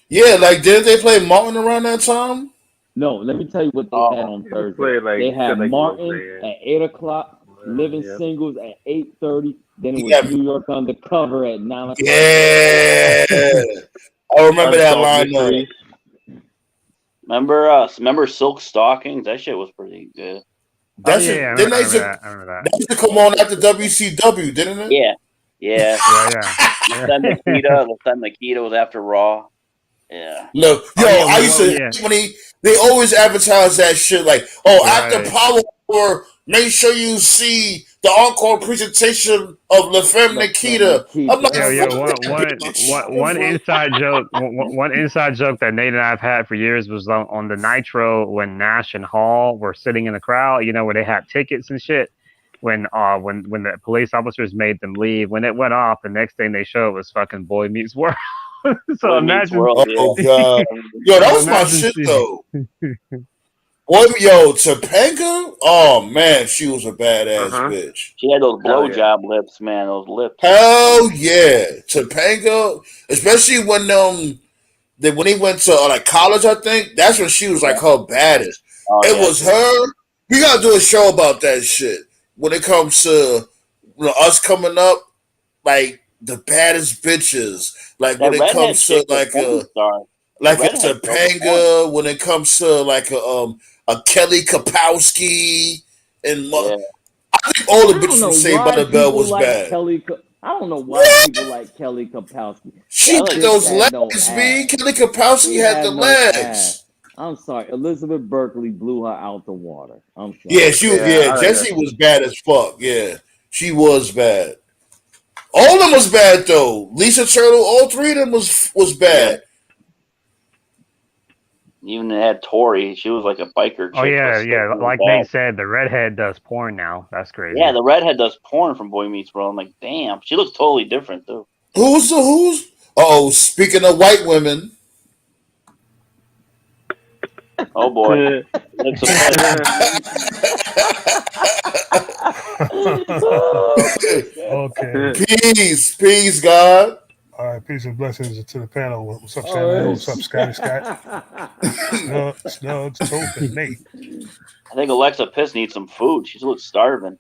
Yeah, like didn't they play Martin around that time? No, let me tell you what they had on Thursday. They had Martin at 8 o'clock, Living Singles at 8:30. Then it was New York Undercover at 9 o'clock. Yeah, I remember that lineup. Remember Silk Stockings? That shit was pretty good. I remember that. That used to come on after WCW, didn't it? Yeah. The Nikita was after Raw. Yeah. No, I used to when they always advertise that shit like, after Power Hour, make sure you see the encore presentation of La Femme Nikita. I'm like, one inside joke. One inside joke that Nate and I have had for years was on the Nitro when Nash and Hall were sitting in the crowd. You know, where they had tickets and shit. When the police officers made them leave, when it went off, the next thing they showed was fucking Boy Meets World. So Boy imagine. World, oh God, that was my shit though. Topanga. Oh man, she was a badass bitch. She had those blowjob lips, man. Those lips. Hell yeah, Topanga. Especially when he went to like college, I think that's when she was like her baddest. It was her. We gotta do a show about that shit when it comes to us coming up, like the baddest bitches. Like when it comes to like a Topanga, when it comes to like a Kelly Kapowski, and I think all the bitches from Saved by the Bell was bad. I don't know why people like Kelly Kapowski. She had those legs, man. Kelly Kapowski had the legs. I'm sorry, Elizabeth Berkley blew her out the water. I'm sorry. Yeah, Jessie was bad as fuck. Yeah, she was bad. All of them was bad though. Lisa Turtle, all three of them was bad. Even had Tori. She was like a biker chick. Oh yeah. Like Nate said, the redhead does porn now. That's crazy. Yeah, the redhead does porn from Boy Meets World. I'm like, damn, she looks totally different too. Who's? Oh, speaking of white women. Oh boy. Okay. Peace, God. All right, peace and blessings to the panel. What's up, Sam? What's up, Scotty Scott? Snugs, Tope, and Nate. I think Alexa Piss needs some food. She looks starving.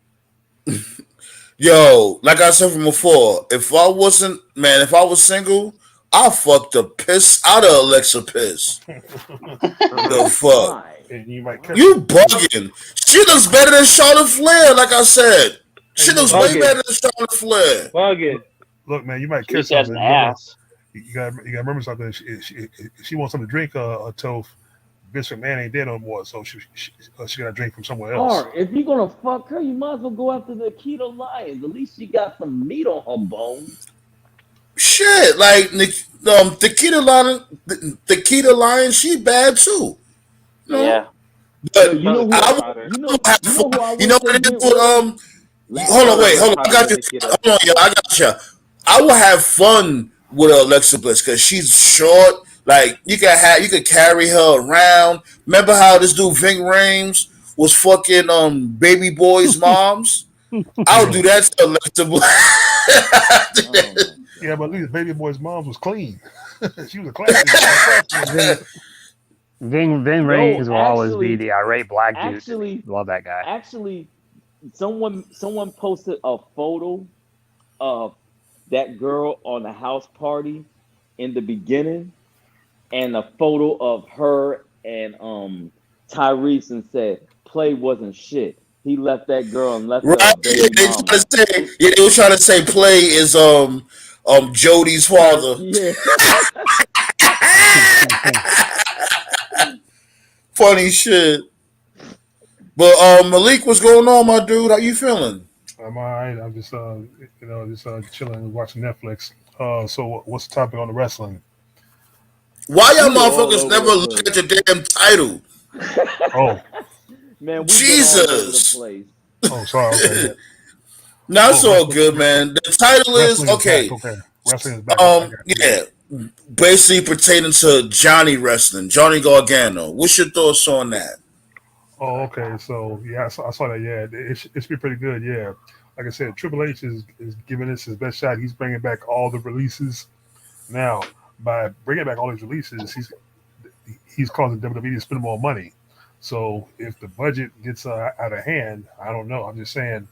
Yo, like I said from before, if I was single, I'll fuck the piss out of Alexa Piss. The fuck? You bugging. She looks better than Charlotte Flair, like I said. She looks way better than Charlotte Flair. Bugging. Look, man, you might kiss something. You gotta remember something. She wants something to drink. Toph, Vince McMahon ain't there no more, so she gotta drink from somewhere else. Or if you're gonna fuck her, you might as well go after the Keto Lions. At least she got some meat on her bones. Shit, like the Keto Lion, she bad too. Yeah. But you know what it is with hold on, I got you. Hold on, yo, I got you. I will have fun with Alexa Bliss because she's short. Like you could carry her around. Remember how this dude Ving Rhames was fucking Baby Boy's moms? I'll do that to Alexa Bliss. Yeah, but at least Baby Boy's moms was clean. She was a classy. Vin Reigns will always be the irate black dude. Actually, love that guy. Actually, someone posted a photo of that girl on the house party in the beginning, and a photo of her and Tyrese, and said Play wasn't shit. He left that girl and left her baby mama. They were trying to say Play is Jody's father. Yeah. Funny shit. But Malik, what's going on, my dude? How you feeling? I'm all right. I'm just chilling, watching Netflix. So what's the topic on the wrestling? Why y'all motherfuckers never look at your damn title? Oh, man, Jesus! Oh, sorry. Okay. No, it's all good, man. The title is okay. Wrestling is back. Yeah, basically pertaining to Johnny Wrestling, Johnny Gargano. What's your thoughts on that? Oh, okay. So yeah, I saw that. Yeah, it's been pretty good. Yeah, like I said, Triple H is giving this his best shot. He's bringing back all the releases. Now, by bringing back all these releases, he's causing WWE to spend more money. So if the budget gets out of hand, I don't know. I'm just saying,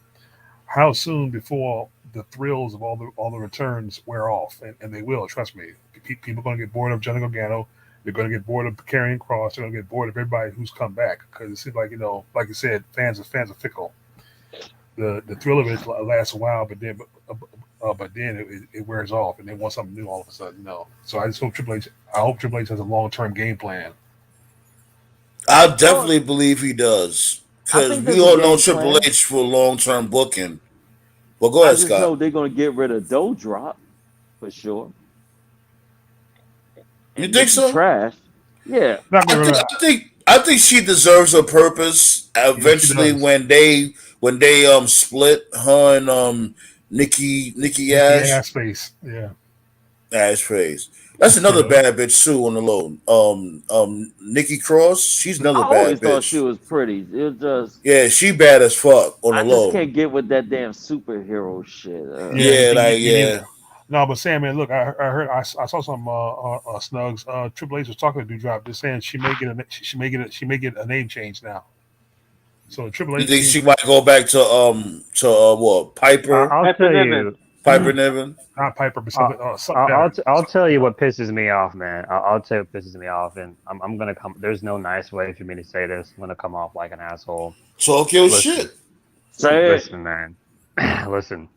how soon before the thrills of all the returns wear off, and they will. Trust me, people are going to get bored of Johnny Gargano. They're going to get bored of Karrion Kross. They're going to get bored of everybody who's come back, because it seems like, like you said, fans are fickle. The thrill of it lasts a while, but then it wears off, and they want something new all of a sudden. So I just hope Triple H has a long-term game plan. I definitely believe he does, because we all know Triple H for long-term booking. Well, go ahead, Scott. I just know they're going to get rid of Doudrop for sure. You think so? Trash. Yeah. I think she deserves a purpose eventually when they split, her and Nikki Ash face. Yeah. Ash face. That's another bad bitch too on the low. Nikki Cross, she's another bad bitch. I always thought she was pretty. It just she bad as fuck on the low. I just can't get with that damn superhero shit. No, but Sam, man, look, I saw some snugs. Triple H was talking to Doudrop, just saying she may get a name change now. So Triple H. You think she might go back to what, Piper? I'll tell you, Piper Niven. Not Piper, but something. I'll tell you what pisses me off, man. I'll tell you what pisses me off, and I'm gonna come. There's no nice way for me to say this. I'm gonna come off like an asshole. Talk your shit. Listen, man. Listen.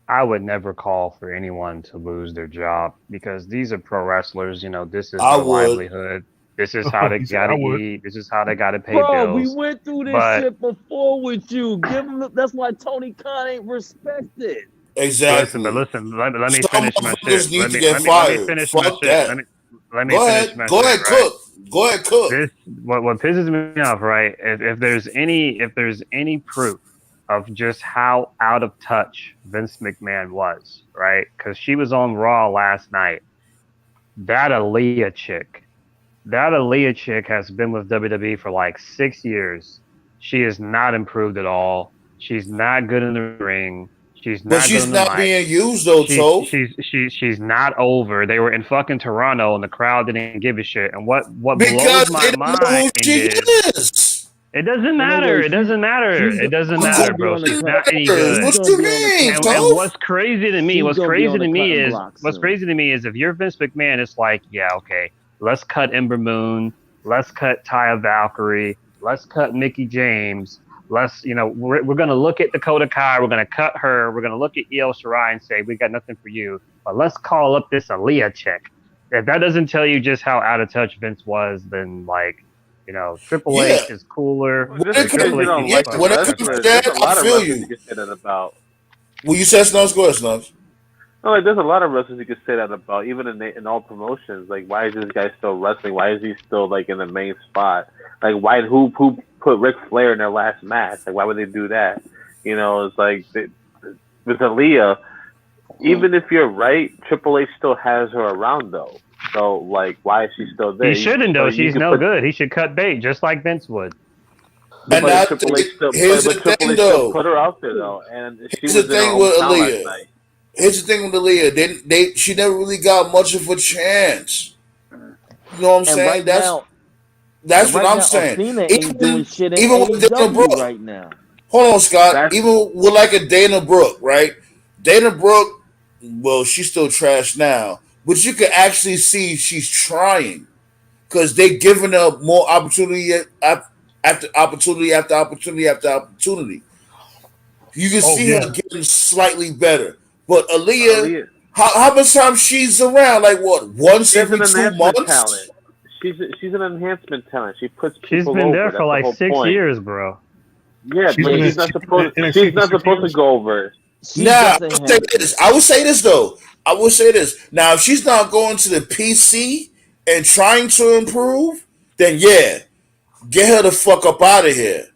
I would never call for anyone to lose their job, because these are pro wrestlers. This is their livelihood. This is how they gotta eat. This is how they gotta pay bills. We went through this shit before with you. Give them. That's why Tony Khan ain't respected. Exactly. Listen. Let me finish my shit. Let me finish my shit. Go ahead, cook. This what pisses me off, right? If there's any proof of just how out of touch Vince McMahon was, right? Because she was on Raw last night. That Aaliyah chick has been with WWE for like 6 years. She is not improved at all. She's not good in the ring. She's not being used though, she's not over. They were in fucking Toronto and the crowd didn't give a shit. And what blows my mind is it doesn't matter. It doesn't matter. It doesn't matter, bro. She's not any good. What you mean? And what's crazy to me is if you're Vince McMahon, it's like, yeah, okay, let's cut Ember Moon, let's cut Taya Valkyrie, let's cut Mickie James, we're gonna look at Dakota Kai, we're gonna cut her, we're gonna look at Io Shirai and say we got nothing for you, but let's call up this Aaliyah chick. If that doesn't tell you just how out of touch Vince was, then Triple H is cooler. When it comes to that, I feel you. You can say that about. Well, you said Snubs, go ahead, Snubs. No, there's a lot of wrestlers you can say that about, even in all promotions. Like, why is this guy still wrestling? Why is he still in the main spot? Like, who put Ric Flair in their last match? Like, why would they do that? It's like with Aaliyah. Even if you're right, Triple H still has her around though. So, why is she still there? He shouldn't, though. She's no good. He should cut bait, just like Vince would. And Triple H still put her out there, though. And here's the thing with Aaliyah. She never really got much of a chance. You know what I'm saying? That's what right I'm now, saying. Athena ain't doing shit in Even with Dana AEW Brooke, right now. hold on, Scott. That's Even with like a Dana Brooke, right? Dana Brooke, well, she's still trash now, but you can actually see she's trying because they giving her more opportunity after opportunity after opportunity after opportunity. You can Oh see her yeah, getting slightly better. But Aaliyah, Aaliyah. how much time she's around? Like what? Once She's every an two enhancement months? talent. She's an enhancement talent. She puts She's people been over. there for That's the like whole 6 point. years, bro. Yeah, she's but been But in, she's not she's been supposed. in She's NXT for not 6 supposed to years. go over. She's now just I would say enhancing. this. I would say this though. I would say this. Now, if she's not going to the PC and trying to improve, then yeah, get her the fuck up out of here.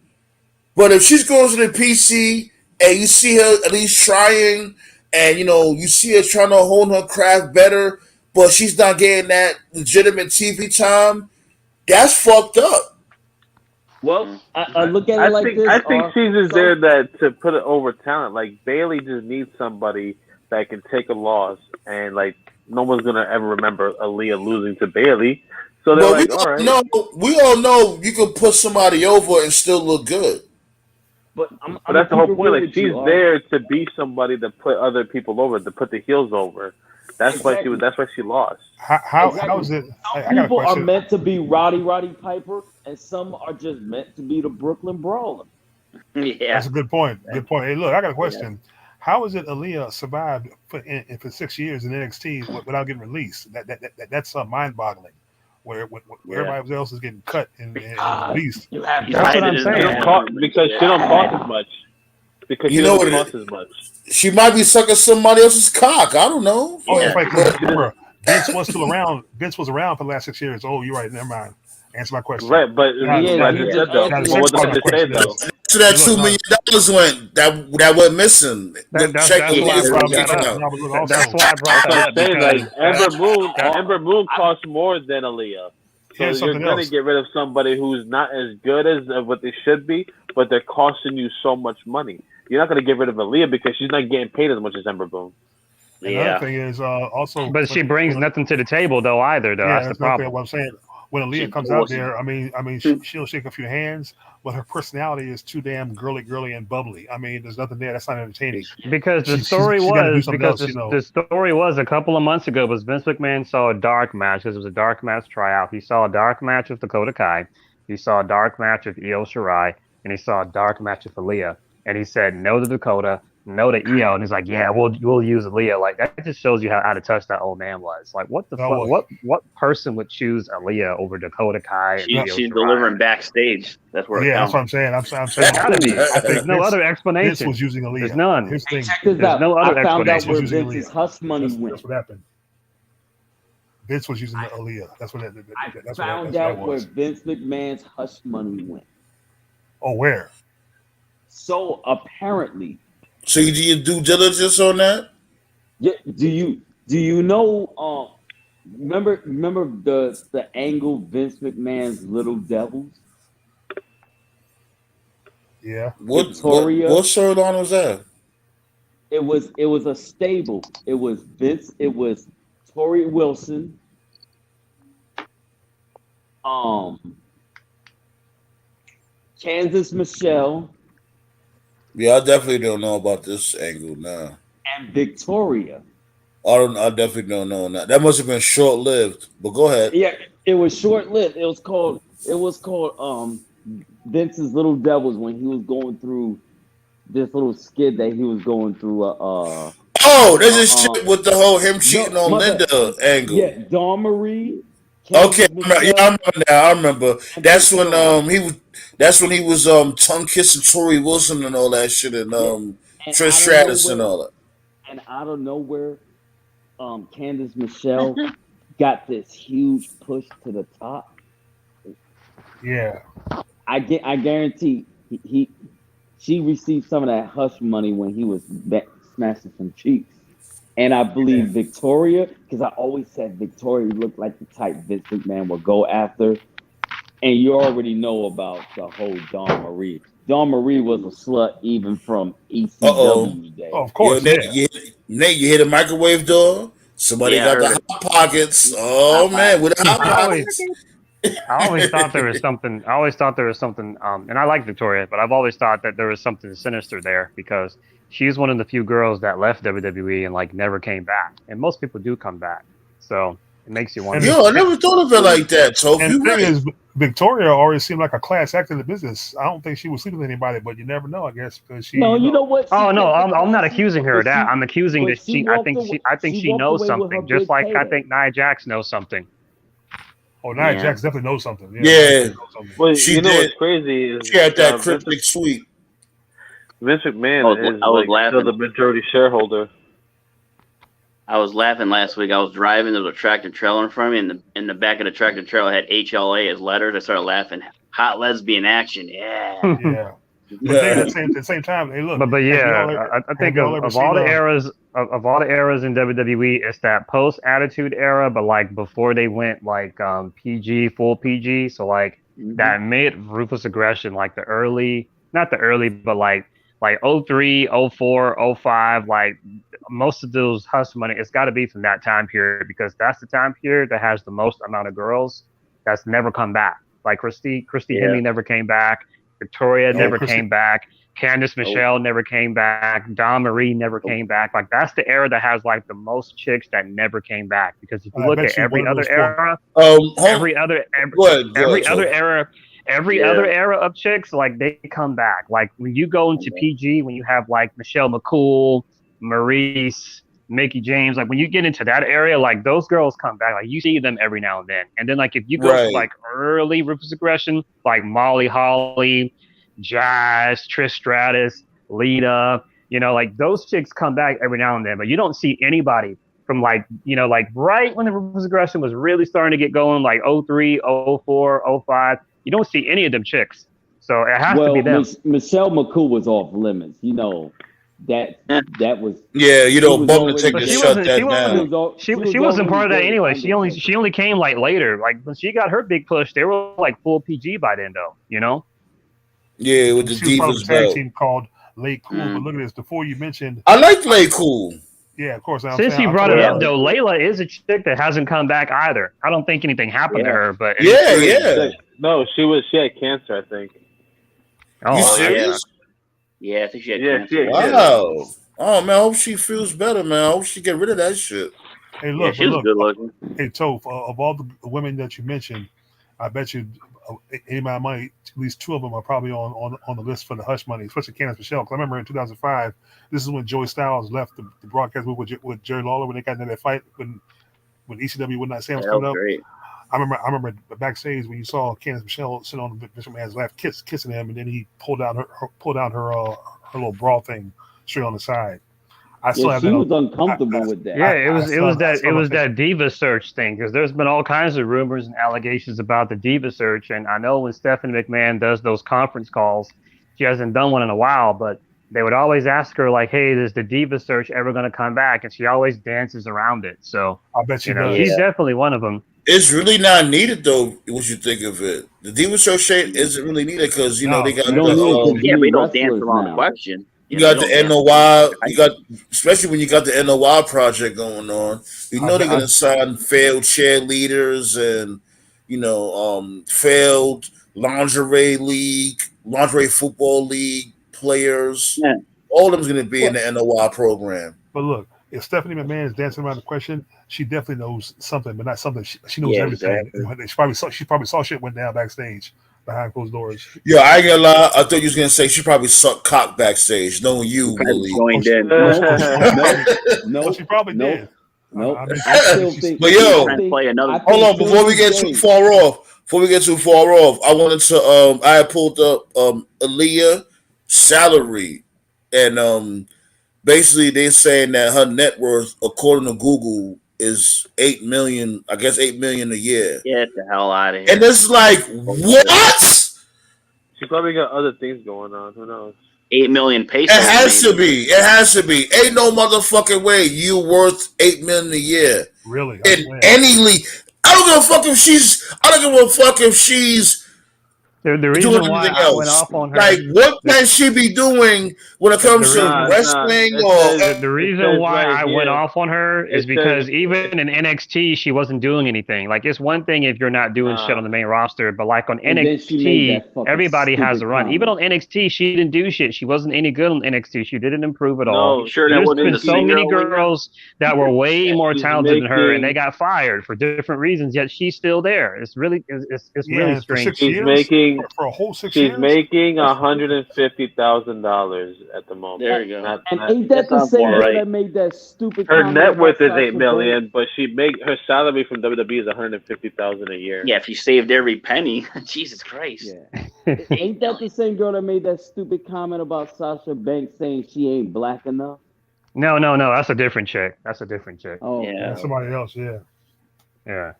But if she's going to the PC and you see her at least trying, and you see her trying to hone her craft better, but she's not getting that legitimate TV time, that's fucked up. Well, Mhm. I look at it like this. I think she's just So there that to put it over talent. Like Bailey just needs somebody that can take a loss, and like no one's gonna ever remember Aaliyah losing to Bailey. So they're But like, all right. we all know you can put somebody over and still look good. but I'm But gonna that's the keep whole it point. real Like with she's you, R. there to be somebody to put other people over, to put the heels over. That's why she was. Exactly. That's why she lost. How Exactly. is it? Some I got a people are question. meant to be Roddy Piper, and some are just meant to be the Brooklyn Brawler. That's Yeah. a good point. Good point. Hey, look, I got a Yeah. question. How is it Aaliyah survived for 6 years in NXT without getting released? That's mind boggling. Where Yeah. everybody else is getting cut and Because released. you have He's That's what hiding I'm his She saying. don't talent. cost because she don't cost as much. Because she You know doesn't what? cost as much. She might be sucking somebody else's cock. I don't know. Oh, that's Yeah. right. Because She doesn't. remember, Vince was still around. Vince was around for the last 6 years. Oh, you're right. Never mind. Answer my question. Right, but Now, he I is. now, He just now, said just though. now, answered the But his what second did part I of my just question. say question though? is, So that hey, look, $2 no, million went that went missing. Them That's checking hey, why I his brought no, that bank up. no, account. but look, That's also, why I brought That's that what I'm up saying. because Like Ember Moon, that Well, Ember Moon I, costs more than Aaliyah. So here's you're something gonna else. get rid of somebody who's not as good as what they should be, but they're costing you so much money. You're not gonna get rid of Aaliyah because she's not getting paid as much as Ember Moon. Another Yeah. thing is also but she brings nothing to the table though either though. yeah, That's the that's another thing. problem. What I'm saying, when Aaliyah She's comes out bullshit. there, I mean, she'll shake a few hands, but her personality is too damn girly, and bubbly. I mean, there's nothing there. That's not entertaining. Because She got to do something else, the story was a couple of months ago was Vince McMahon saw a dark match because it was a dark match tryout. He saw a dark match with Dakota Kai, he saw a dark match with Io Shirai, and he saw a dark match with Aaliyah. And he said no to Dakota, no to Io, and he's like, yeah, we'll use Aaliyah. Like that just shows you how out of touch that old man was. Like what the No, fuck? well, What person would choose Aaliyah over Dakota Kai and no, Io She's Shirai? delivering backstage. That's where it yeah, that's what counts. I'm saying. I'm There's saying got to be. I There's think no other Vince explanation. was using There's Aaliyah. none. Here's the hey, thing. check this There's out. no other I found out Vince explanation. was where using Vince's Aaliyah. hush money That's went. what happened. Vince was using I, Aaliyah. That's what I that's found what that out where was. Vince McMahon's hush money went. Oh, where? So apparently, So you do your due diligence on that? yeah. Do you know? Remember the angle Vince McMahon's Little Devils, Yeah. Victoria. What storyline was that? It was a stable. It was Vince. It was Tori Wilson. Um, Kansas Michelle Yeah, I definitely don't know about this angle now. and Victoria. I definitely don't know that. That must have been short lived. But go ahead. Yeah, it was short lived. It was called Vince's Little Devils when he was going through this little skid that he was going through. Oh, there's this shit with the whole him cheating No, on my bad. Linda angle. Yeah, Dawn Marie, Okay, Kansas yeah, I Michelle, remember now. I remember. and That's when Victoria. he was. That's when he was tongue kissing Tori Wilson and all that shit, and Yeah, and Trish out of Stratus and nowhere, all that. Candice Michelle got this huge push to the top. Yeah. I guarantee she received some of that hush money when he was smashing some cheeks. And I Yeah. believe Victoria, because I always said Victoria looked like the type Vince McMahon would go after. And you already know about the whole Dawn Marie. Dawn Marie was a slut even from Uh oh. ECW's Oh, day. of Yo, course. Nate, Yeah. You hear the microwave door? Somebody Yeah, I got heard the it. hot pockets. I, Oh I, man, with the hot He always pockets. I always thought there was something. I always thought there was something. And I like Victoria, but I've always thought that there was something sinister there because she's one of the few girls that left WWE and like never came back. And most people do come back, so it makes you wonder. Yo, I never thought of it like that. So And the thing is, Victoria always seemed like a class act in the business. I don't think she was sleeping with anybody, but you never know, I guess, because she. No, you know what? Oh no, I'm not accusing her of that. I'm accusing that she. I think she knows something, just like I think Nia Jax knows something. Oh, Nia Jax definitely knows something. Yeah. Well, She you know did. what's crazy is She had that cryptic suite. Vince McMahon is like still the majority shareholder. I was laughing last week. I was driving. There was a tractor trailer in front of me, and in the back of the tractor trailer had HLA as letters. I started laughing. Hot lesbian action, yeah. Yeah. But then at the same time, hey, look. But yeah, I think of all the eras of all the eras in WWE, it's that post Attitude Era, but like before they went like PG, full PG. So like that mid Ruthless Aggression, like the early, not the early, but like 03, 04, 05, like most of those Hush Money, it's got to be from that time period because that's the time period that has the most amount of girls that's never come back. Like Christy Hemme never came back. Victoria never came back. Candice Michelle never came back. Dawn Marie never came back. Like that's the era that has like the most chicks that never came back. Because if you look at every other era, every other era of chicks, like they come back. Like when you go into PG, when you have like Michelle McCool, Maurice, Mickey James, like when you get into that area, like those girls come back. Like you see them every now and then. And then like if you go to like early Ruthless Aggression, like Molly Holly, Jazz, Trish Stratus, Lita, you know, like those chicks come back every now and then. But you don't see anybody from like, you know, like right when the Ruthless Aggression was really starting to get going, like 03, 04, 05, you don't see any of them chicks. So it has to be them. Michelle McCool was off limits, you know. That was you know, Bum to take the shut that down. She wasn't part of that anyway. She only came like later. Like when she got her big push, they were like full PG by then, though. You know. Yeah, with the Divas belt. Team called Late Cool. But look at this. Before you mentioned, I like Late Cool. Yeah, of course. Since you brought it up, though, Layla is a chick that hasn't come back either. I don't think anything happened to her, but no, she had cancer, I think. Oh, you serious? Yeah, I think she had cancer. Wow. Oh man, I hope she feels better, man. I hope she get rid of that shit. Hey, look, she's good looking. Hey, Toph, of all the women that you mentioned, I bet you any amount of money, at least two of them are probably on the list for the Hush Money, especially Candice Michelle. Because I remember in 2005, this is when Joey Styles left the broadcast with Jerry Lawler when they got into that fight when ECW would not say was coming up. Great. I remember backstage when you saw Candice Michelle sitting on the Bishop man's lap, kissing him, and then he pulled out her little bra thing straight on the side. She was uncomfortable with that. Yeah, it was that Diva Search thing because there's been all kinds of rumors and allegations about the Diva Search, and I know when Stephanie McMahon does those conference calls, she hasn't done one in a while, but they would always ask her like, "Hey, is the Diva Search ever going to come back?" And she always dances around it. So I bet she does. She's definitely one of them. It's really not needed though. What you think of it? The Diva Search shit isn't really needed because they got we don't dance around the question. You got the NOY. You got, especially when you got the NOY project going on. You know they're gonna sign failed cheerleaders and failed lingerie football league players. Yeah. All of them's gonna be in the NOY program. But look, if Stephanie McMahon is dancing around the question, she definitely knows something, but not something. She knows everything. Exactly. She probably saw shit went down backstage behind closed doors. Yeah, I ain't gonna lie. I thought you was gonna say she probably sucked cock backstage, knowing you, Willie. No, she probably did. No, but yo, hold on. Before we get too far off, I wanted to. I pulled up Aaliyah salary, and basically they're saying that her net worth, according to Google, is $8 million. I guess $8 million a year. Get the hell out of here! And it's like, what? She probably got other things going on. Who knows? 8 million pesos. It has to be. Ain't no motherfucking way you worth $8 million a year. Really? In any league. I don't give a fuck if she's The doing reason why anything I went else. off on Like, her, what can she be doing when it the comes to reason wrestling It or says the it reason says why right I went here. off on her is It says because even in NXT she wasn't doing anything. Like it's one thing if you're not doing shit on the main roster, but like on And then she made NXT, that fucking everybody has stupid a run. Even on comment. NXT, she didn't do shit. She wasn't any good on NXT. She didn't improve at all. no. You sure that There's She's wasn't been the so making. many C-Girl leader? girls that were way more She's talented than her, and they making. got fired for different reasons. Yet she's still there. It's really Yeah, for strange. 6 She's years, making. for a whole 6 She's years. making That's ridiculous. $150,000 at the moment. There you go. And Not. ain't that That the sounds same more girl right. that made that stupid Her comment net about worth is Sasha $8 Banks? million, but her salary from WWE is $150,000 a year. Yeah, if you saved every penny, Jesus Christ. Yeah. Ain't that the same girl that made that stupid comment about Sasha Banks saying she ain't black enough? No, that's a different chick. That's a different chick. Oh, Yeah. Yeah, somebody else. Yeah. Yeah.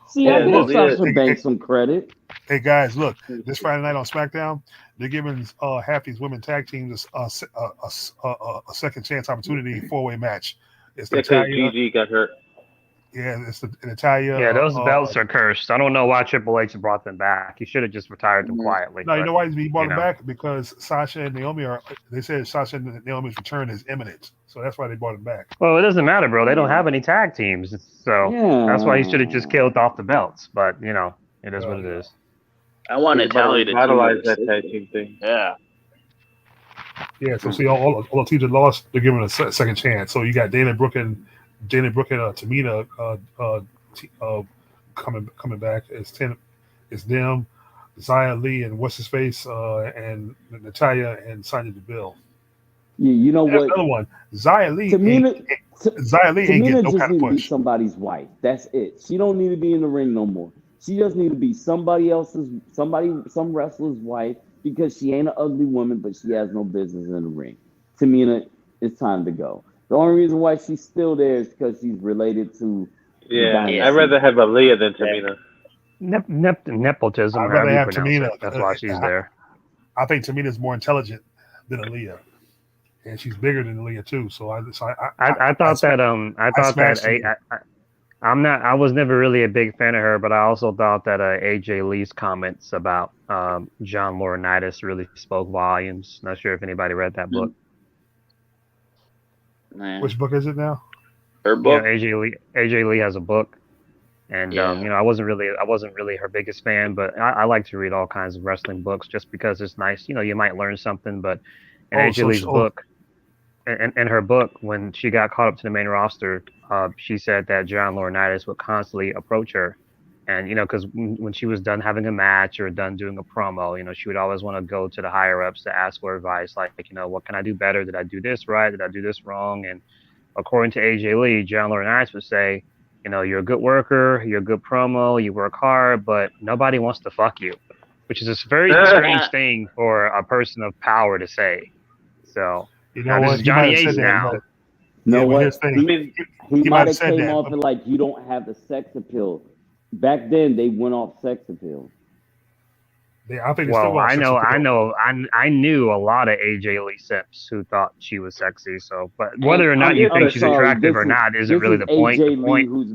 See, Oh, I Yeah, give look. Leah. Sasha Banks some credit. Hey guys, look! This Friday night on SmackDown, they're giving half these women tag teams a second chance opportunity 4-way match. It's Yeah, because Natalia. Gigi got hurt. Yeah, it's the Natalia. Yeah, those belts are cursed. I don't know why Triple H brought them back. He should have just retired them quietly. No, you but, know why he brought you them know. back? Because Sasha and Naomi are. They said Sasha and Naomi's return is imminent, so that's why they brought him back. Well, it doesn't matter, bro. They don't have any tag teams, so that's why he should have just Yeah. killed off the belts. But you know, it is what it is. I want He's about Natalia to to team revitalize with that her tag sister. team thing. Yeah. Yeah, so see, all the teams that lost, they're giving a second chance. So you got Dana Brooke and Tamina coming back. It's them, Xia Li and what's his face, and Natalia and Sonya Deville. Yeah, you know And that's what? another one. Xia Li Tamina ain't getting Tamina no just kind of need to be push. somebody's wife. That's it. She don't need to be in the ring no more. She just need to be some wrestler's wife because she ain't an ugly woman, but she has no business in the ring. Tamina, it's time to go. The only reason why she's still there is because she's related to the Yeah, dynasty. I'd rather have Aaliyah than Tamina. Nepotism, I'd or rather however you have pronounce Tamina. it. That's why she's there. I think Tamina's more intelligent than Aaliyah, and she's bigger than Aaliyah too. So I was never really a big fan of her, but I also thought that AJ Lee's comments about John Laurinaitis really spoke volumes. Not sure if anybody read that book. Nah. Which book is it now? Her book. AJ Lee has a book, and I wasn't really her biggest fan, but I like to read all kinds of wrestling books just because it's nice. You might learn something. But in AJ Lee's book, in her book, when she got caught up to the main roster, she said that John Laurinaitis would constantly approach her, and because when she was done having a match or done doing a promo, she would always want to go to the higher ups to ask for advice, like what can I do better? Did I do this right? Did I do this wrong? And according to AJ Lee, John Laurinaitis would say, you're a good worker, you're a good promo, you work hard, but nobody wants to fuck you, which is a very strange thing for a person of power to say. So. You know what? This is Johnny Ace now. No, what? He might have came that, off it like you don't have the sex appeal. Back then, they went off sex appeal. I think I knew a lot of AJ Lee simps who thought she was sexy. So, but whether or not you think she's attractive or not isn't really the point. AJ Lee, who's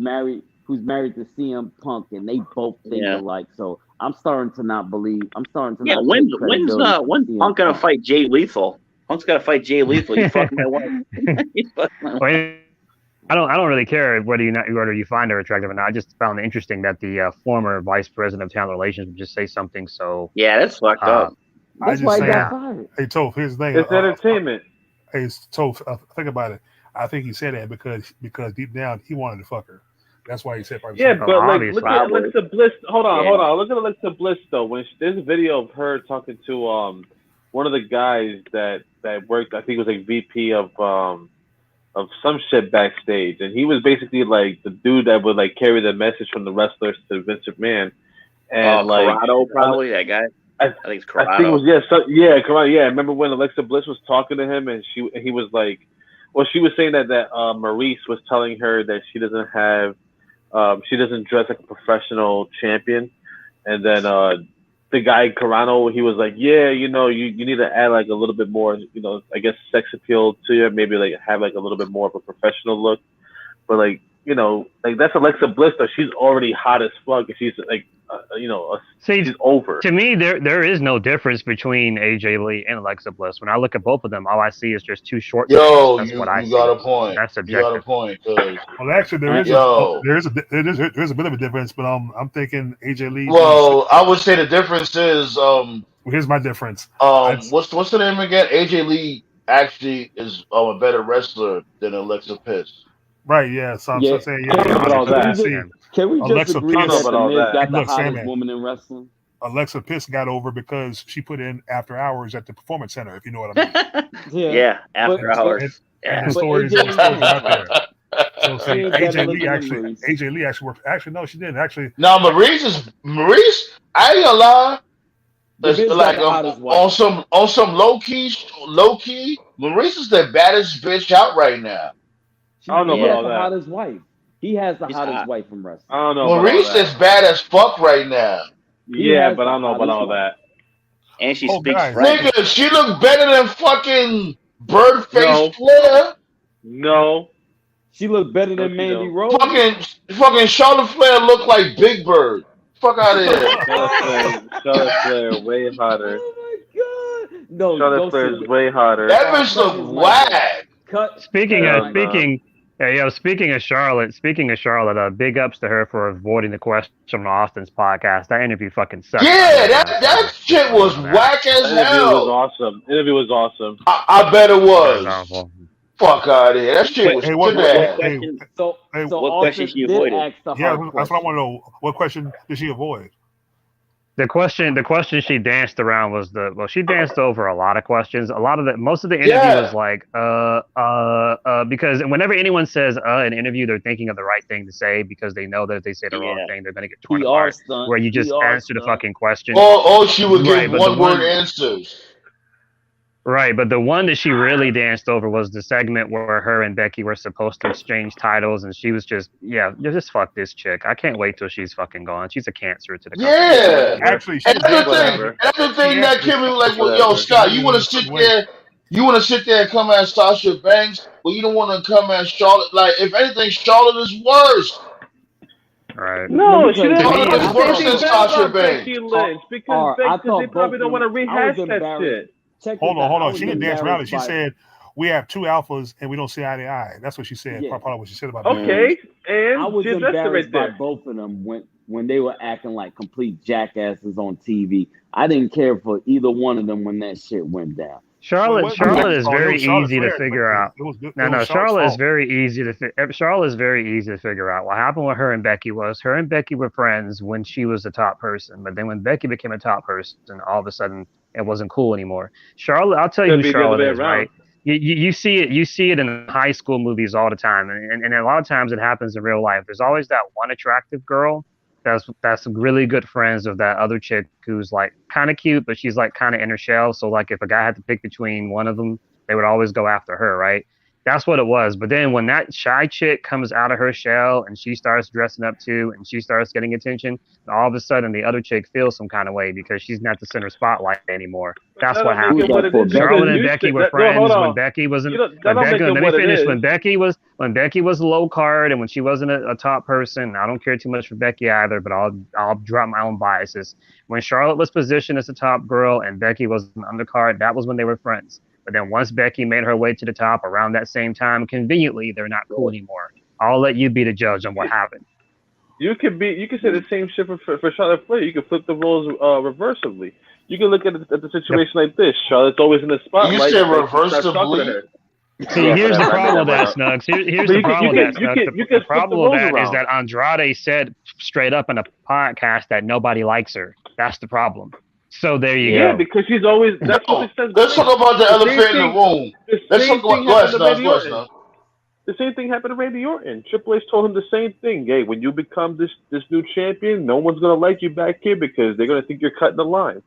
married to CM Punk, and they both think alike. So I'm starting to not believe. When's Punk gonna fight Jay Lethal? Punk's got to fight Jay Lethal. You fuck my wife. I don't really care whether you find her attractive or not. I just found it interesting that the former vice president of talent relations would just say something so. Yeah, that's fucked up. That's why he got fired. Hey, Toph, here's the thing. It's entertainment. Hey, Toph, think about it. I think he said that because deep down he wanted to fuck her. That's why he said. Yeah, but look at Alexa Bliss. Hold on. Look at Alexa Bliss though. When there's a video of her talking to one of the guys that worked, I think it was like VP of some shit backstage, and he was basically like the dude that would like carry the message from the wrestlers to Vince McMahon. And Corrado, probably that guy. I think it's Corrado. I think it was Corrado. Yeah, I remember when Alexa Bliss was talking to him, and he was like, well, she was saying that Maurice was telling her that she doesn't dress like a professional champion, and then the guy Carano, he was like, yeah, you need to add like a little bit more, I guess sex appeal to you, maybe like have like a little bit more of a professional look. But like like that's Alexa Bliss. Though she's already hot as fuck, and she's like, she's over. To me, there is no difference between AJ Lee and Alexa Bliss. When I look at both of them, all I see is just two short. Yo, That's what I see. got a point. That's You got a objective. point. Cause Well, actually, there is a bit of a difference, but I'm thinking AJ Lee. well, I would say the difference is here's my difference. What's the name again? AJ Lee actually is a better wrestler than Alexa Bliss. Right, yeah. So I'm saying, about all that. Can we just Alexa agree Bliss- that the Miz got the Look, hottest Sandman. woman in wrestling? Alexa Bliss got over because she put in after hours at the Performance Center, if you know what I mean. Yeah, after hours. And the But stories AJ out there. So She ain't better AJ looking Lee than actually, Maurice. AJ Lee actually worked. Actually, no, she didn't. Actually, Now Maurice. I ain't gonna lie. The It's Miz got like the hottest wife. on some low key. Maurice is the baddest bitch out right now. I don't know He about has all the that. hottest wife. He has the He's hottest hot. wife from wrestling. I don't know. Maurice about all is bad as fuck right now. that. He Yeah, has but I the don't know about hottest all wife. that. And she Oh, speaks guys. French. Nigga, she look better than fucking Birdface No. Flair. No. She looked better No, than she Mandy don't. Rose. Fucking Charlotte Flair look like Big Bird. Fuck out of here. Charlotte Flair, way hotter. Oh my god! No, Charlotte don't Flair say is it. way hotter. That bitch Cousins look like whack. Cut. Speaking Hell of no. speaking of Charlotte, big ups to her for avoiding the question on Austin's podcast. That interview fucking sucked. Yeah, that shit was whack as That interview was hell. awesome. Interview was awesome. I bet it That was was. awful. Fuck out of here. That shit was Hey, too what bad. question? So Hey, so what question Austin she did avoided? ask the Yeah, hard that's what I question. want to know. What question did she avoid? The question she danced around was she danced over a lot of questions. Most of the interview Yeah. was like, because whenever anyone says an interview, they're thinking of the right thing to say because they know that if they say the wrong thing, they're going to get torn PR apart. stunt. Where you just PR answer the stunt. fucking question. Or she would Right, give but the one word one- answers. Right, but the one that she really danced over was the segment where her and Becky were supposed to exchange titles, and she was just fuck this chick. I can't wait till she's fucking gone. She's a cancer to the company. Yeah. Actually, she And that's the Whatever. thing. That's the thing that Kimmy was like, well, Whatever. yo, Scott, you want to She sit didn't there? You want to sit there and come at Sasha Banks, but you don't want to come at Charlotte. Like, if anything, Charlotte is worse. Right. No, she didn't Charlotte say is worse anything than bad Sasha about Becky Banks. Lynch because I thought they probably both don't want to of them- I rehash was that embarrassed. shit. Check Hold this out. on. I was She didn't dance around it. She embarrassed by- said, "We have two alphas and we don't see eye to eye." That's what she said. Yeah. Probably what she said about that. Okay, and I was she addressed it right embarrassed by there. both of them when they were acting like complete jackasses on TV. I didn't care for either one of them when that shit went down. Charlotte is very easy to Flair. figure out. Charlotte is very easy to figure out. What happened with her and Becky were friends when she was the top person, but then when Becky became a top person, all of a sudden it wasn't cool anymore. Charlotte, I'll tell you Could who be the other Charlotte way is, around. right? You see it in high school movies all the time, and a lot of times it happens in real life. There's always that one attractive girl that's really good friends of that other chick who's like kind of cute, but she's like kind of in her shell. So like if a guy had to pick between one of them, they would always go after her, right? That's what it was. But then when that shy chick comes out of her shell and she starts dressing up too, and she starts getting attention, all of a sudden the other chick feels some kind of way because she's not the center spotlight anymore. That's what happened. Charlotte and Becky were friends when Becky wasn't. Let me finish. When Becky was low card and when she wasn't a top person, I don't care too much for Becky either, but I'll drop my own biases. When Charlotte was positioned as a top girl and Becky was an undercard, that was when they were friends. But then once Becky made her way to the top around that same time, conveniently, they're not cool anymore. I'll let you be the judge on what happened. You could say the same shit for Charlotte Flair. You could flip the roles reversibly. You can look at the situation like this. Charlotte's always in the spotlight. You said reversibly? See, here's the problem with that, Snugs. Here's the problem with that, Snugs. The problem with that is that Andrade said straight up in a podcast that nobody likes her. That's the problem. So there you go. Yeah, because she's always. That's what it says. Let's talk about the elephant in the room. Let's talk about the same thing happened to Randy Orton. Triple H told him the same thing. Hey, when you become this new champion, no one's gonna like you back here because they're gonna think you're cutting the line.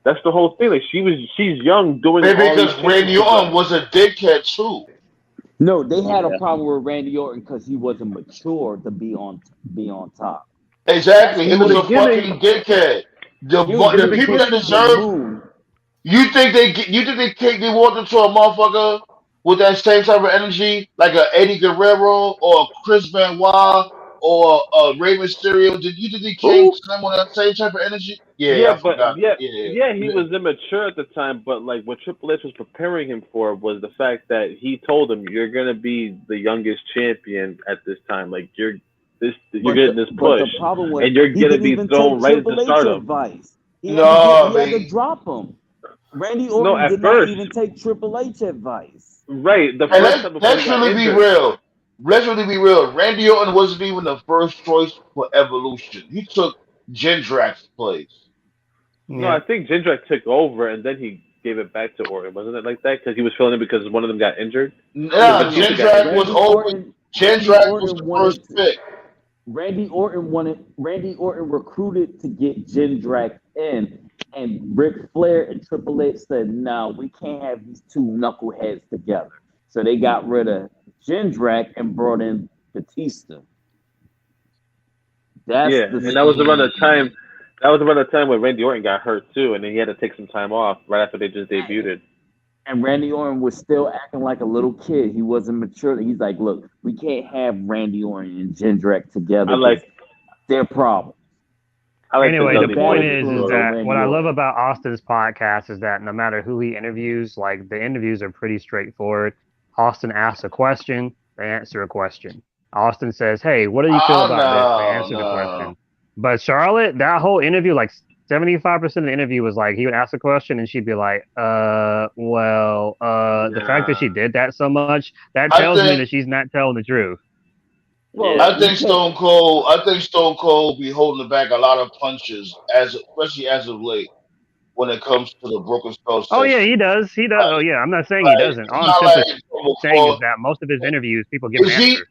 That's the whole thing. Like she's young doing. Maybe because Randy Orton was a dickhead too. No, they had a problem with Randy Orton because he wasn't mature to be on top. Exactly, he was a fucking dickhead. The people that deserve. You think they walked into a motherfucker with that same type of energy, like a Eddie Guerrero or Chris Benoit or Rey Mysterio? Did you think he came Who? to them with that same type of energy? Yeah, Yeah, I but forgot. yeah, Yeah, yeah, he was immature at the time. But like what Triple H was preparing him for was the fact that he told him, "You're gonna be the youngest champion at this time. Like you're getting this But push, the problem was and you're he gonna didn't be even take thrown right into Triple H stardom." advice. no, He but had to drop him. Randy No, Orton at did not first, even take Triple H advice. right, the and first time before he let's got really be injured. real. Let's really be real. Randy Orton wasn't even the first choice for Evolution. He took Jindrak's place. No, I Yeah. think Jindrak took over, and then he gave it back to Orton. Wasn't it like that? Because he was feeling it because one of them got injured. Because Nah, No. Batista got Jindrak was injured. always Randy Jindrak was the Orton first wanted pick. Randy Orton recruited to get Jindrak in, and Ric Flair and Triple H said, "No, we can't have these two knuckleheads together." So they got rid of Jindrak and brought in Batista. That's Yeah, the and that was around the time. scheme. That was around the time when Randy Orton got hurt too, and then he had to take some time off right after they just debuted. And Randy Orton was still acting like a little kid. He wasn't mature. He's like, "Look, we can't have Randy Orton and Jindrak together I like because they're problems." I like the Anyway, the Put a Dudley bad point Boys is influence story. on that what Randy I love Orton. about Austin's podcast is that no matter who he interviews, like the interviews are pretty straightforward. Austin asks a question, they answer a question. Austin says, "Hey, what do you feel Oh about this?" They no, answer the no. question. But Charlotte, that whole interview, like 75% of the interview was like he would ask a question and she'd be like, well, the fact that Nah, she did that so much, that I tells me that think she's not telling the truth." Well, Yeah. I you think can't. Stone Cold. I think Stone Cold be holding back a lot of punches especially as of late when it comes to the Broken Skull Oh yeah, session. he does. He does. Oh Like, yeah, I'm not saying he doesn't. it's All I'm not simply like saying is before. that most of his interviews, people give him Is he answers.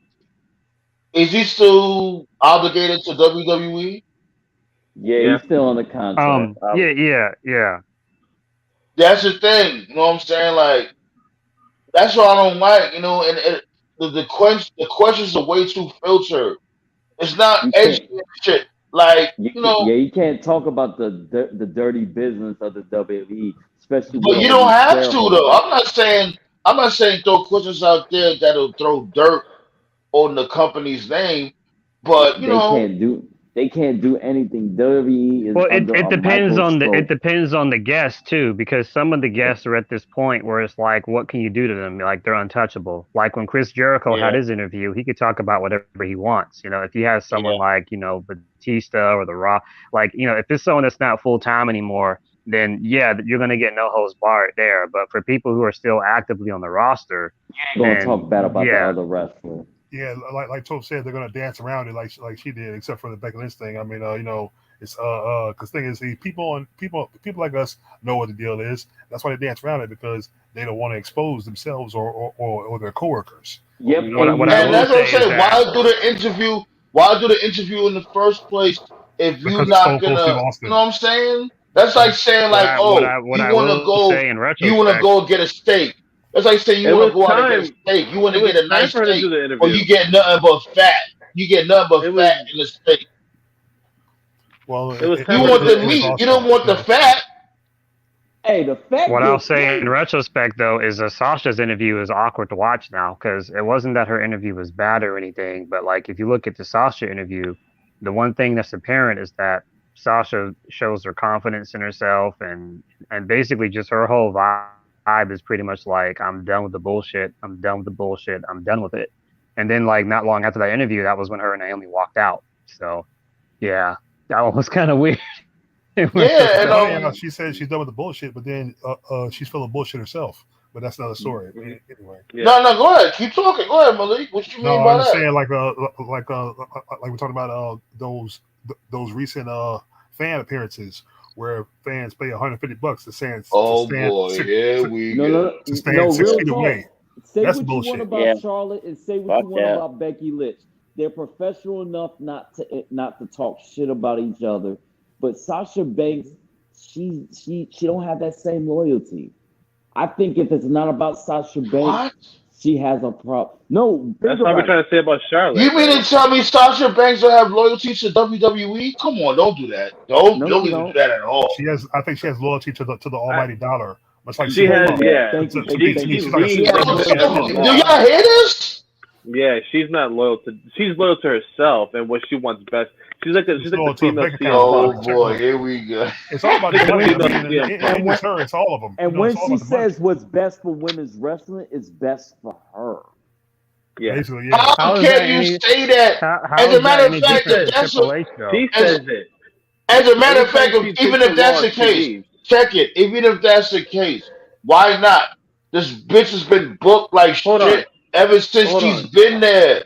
is he still obligated to WWE? Yeah, yeah. he's still on the contract. Yeah. That's the thing. You know what I'm saying? Like that's what I don't like. And the questions are way too filtered. It's not You edgy can't. shit. Like Yeah, you can't talk about the dirty business of the WWE, especially with but a you don't weak have to though. shareholder. I'm not saying throw questions out there that'll throw dirt on the company's name, but They can't do. They can't do anything. WWE is Well, under it a depends on microscope. the guests too, because some of the guests are at this point where it's like, what can you do to them? Like they're untouchable. Like when Chris Jericho had Yeah. his interview, he could talk about whatever he wants. If he has someone Yeah. like Batista or The Rock, like if it's someone that's not full time anymore, then yeah, you're gonna get no holds barred there. But for people who are still actively on the roster, Ain't gonna talk then bad about the yeah, other wrestler. Yeah, like Toph said, they're gonna dance around it like she did, except for the Becky Lynch thing. I mean, it's because thing is, people like us know what the deal is. That's why they dance around it because they don't want to expose themselves or their coworkers. Yep, what I and will that's what I'm say is saying. that Why do the interview? Why do the interview in the first place if you Because it's not Stone Cold Steve gonna? You know Austin. what I'm saying? That's like saying like, oh, what you I want to will go, say in you want to retrospect. go and get a steak. That's like saying you It want was to go out and get a time. steak. You want It to was get a time nice for her to steak, do the but interview. you get nothing but fat. You get nothing but It was fat in the steak. Well, it was it, You time for it, her to want do the the it was meat. interview. You don't Austin. want the Yeah. fat. hey, the fat What I'll gets say in paid. retrospect, though, is Sasha's interview is awkward to watch now because it wasn't that her interview was bad or anything, but like if you look at the Sasha interview, the one thing that's apparent is that Sasha shows her confidence in herself and basically just her whole vibe is pretty much like I'm done with the bullshit. I'm done with the bullshit. I'm done with it. And then like not long after that interview, that was when her and Naomi walked out. So yeah, that one was kind of weird in Yeah, and It's funny retrospect. how she says she's done with the bullshit, but then she's full of bullshit herself. But that's another story. Hmm. Anyway. Yeah. no, go ahead. Keep talking. Go ahead, Malik. What you No, mean I by was just that? saying like we're talking about those recent fan appearances where fans pay $150 Oh boy, here we go. to No, stand 6 real feet talk. away. Say That's what you want bullshit. about Yeah. Charlotte and say what Fuck you want that. about Becky Lynch. They're professional enough not to talk shit about each other. But Sasha Banks, she don't have that same loyalty. I think if it's not about Sasha Banks, What? she has a problem. No, That's think what we're about it. trying to say about You Charlotte. mean to Like tell me Sasha Banks don't have loyalty to WWE? Come on, don't do that. Don't No, don't she even do don't. that at all. I think she has loyalty to the I almighty dollar Much like She has, yeah. Thank you. She's like being a loyal to Do the law. y'all hear this? Yeah, she's not loyal to. She's loyal to herself and what she wants best. She's like She's the loyal to female a bank CM account. Oh Punk. boy, here we go. It's all about Like the the money. I female mean, CM it Punk. ain't just her. It's all of them. And You know, when it's all she about the money. says what's best for women's wrestling, it's best for her. Yeah, Basically, yeah. How How is can that you any? say that? How As a is that matter of any fact, different if than that's Triple H though? she as says it. a matter of fact, Anytime she even takes if the that's loss, the she case, leaves. check it. Even if that's the case, why not? This bitch has been booked like Hold on, shit ever since hold she's on, been there.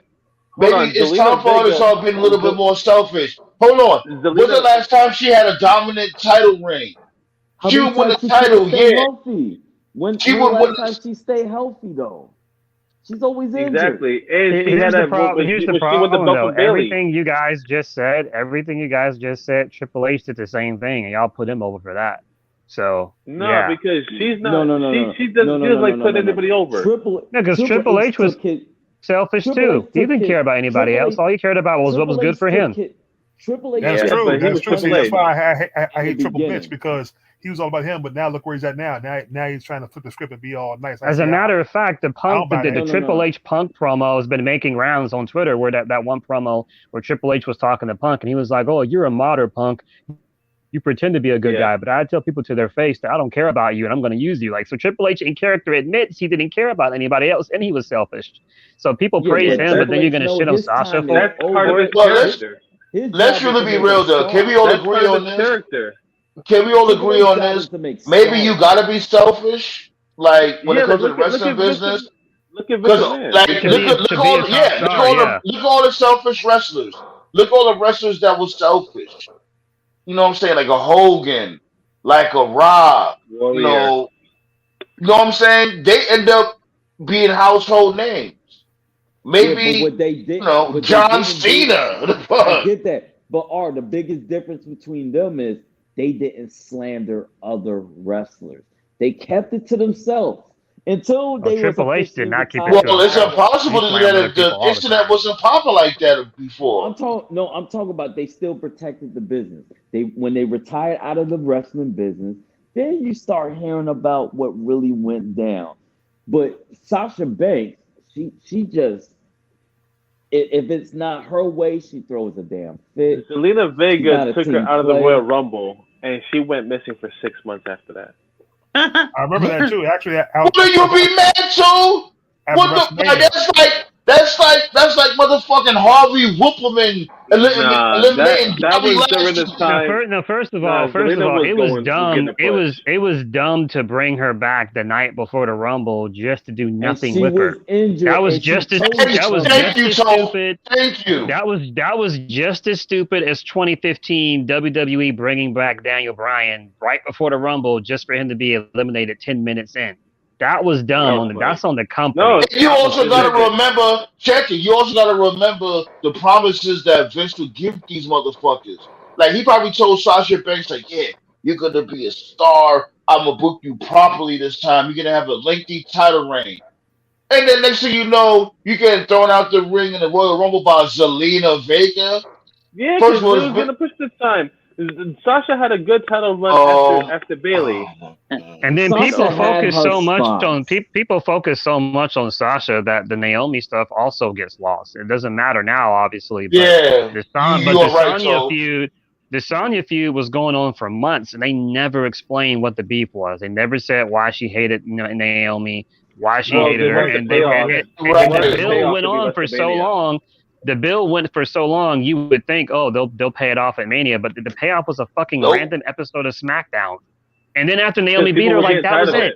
hold Maybe on. it's time Zelina for her to Vega, start being a little bit more selfish. Hold on. When's the Zelina. last time she had a dominant title reign? How She many would win the times she can't title, stay yeah. healthy? When She the would win. last time she stayed healthy though? She's always injured. Exactly, and she Here's had the that problem. Here's the when she won the problem, belt though. from Bailey. Everything you guys just said, Triple H did the same thing, and y'all put him over for that. So No, yeah, because she's No, not. no, no, no, She doesn't. She doesn't like putting anybody over. because Triple Triple H H was took it. selfish Triple H too. He took didn't care it. about anybody Triple else. H. All he cared about was what was Triple good H for him. took it. Triple H. That's Yeah, true. but he That's was true. See, Triple that's H. why I in hate the Triple H beginning. because he was all about him, but now look where he's at now. Now he's trying to flip the script and be all nice. As a matter of fact, the don't buy that. the Triple H Punk promo has been making rounds on Twitter. Where that one promo where Triple H was talking to Punk, and he was like, "Oh, you're a modder, Punk. You pretend to be a good guy, but I tell people to their face that I don't care about you, and I'm going to use you." Like, so Triple H in character admits he didn't care about anybody else, and he was selfish. So people praise him, but then you're going to shit on Sasha for That's part of his Well, character. let's really be real though. Can we all That's agree part of on his this? character. Can we all Triple agree H's on job this? is to make Maybe you stars. gotta be selfish, like when Yeah, it comes to like the wrestling business. look at Vince Because McMahon. like to look be all a top yeah, star. Yeah, look all the selfish wrestlers. Look all the wrestlers that was selfish. You know what I'm saying? Like a Hogan, like a Rob. Warrior. You know what I'm saying? They end up being household names. Yeah, but Maybe what they did, John Cena. The fuck? I get that. But the biggest difference between them is they didn't slander other wrestlers. They kept it to themselves until they was Triple H did officially not keep it retired. to Well, it's himself. impossible He to do slammed that other if the people all the internet time. wasn't popping like that No, before. I'm talking about they still protected the business. When they retired out of the wrestling business, then you start hearing about what really went down. But Sasha Banks, she just if it's not her way, she throws a damn fit. Zelina Vega took her out of the player. Royal Rumble, and she went missing for 6 months after that. I remember that too. Actually, What do you be mad to? What the fuck? That's like motherfucking Harvey Whippleman eliminating that Bobby was during Lashley. this time. First of all, Zelina was it was going to dumb. get a push. It was dumb to bring her back the night before the Rumble just to do nothing with her. Injured, that was just as stupid. Thank you. That was just as stupid as 2015 WWE bringing back Daniel Bryan right before the Rumble just for him to be eliminated 10 minutes in. That was dumb. That's on the company. No, you also got to remember, check it. You also got to remember the promises that Vince would give these motherfuckers. Like he probably told Sasha Banks, like, "Yeah, you're gonna be a star. I'm gonna book you properly this time. You're gonna have a lengthy title reign." And then next thing you know, you getting thrown out the ring in the Royal Rumble by Zelina Vega. Yeah, because they was gonna push this time. Sasha had a good title run after Bailey. And then people focus so much on Sasha that the Naomi stuff also gets lost. It doesn't matter now, obviously. But the Sonya feud was going on for months, and they never explained what the beef was. They never said why she hated Naomi, why she hated her, and the bill went on for so long. The bill went for so long, you would think, oh, they'll pay it off at Mania, but the payoff was a fucking random episode of SmackDown. And then after Naomi beat her, like that was it.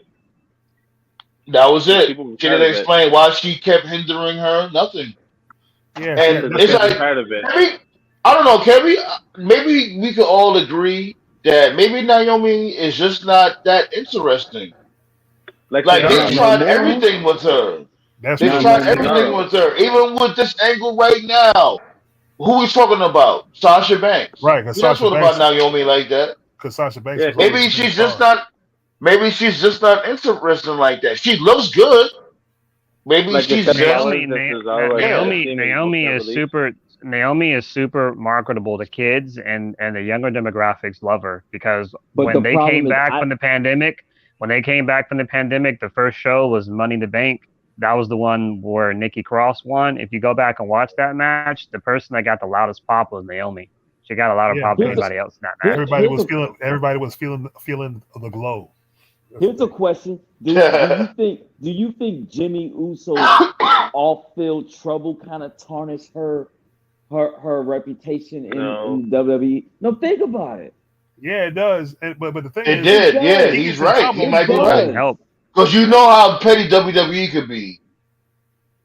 That was it. She didn't explain why she kept hindering her. Nothing. Yeah, and it's like tired of it. I don't know, can we? Maybe we could all agree that maybe Naomi is just not that interesting. Like they tried everything with her. They tried everything with her, even with this angle right now. Who we talking about? Sasha Banks. Right, we're not talking about Naomi like that. Because Sasha Banks. Yeah, maybe she's just not. Maybe she's just not interesting like that. She looks good. Maybe like she's Naomi is super marketable to kids, and the younger demographics love her because when they came back from the pandemic, when they came back from the pandemic, the first show was Money in the Bank. That was the one where Nikki Cross won. If you go back and watch that match, the person that got the loudest pop was Naomi. She got a louder Yeah, pop than because anybody else in that match. everybody was feeling the glow. Here's a question: Do you think Jimmy Uso off-field trouble kind of tarnished her reputation in WWE? No, think about it. Yeah, it does. But the thing It is, did. Yeah, he's right. He might be right. Help. Because you know how petty WWE could be.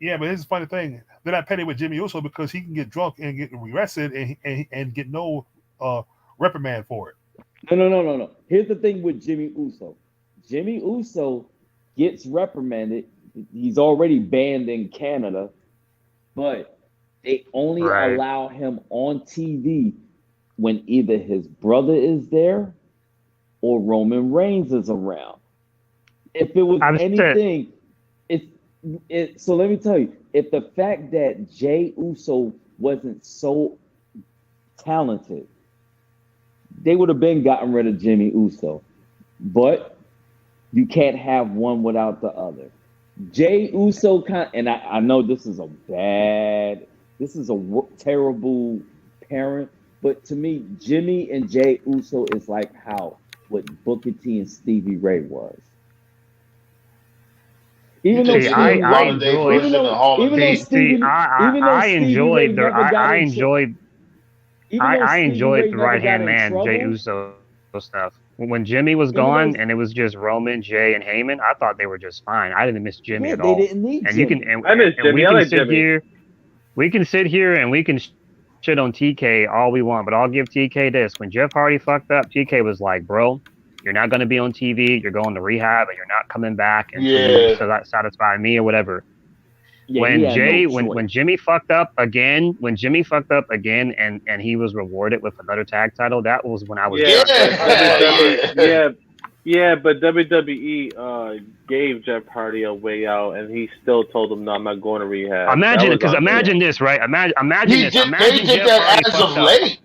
Yeah, but here's the funny thing: they're not petty with Jimmy Uso because he can get drunk and get arrested and get no reprimand for it. No. Here's the thing with Jimmy Uso. Jimmy Uso gets reprimanded. He's already banned in Canada, but they only allow him on TV when either his brother is there or Roman Reigns is around. If it was anything, so let me tell you, if the fact that Jey Uso wasn't so talented, they would have been gotten rid of Jimmy Uso. But you can't have one without the other. Jey Uso and I know this is a terrible parent, but to me, Jimmy and Jey Uso is like what Booker T and Stevie Ray was. I enjoyed the right hand man Jey Uso stuff. When Jimmy was gone and it was just Roman, Jay, and Heyman, I thought they were just fine. I didn't miss Jimmy at all. They didn't need and Jimmy. You can, we can sit here and we can shit on TK all we want, but I'll give TK this. When Jeff Hardy fucked up, TK was like, "Bro, you're not going to be on TV. You're going to rehab, and you're not coming back until that satisfy me or whatever." Yeah, when Jimmy fucked up again, and he was rewarded with another tag title, that was when I was but WWE gave Jeff Hardy a way out, and he still told him, "No, I'm not going to rehab." Imagine this, right? Imagine this. They did that as of late.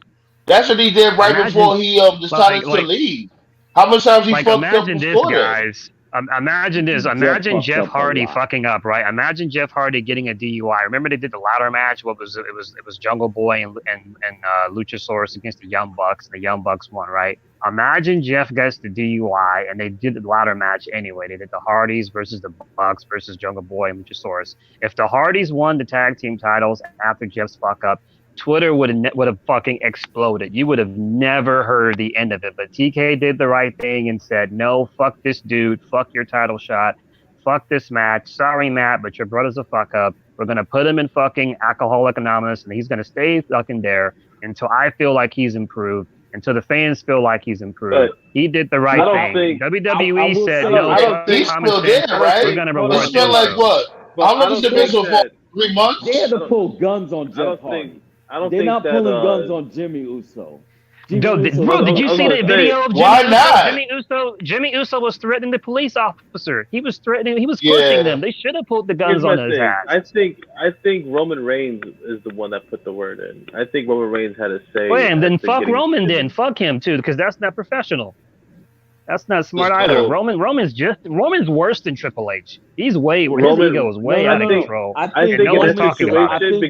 That's what he did before he decided to leave. How much times he fucked up before guys? Imagine this. Imagine Jeff Hardy fucking up, right? Imagine Jeff Hardy getting a DUI. Remember they did the ladder match? It was Jungle Boy and Luchasaurus against the Young Bucks. The Young Bucks won, right? Imagine Jeff gets the DUI and they did the ladder match anyway. They did the Hardys versus the Bucks versus Jungle Boy and Luchasaurus. If the Hardys won the tag team titles after Jeff's fuck up, Twitter would have fucking exploded. You would have never heard the end of it. But TK did the right thing and said, "No, fuck this dude. Fuck your title shot. Fuck this match. Sorry, Matt, but your brother's a fuck up. We're going to put him in fucking Alcoholic Anonymous, and he's going to stay fucking there until I feel like he's improved, until the fans feel like he's improved." He did the right thing. WWE said, "No, he's still there, right? We're going to reward it's been like what? How long has it been so far? 3 months? They had to pull guns on Jeff Hardy. They're not pulling guns on Jimmy Uso. Bro, did you see the video of Jimmy Why Uso? not? Jimmy Uso was threatening the police officer. He was pushing them. They should have pulled the guns on his ass. I think Roman Reigns is the one that put the word in. I think Roman Reigns had a say. Well, and then fuck Roman then. Fuck him too, because that's not professional. That's not smart either. Roman's worse than Triple H. His ego is way out of control. I think no one's talking about it.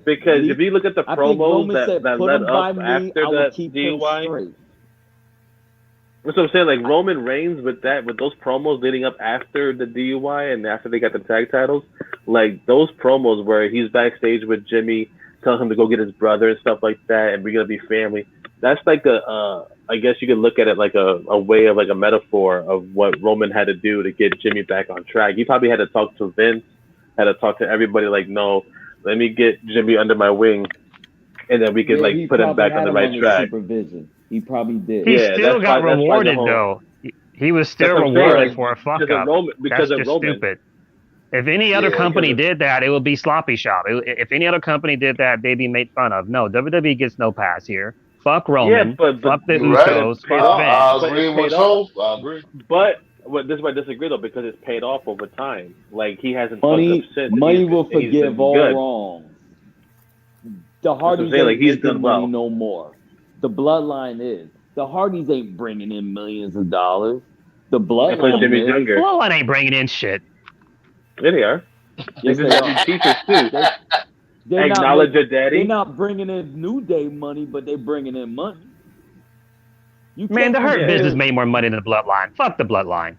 Because if you look at the promos that led up after that DUI, that's what I'm saying. Like Roman Reigns with those promos leading up after the DUI and after they got the tag titles, like those promos where he's backstage with Jimmy, telling him to go get his brother and stuff like that, and we're gonna be family. That's like I guess you could look at it like a way of like a metaphor of what Roman had to do to get Jimmy back on track. He probably had to talk to Vince, had to talk to everybody like, "No, let me get Jimmy under my wing, and then we can put him back on the right track." Supervision. He probably did. He still got rewarded though. He was still rewarded for a fuck up. That's just stupid. If any other company did that, it would be sloppy shop. If any other company did that, they'd be made fun of. No, WWE gets no pass here. Fuck Roman. Fuck the Usos. Fuck Vince. I agree. But this is why I disagree though, because it's paid off over time. Like he hasn't money. Fucked up since. Money will forgive all wrongs. The Hardys ain't making money no more. The bloodline is. The Hardys ain't bringing in millions of dollars. The That's why bloodline Jimmy's is. younger. Bloodline ain't bringing in shit. Yeah, they are. Yes, They they just are. have t-shirts too. They're not Acknowledge your They're daddy. not bringing in New Day money, but they're bringing in money. You Man, can't the Hurt Business Yeah. made more money than the Bloodline. Fuck the Bloodline.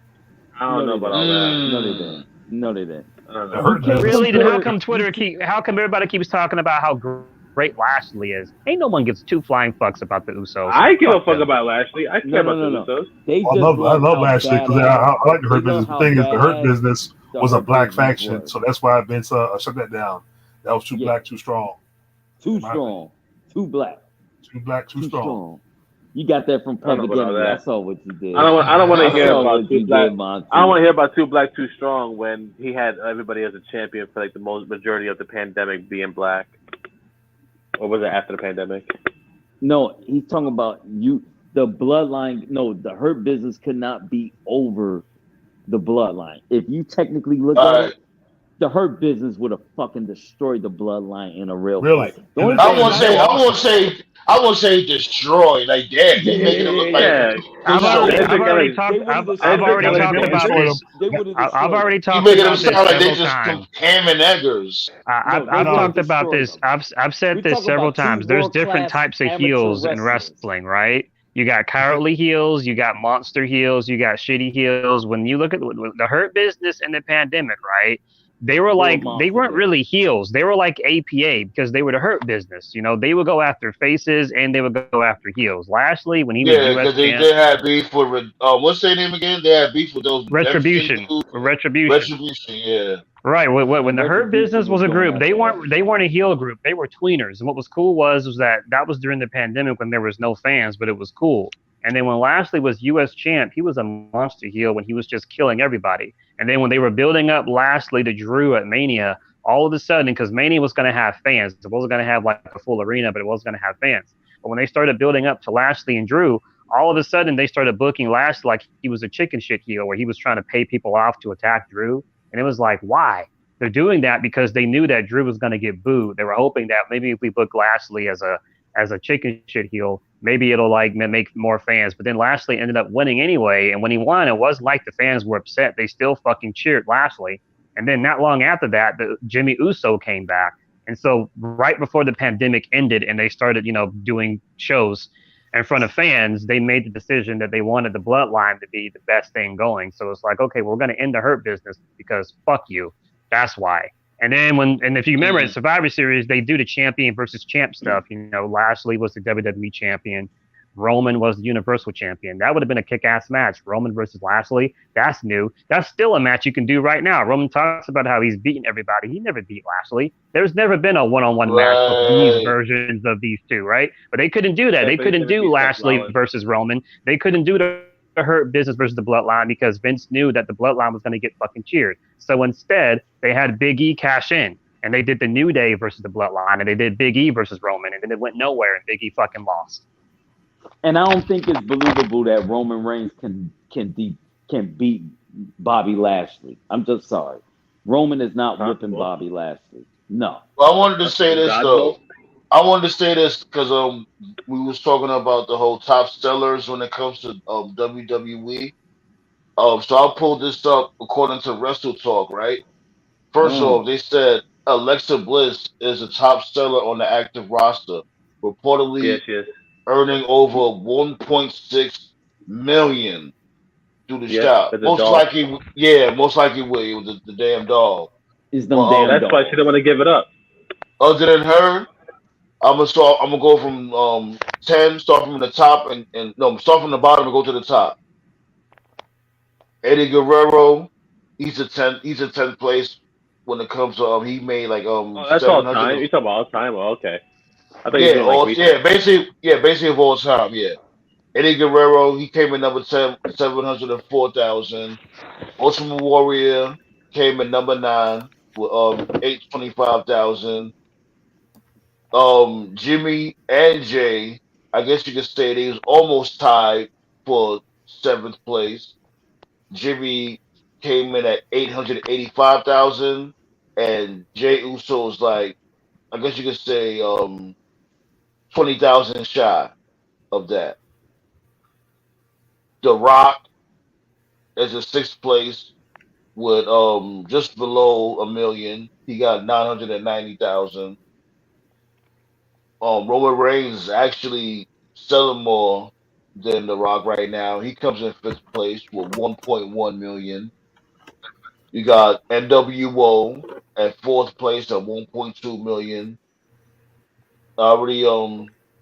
I don't know they about didn't. all that. No, they didn't. No, they didn't. I don't The know. You Hurt can't Business. Really? Then how compare. come how come everybody keeps talking about how great Lashley is? Ain't no one gives two flying fucks about the Usos. I give a Fuck fuck them. about Lashley. I care about the Usos. They I just love how Lashley because I badass. like the They Hurt love Business. The how thing is, the Hurt badass Business the was a Hurt black Business faction, was. so that's why Vince shut that down. That was too Yeah. black, too strong. Too In my strong, too black, Too black, too strong. You got that from I don't know Public about all Enemy. I that. saw what you did. I don't want to hear saw about what Too you Black. did, Monty. I don't want to hear about Too Black, Too Strong when he had everybody as a champion for like the majority of the pandemic being black. Or was it after the pandemic? No, he's talking about you. The bloodline. No, the Hurt Business could not be over the bloodline. If you technically look at it, the Hurt Business would have fucking destroyed the bloodline in a real Really? fight. The only And I thing won't say destroy. Like that. He's making it look like Yeah. I've so already Basically, talked. I've Basically, already talked they about destroyed this. They would have I've already you talked making them about this sound like they several just times. ham and eggers. I've No, talked about this. I've said We this talk several about two times. There's different world-class types of amateur heels in wrestlers. wrestling, right? You got cowardly heels, you got monster heels, you got shitty heels. When you look at the Hurt Business and the pandemic, right? They weren't monster really heels. They were like APA because they were the Hurt Business. You know, they would go after faces and they would go after heels. Lashley, when he was Yeah, U.S. because they champ, had beef with what's their name again? They had beef with those Mexican Retribution, dudes. Retribution. Retribution, yeah. Right. When And the Hurt Retribution Business was a going group, after they weren't a heel group. They were tweeners. And what was cool was that was during the pandemic when there was no fans, but it was cool. And then when Lashley was U.S. champ, he was a monster heel when he was just killing everybody. And then when they were building up Lashley to Drew at Mania, all of a sudden, because Mania was going to have fans, it wasn't going to have like a full arena, but it was going to have fans. But when they started building up to Lashley and Drew, all of a sudden they started booking Lashley like he was a chicken shit heel, where he was trying to pay people off to attack Drew. And it was like, why? They're doing that because they knew that Drew was going to get booed. They were hoping that maybe if we book Lashley as a chicken shit heel, maybe it'll like make more fans. But then Lashley ended up winning anyway, and when he won, it wasn't like the fans were upset. They still fucking cheered Lashley. And then not long after that, Jimmy Uso came back. And so right before the pandemic ended and they started, doing shows in front of fans, they made the decision that they wanted the bloodline to be the best thing going. So it's like, okay, we're going to end the Hurt Business because fuck you. That's why. And then if you remember in Survivor Series, they do the champion versus champ stuff. Lashley was the WWE champion. Roman was the Universal champion. That would have been a kick-ass match. Roman versus Lashley. That's new. That's still a match you can do right now. Roman talks about how he's beaten everybody. He never beat Lashley. There's never been a one-on-one match of these versions of these two, right? But they couldn't do that. They couldn't do Lashley versus Roman. They couldn't do the Hurt Business versus the Bloodline because Vince knew that the Bloodline was going to get fucking cheered. So instead, they had Big E cash in. And they did the New Day versus the Bloodline. And they did Big E versus Roman. And then it went nowhere. And Big E fucking lost. And I don't think it's believable that Roman Reigns can beat Bobby Lashley. I'm just sorry. Roman is not whipping Bobby Lashley. No. Well, I wanted to say this though. I wanted to say this because we was talking about the whole top sellers when it comes to WWE. So I'll pull this up according to Wrestle Talk, right? First off, they said Alexa Bliss is a top seller on the active roster, reportedly earning over 1.6 million through the shop. Most likely will. It was the damn doll. It's them damn That's dolls. why she didn't want to give it up. Other than her, I'm gonna go from 10, start from the top start from the bottom and go to the top. Eddie Guerrero, he's a 10th place when it comes to he made like that's all time. You talking about all time? Oh, okay. I thought you were basically of all time, yeah. Eddie Guerrero, he came in number 10, 704,000. Ultimate Warrior came in number 9 with 825,000. Jimmy and Jay, I guess you could say they was almost tied for 7th place. Jimmy came in at 885,000, and Jay Uso's like, I guess you could say 20,000 shy of that. The Rock is in sixth place with just below 1 million. He got 990,000. Roman Reigns is actually selling more than The Rock right now. He comes in fifth place with 1.1 million. You got NWO at fourth place at 1.2 million. I already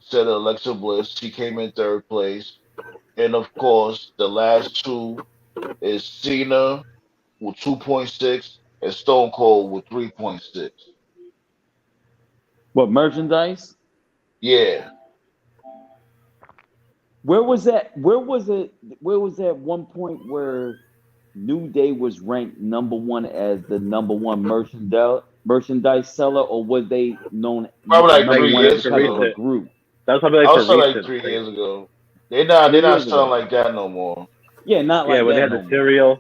said Alexa Bliss. She came in third place. And of course, the last two is Cena with 2.6 and Stone Cold with 3.6. What merchandise? Yeah. Where was that? Where was it? Where was that one point where New Day was ranked number one as the number one merchandise seller, or was they known Probably like number three one years because of a ago. group? That was probably I like for was saying like recent. 3 years ago. They're 3 not years selling ago. like that no more. Yeah, not Yeah, like when they that had the no more. cereal,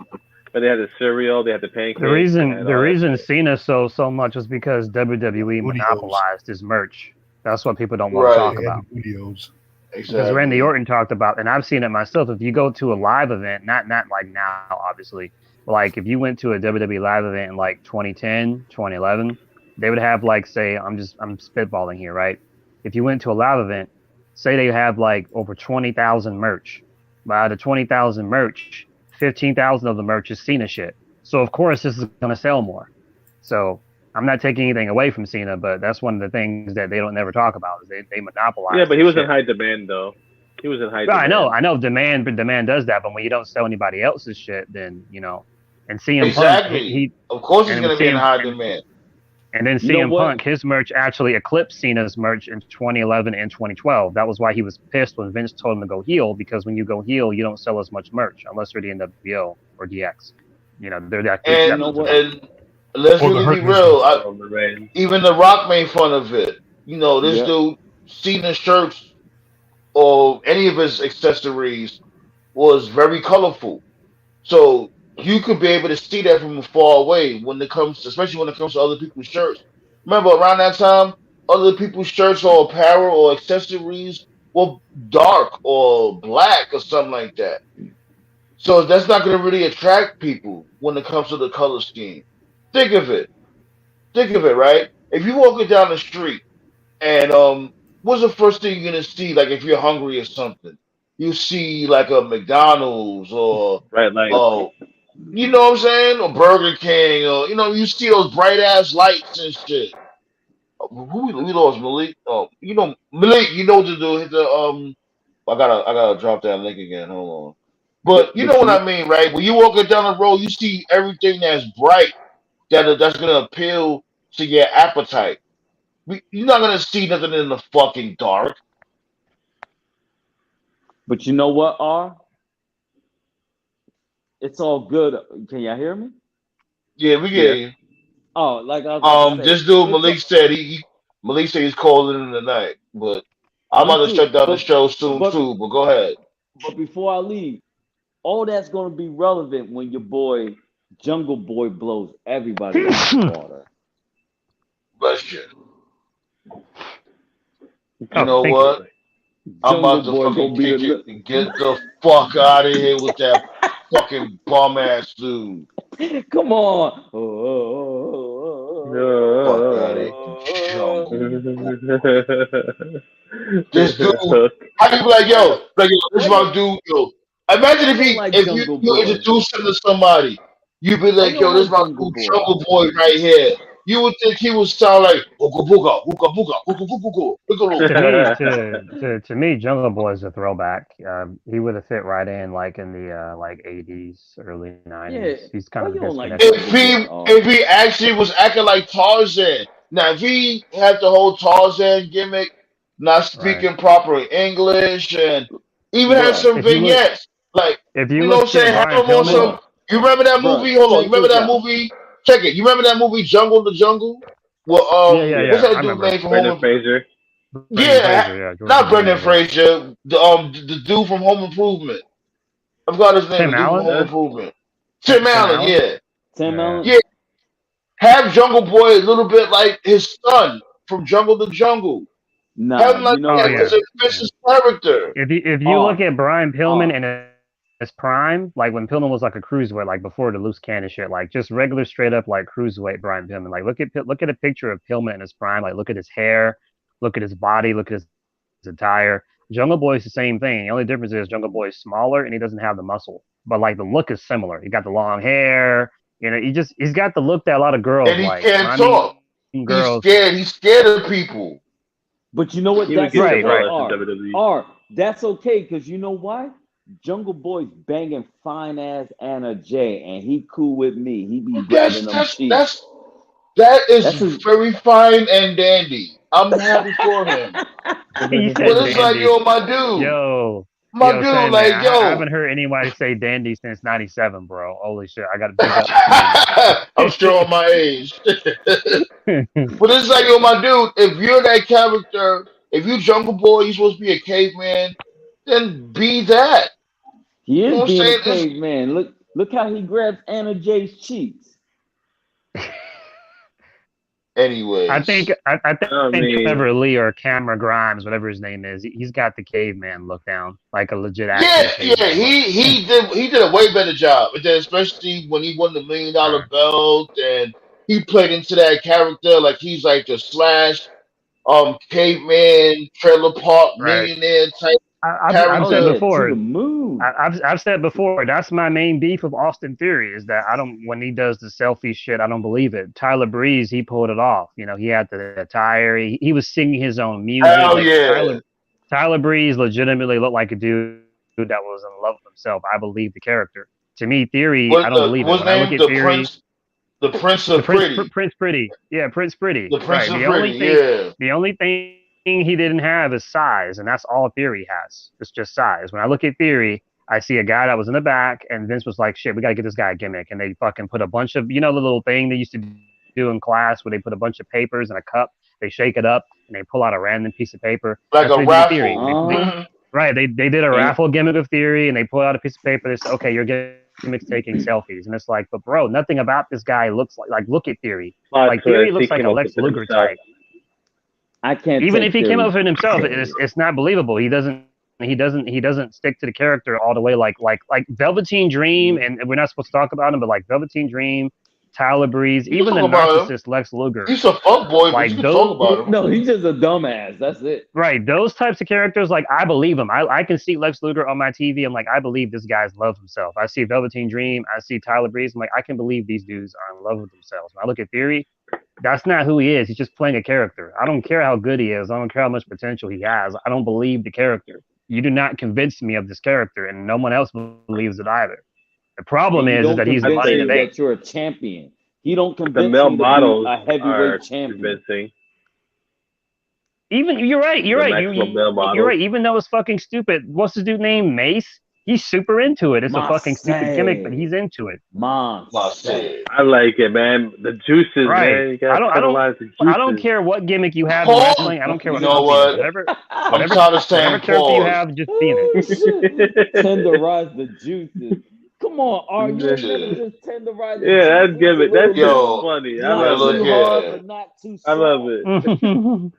they had the The pancakes, they reason had the all that reason shit. Cena sold so much was because WWE Studios. monopolized his merch. That's what people don't want to Right. talk They had the about. studios. Because Randy Exactly. Orton talked about, and I've seen it myself. If you go to a live event, not like now, obviously, but like if you went to a WWE live event in like 2010, 2011, they would have like say, I'm spitballing here, right? If you went to a live event, say they have like over 20,000 merch. By the 20,000 merch, 15,000 of the merch is Cena shit. So of course this is gonna sell more. So I'm not taking anything away from Cena, but that's one of the things that they don't never talk about is they Yeah, monopolize but this he was in shit. high demand though. He was in high Well, demand. I know demand, but demand does that. But when you don't sell anybody else's shit, then And CM Punk, Exactly. Of course he's and gonna be in CM high demand. and then You know CM what? Punk, his merch actually eclipsed Cena's merch in 2011 and 2012. That was why he was pissed when Vince told him to go heel because when you go heel, you don't sell as much merch unless you're the NWO or DX. They're the But you know And exceptions to what? that. and let's Or the really be Hurt real. Business. Oh, Lorraine. Even The Rock made fun of it. This Yep. dude Cena shirts or any of his accessories was very colorful. So you could be able to see that from far away especially when it comes to other people's shirts. Remember around that time, other people's shirts or apparel or accessories were dark or black or something like that. So that's not going to really attract people when it comes to the color scheme. Think of it. Think of it, right? If you're walking down the street and what's the first thing you're gonna see? Like if you're hungry or something, you see like a McDonald's or Bright lights. oh, you know what I'm saying, or Burger King, or you see those bright ass lights and shit. Who we lost Malik? Oh, Malik. You know what to do. Hit the I gotta drop that link again. Hold on. But you know But what you I mean, right? When you walking down the road, you see everything that's bright that's gonna appeal to your appetite. You're not gonna see nothing in the fucking dark. but you know what, R? It's all good. Can y'all hear me? Yeah, we get Yeah. you. Oh, like I was about to say, This dude it's Malik said Malik said he's calling in tonight, but I'm me about to too. shut down the show soon But too. But go ahead. but before I leave, all that's gonna be relevant when your boy Jungle Boy blows everybody out the water. Bless you. You Oh, know thank you. what? I'm Jungle about to Boy fucking gonna be kick it. the Get the fuck out of here with that fucking bum ass dude. come on. Fuck out of here, jungle. This dude, Hook. how you be like yo, this is I my don't dude, yo. Imagine I don't like if you Jungle you Boy. introduce him to somebody, you'd be I like, don't yo, this is like my Jungle dude, Boy. Jungle Boy right here. You would think he would sound like Ooga Booga, Ooga Booga, Ooga Booga, Booga. To me, Jungle Boy is a throwback. He would have fit right in, like in the like '80s, early Yeah. '90s. He's kind Why of you don't like disconnected If Jungle from it. Boy, he R? if he actually was acting like Tarzan, now if he had the whole Tarzan gimmick, not Right. speaking proper English, and even had Bruh, some If you look, vignettes, like if you you know what I'm looked at saying, have Brian him on some. Pillman, bruh, You remember that bruh, movie? Hold on, you check remember this that out. movie? Check it. You remember that movie Jungle the Jungle? Well, yeah, yeah, Yeah. what's yeah, I that dude remember name from Brendan Home? Fraser. Brendan Yeah, Fraser. Yeah, George not Brendan Clooney. Yeah, Fraser. The dude from Home Improvement. I forgot his name. Tim The dude from Allen. Home Huh? Improvement. Tim Tim Allen. Allen. Yeah, Tim Yeah, Allen? yeah. Have Jungle Boy a little bit like his son from Jungle the Jungle. Have Nah, him like you know oh that because what? yeah, it fits yeah. his character. If you look R at Brian Pillman R and his son, his prime, like when Pillman was like a cruiserweight, like before the loose cannon shit, like just regular straight up like cruiserweight Brian Pillman. Like look at a picture of Pillman in his prime. Like look at his hair, look at his body, look at his attire. Jungle Boy is the same thing. The only difference is Jungle Boy is smaller and he doesn't have the muscle, but like the look is similar. He got the long hair. You know, he's got the look that a lot of girls And he like. can't When I talk. mean girls, He's scared of people. But you know what? He would That's get okay. demolished in WWE. R. That's okay because you know why? Jungle Boy's banging fine ass Anna J, and he cool with me. He be grabbing them cheeks. That is very fine and dandy. I'm happy for him. But it's like, yo, my dude. My dude, Same, like, man. yo. I haven't heard anybody say dandy since '97, bro. Holy shit, I got to pick up. I'm showing my age. But it's like, yo, my dude, if you're that character, if you Jungle Boy, you're supposed to be a caveman, then be that. He is being a caveman. Look how he grabs Anna J's cheeks. Anyways, I think Trevor Lee or Cameron Grimes, whatever his name is, he's got the caveman look down, like a legit actor. Yeah. He did a way better job, and then especially when he won the $1 million belt, and he played into that character like he's like the Slash, caveman, trailer park millionaire type. I've said before. I've said before. That's my main beef with Austin Theory is that when he does the selfie shit, I don't believe it. Tyler Breeze, he pulled it off. You know, he had the attire. He was singing his own music. Hell yeah. Tyler Breeze legitimately looked like a dude that was in love with himself. I believe the character. To me, Theory, I don't believe it. When I look at Theory, Prince Pretty. Yeah, Prince Pretty. The Prince of Pretty. The only thing he didn't have is size, and that's all Theory has. It's just size. When I look at Theory, I see a guy that was in the back, and Vince was like, shit, we got to get this guy a gimmick. And they fucking put a bunch of, the little thing they used to do in class where they put a bunch of papers in a cup, they shake it up, and they pull out a random piece of paper. Like a raffle. Right. They did a raffle gimmick of Theory, and they pull out a piece of paper. They say, okay, your gimmick's taking selfies. And it's like, but bro, nothing about this guy looks like look at Theory. Like Theory looks like a Lex Luger type. I can't. Even if he came up with it himself, it's not believable. He doesn't stick to the character all the way like Velveteen Dream, and we're not supposed to talk about him, but like Velveteen Dream, Tyler Breeze, even the narcissist Lex Luger. He's a fuckboy, like but you can talk about him. No, he's just a dumbass. That's it. Right. Those types of characters, like I believe him. I can see Lex Luger on my TV. I'm like, I believe this guy's love himself. I see Velveteen Dream. I see Tyler Breeze. I'm like, I can believe these dudes are in love with themselves. When I look at Theory, that's not who he is. He's just playing a character. I don't care how good he is. I don't care how much potential he has. I don't believe the character. You do not convince me of this character, and no one else believes it either. The problem is that he's the money to make. That you're a champion. He don't convince the male models a heavyweight champion. Convincing. Even you're right. You're right. Even though it's fucking stupid. What's his dude name? Mace. He's super into it. It's a fucking stupid gimmick, but he's into it. I like it, man. The juices, man. You gotta penalize the juices. I don't care what gimmick you have in wrestling. I don't care what. You know what? Whatever character you have, just be in it. Tenderize the juices. Come on, are you just tenderize? Yeah, that's gimmick. That's just funny. I love it. You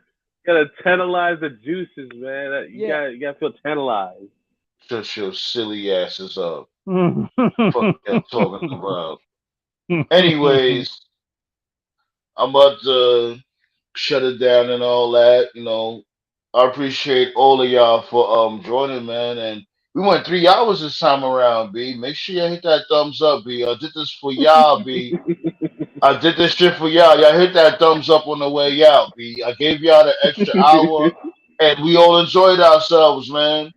gotta tantalize the juices, man. You gotta feel tantalized. Shut your silly asses up. Fuck that talking about. Anyways, I'm about to shut it down and all that. I appreciate all of y'all for joining, man. And we went 3 hours this time around, B. Make sure you hit that thumbs up, B. I did this for y'all, B. I did this shit for y'all. Y'all hit that thumbs up on the way out, B. I gave y'all the extra hour, and we all enjoyed ourselves, man.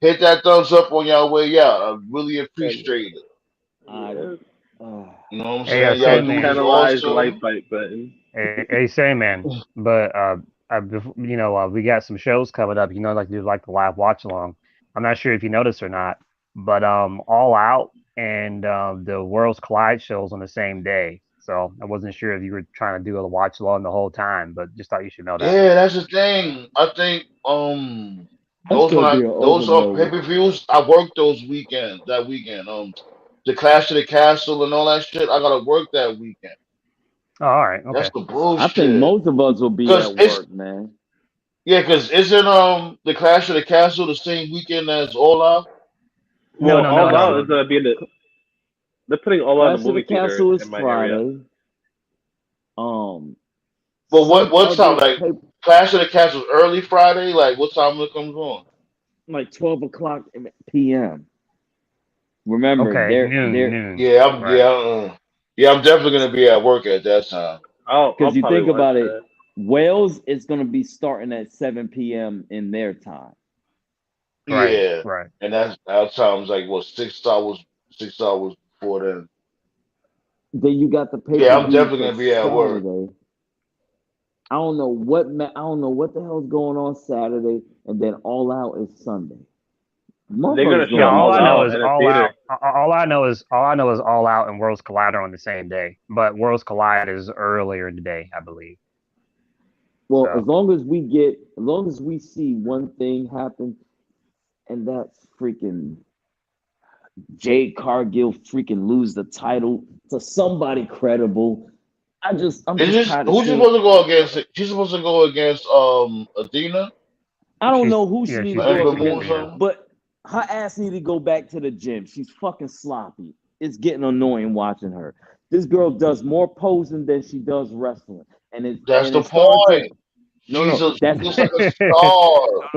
Hit that thumbs up on y'all way out. I really appreciate it. You know what I'm saying? Y'all do penalize the light fight button. Hey, say, man. But we got some shows coming up. Like do like the live watch along. I'm not sure if you noticed or not, but All Out and the Worlds Collide shows on the same day. So I wasn't sure if you were trying to do a watch along the whole time, but just thought you should know that. Yeah, that's the thing. I think those pay-per-views, I worked that weekend. The Clash of the Castle and all that shit, I gotta work that weekend. Oh, all right. Okay. That's the bullshit. I think most of us will be at work, man. Yeah, because isn't the Clash of the Castle the same weekend as All Out? Well, No, All no. Out is gonna be in the. They're putting All Out in Clash the of the movie theater Castle is in my area. Friday. But Some what time? other Like paper, Clash of the Castles early Friday? Like what time it comes on? like 12 o'clock p.m. Remember, Okay, they're noon. Yeah, Right. I'm definitely gonna be at work at that time. I'll because you probably think watch about it, that. Wales is going to be starting at 7 p.m. in their time. Right. Yeah, Right. and that's our time's like what 6 hours, 6 hours before then. Then you got the pay Yeah, per I'm view definitely for gonna be at work. Saturday. I don't know what the hell's going on Saturday, and then All Out is Sunday. They're gonna Motherfuckers show Yeah, gonna be all All I know Out tired. is in a all theater. out. All I know is all out and Worlds Collide are on the same day, but Worlds Collide is earlier in the day, I believe. Well, So as long as we see one thing happen, and that's freaking Jade Cargill freaking lose the title to somebody credible. I'm Is just this tired of who's she seeing. supposed to go against? She's supposed to go against Athena I don't she's know who she yeah, need to she's go up Ember facing Moon or against, Athena. something. but her ass need to go back to the gym. She's fucking sloppy. It's getting annoying watching her. This girl does more posing than she does wrestling, That's and the it's starting to. point. No, She's that's just like a star.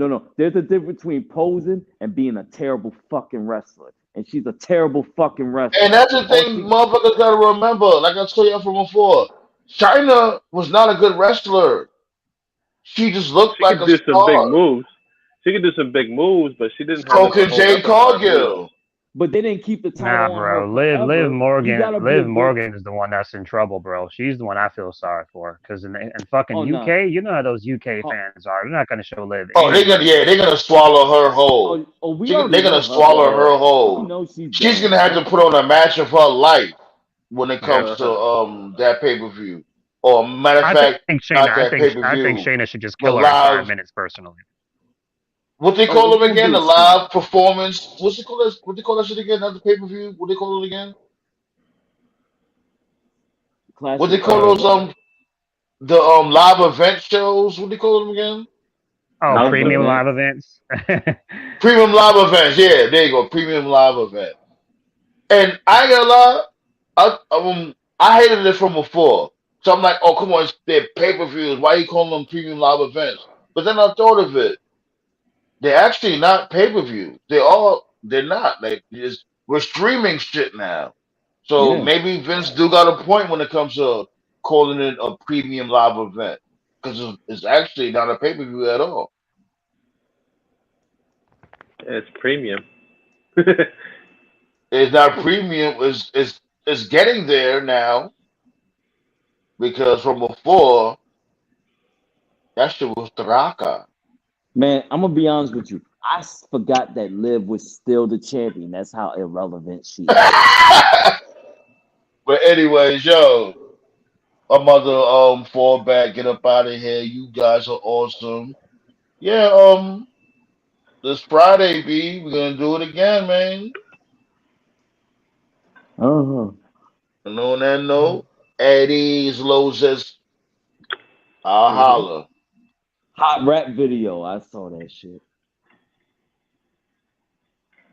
no. There's a difference between posing and being a terrible fucking wrestler, and she's a terrible fucking And wrestler. that's the All thing, she, motherfuckers gotta remember. Like I told you from before, China was not a good wrestler. She just looked She like could a do some big star. moves. She could do some big moves, but she didn't have So like a could whole Jay repertoire of moves. Cargill. but they didn't keep the Nah, title on her bro. Liv forever. You Morgan, gotta be a Liv good. Morgan is the one that's in trouble, bro. She's the one I feel sorry for. Because in fucking Oh no, UK, you know how those UK oh, fans are. They're not gonna show Liv Oh, any love. they're gonna swallow her whole. we already They're gonna know her swallow dead. her We whole. know she's She's dead. gonna have to put on a match of her life when it Yeah. comes to that pay per view. Or matter of I think fact, Shayna. not that pay per I think view, Shayna should just the kill her in five live. minutes personally. What they Oh, call it's them gonna again? be The a scene. live performance. What's it called? What they call that shit again? Not the pay per view. What they call it again? What they Classic. call those the live event shows? What they call them again? Oh, Live premium event. live events. Premium live events. Yeah, there you go. Premium live event. And I ain't gonna lie, I hated it from before. So I'm like, oh come on, it's their pay per views. Why you calling them premium live events? But then I thought of it. They're actually not pay per view. They're not. Like we're streaming shit now. So Yeah, maybe Vince do got a point when it comes to calling it a premium live event because it's actually not a pay per view at all. It's premium. It's not premium. It's getting there now because from before that shit was Taraka. man. I'm gonna be honest with you. Forgot that Liv was still the champion. That's how irrelevant she is. But anyways, yo, I'm about to fall back, get up out of here. You guys are awesome. Yeah, this Friday, B, we're gonna do it again, man. Uh-huh. And on that note, Eddie's Loses, I'll holler. Hot rap video. I saw that shit.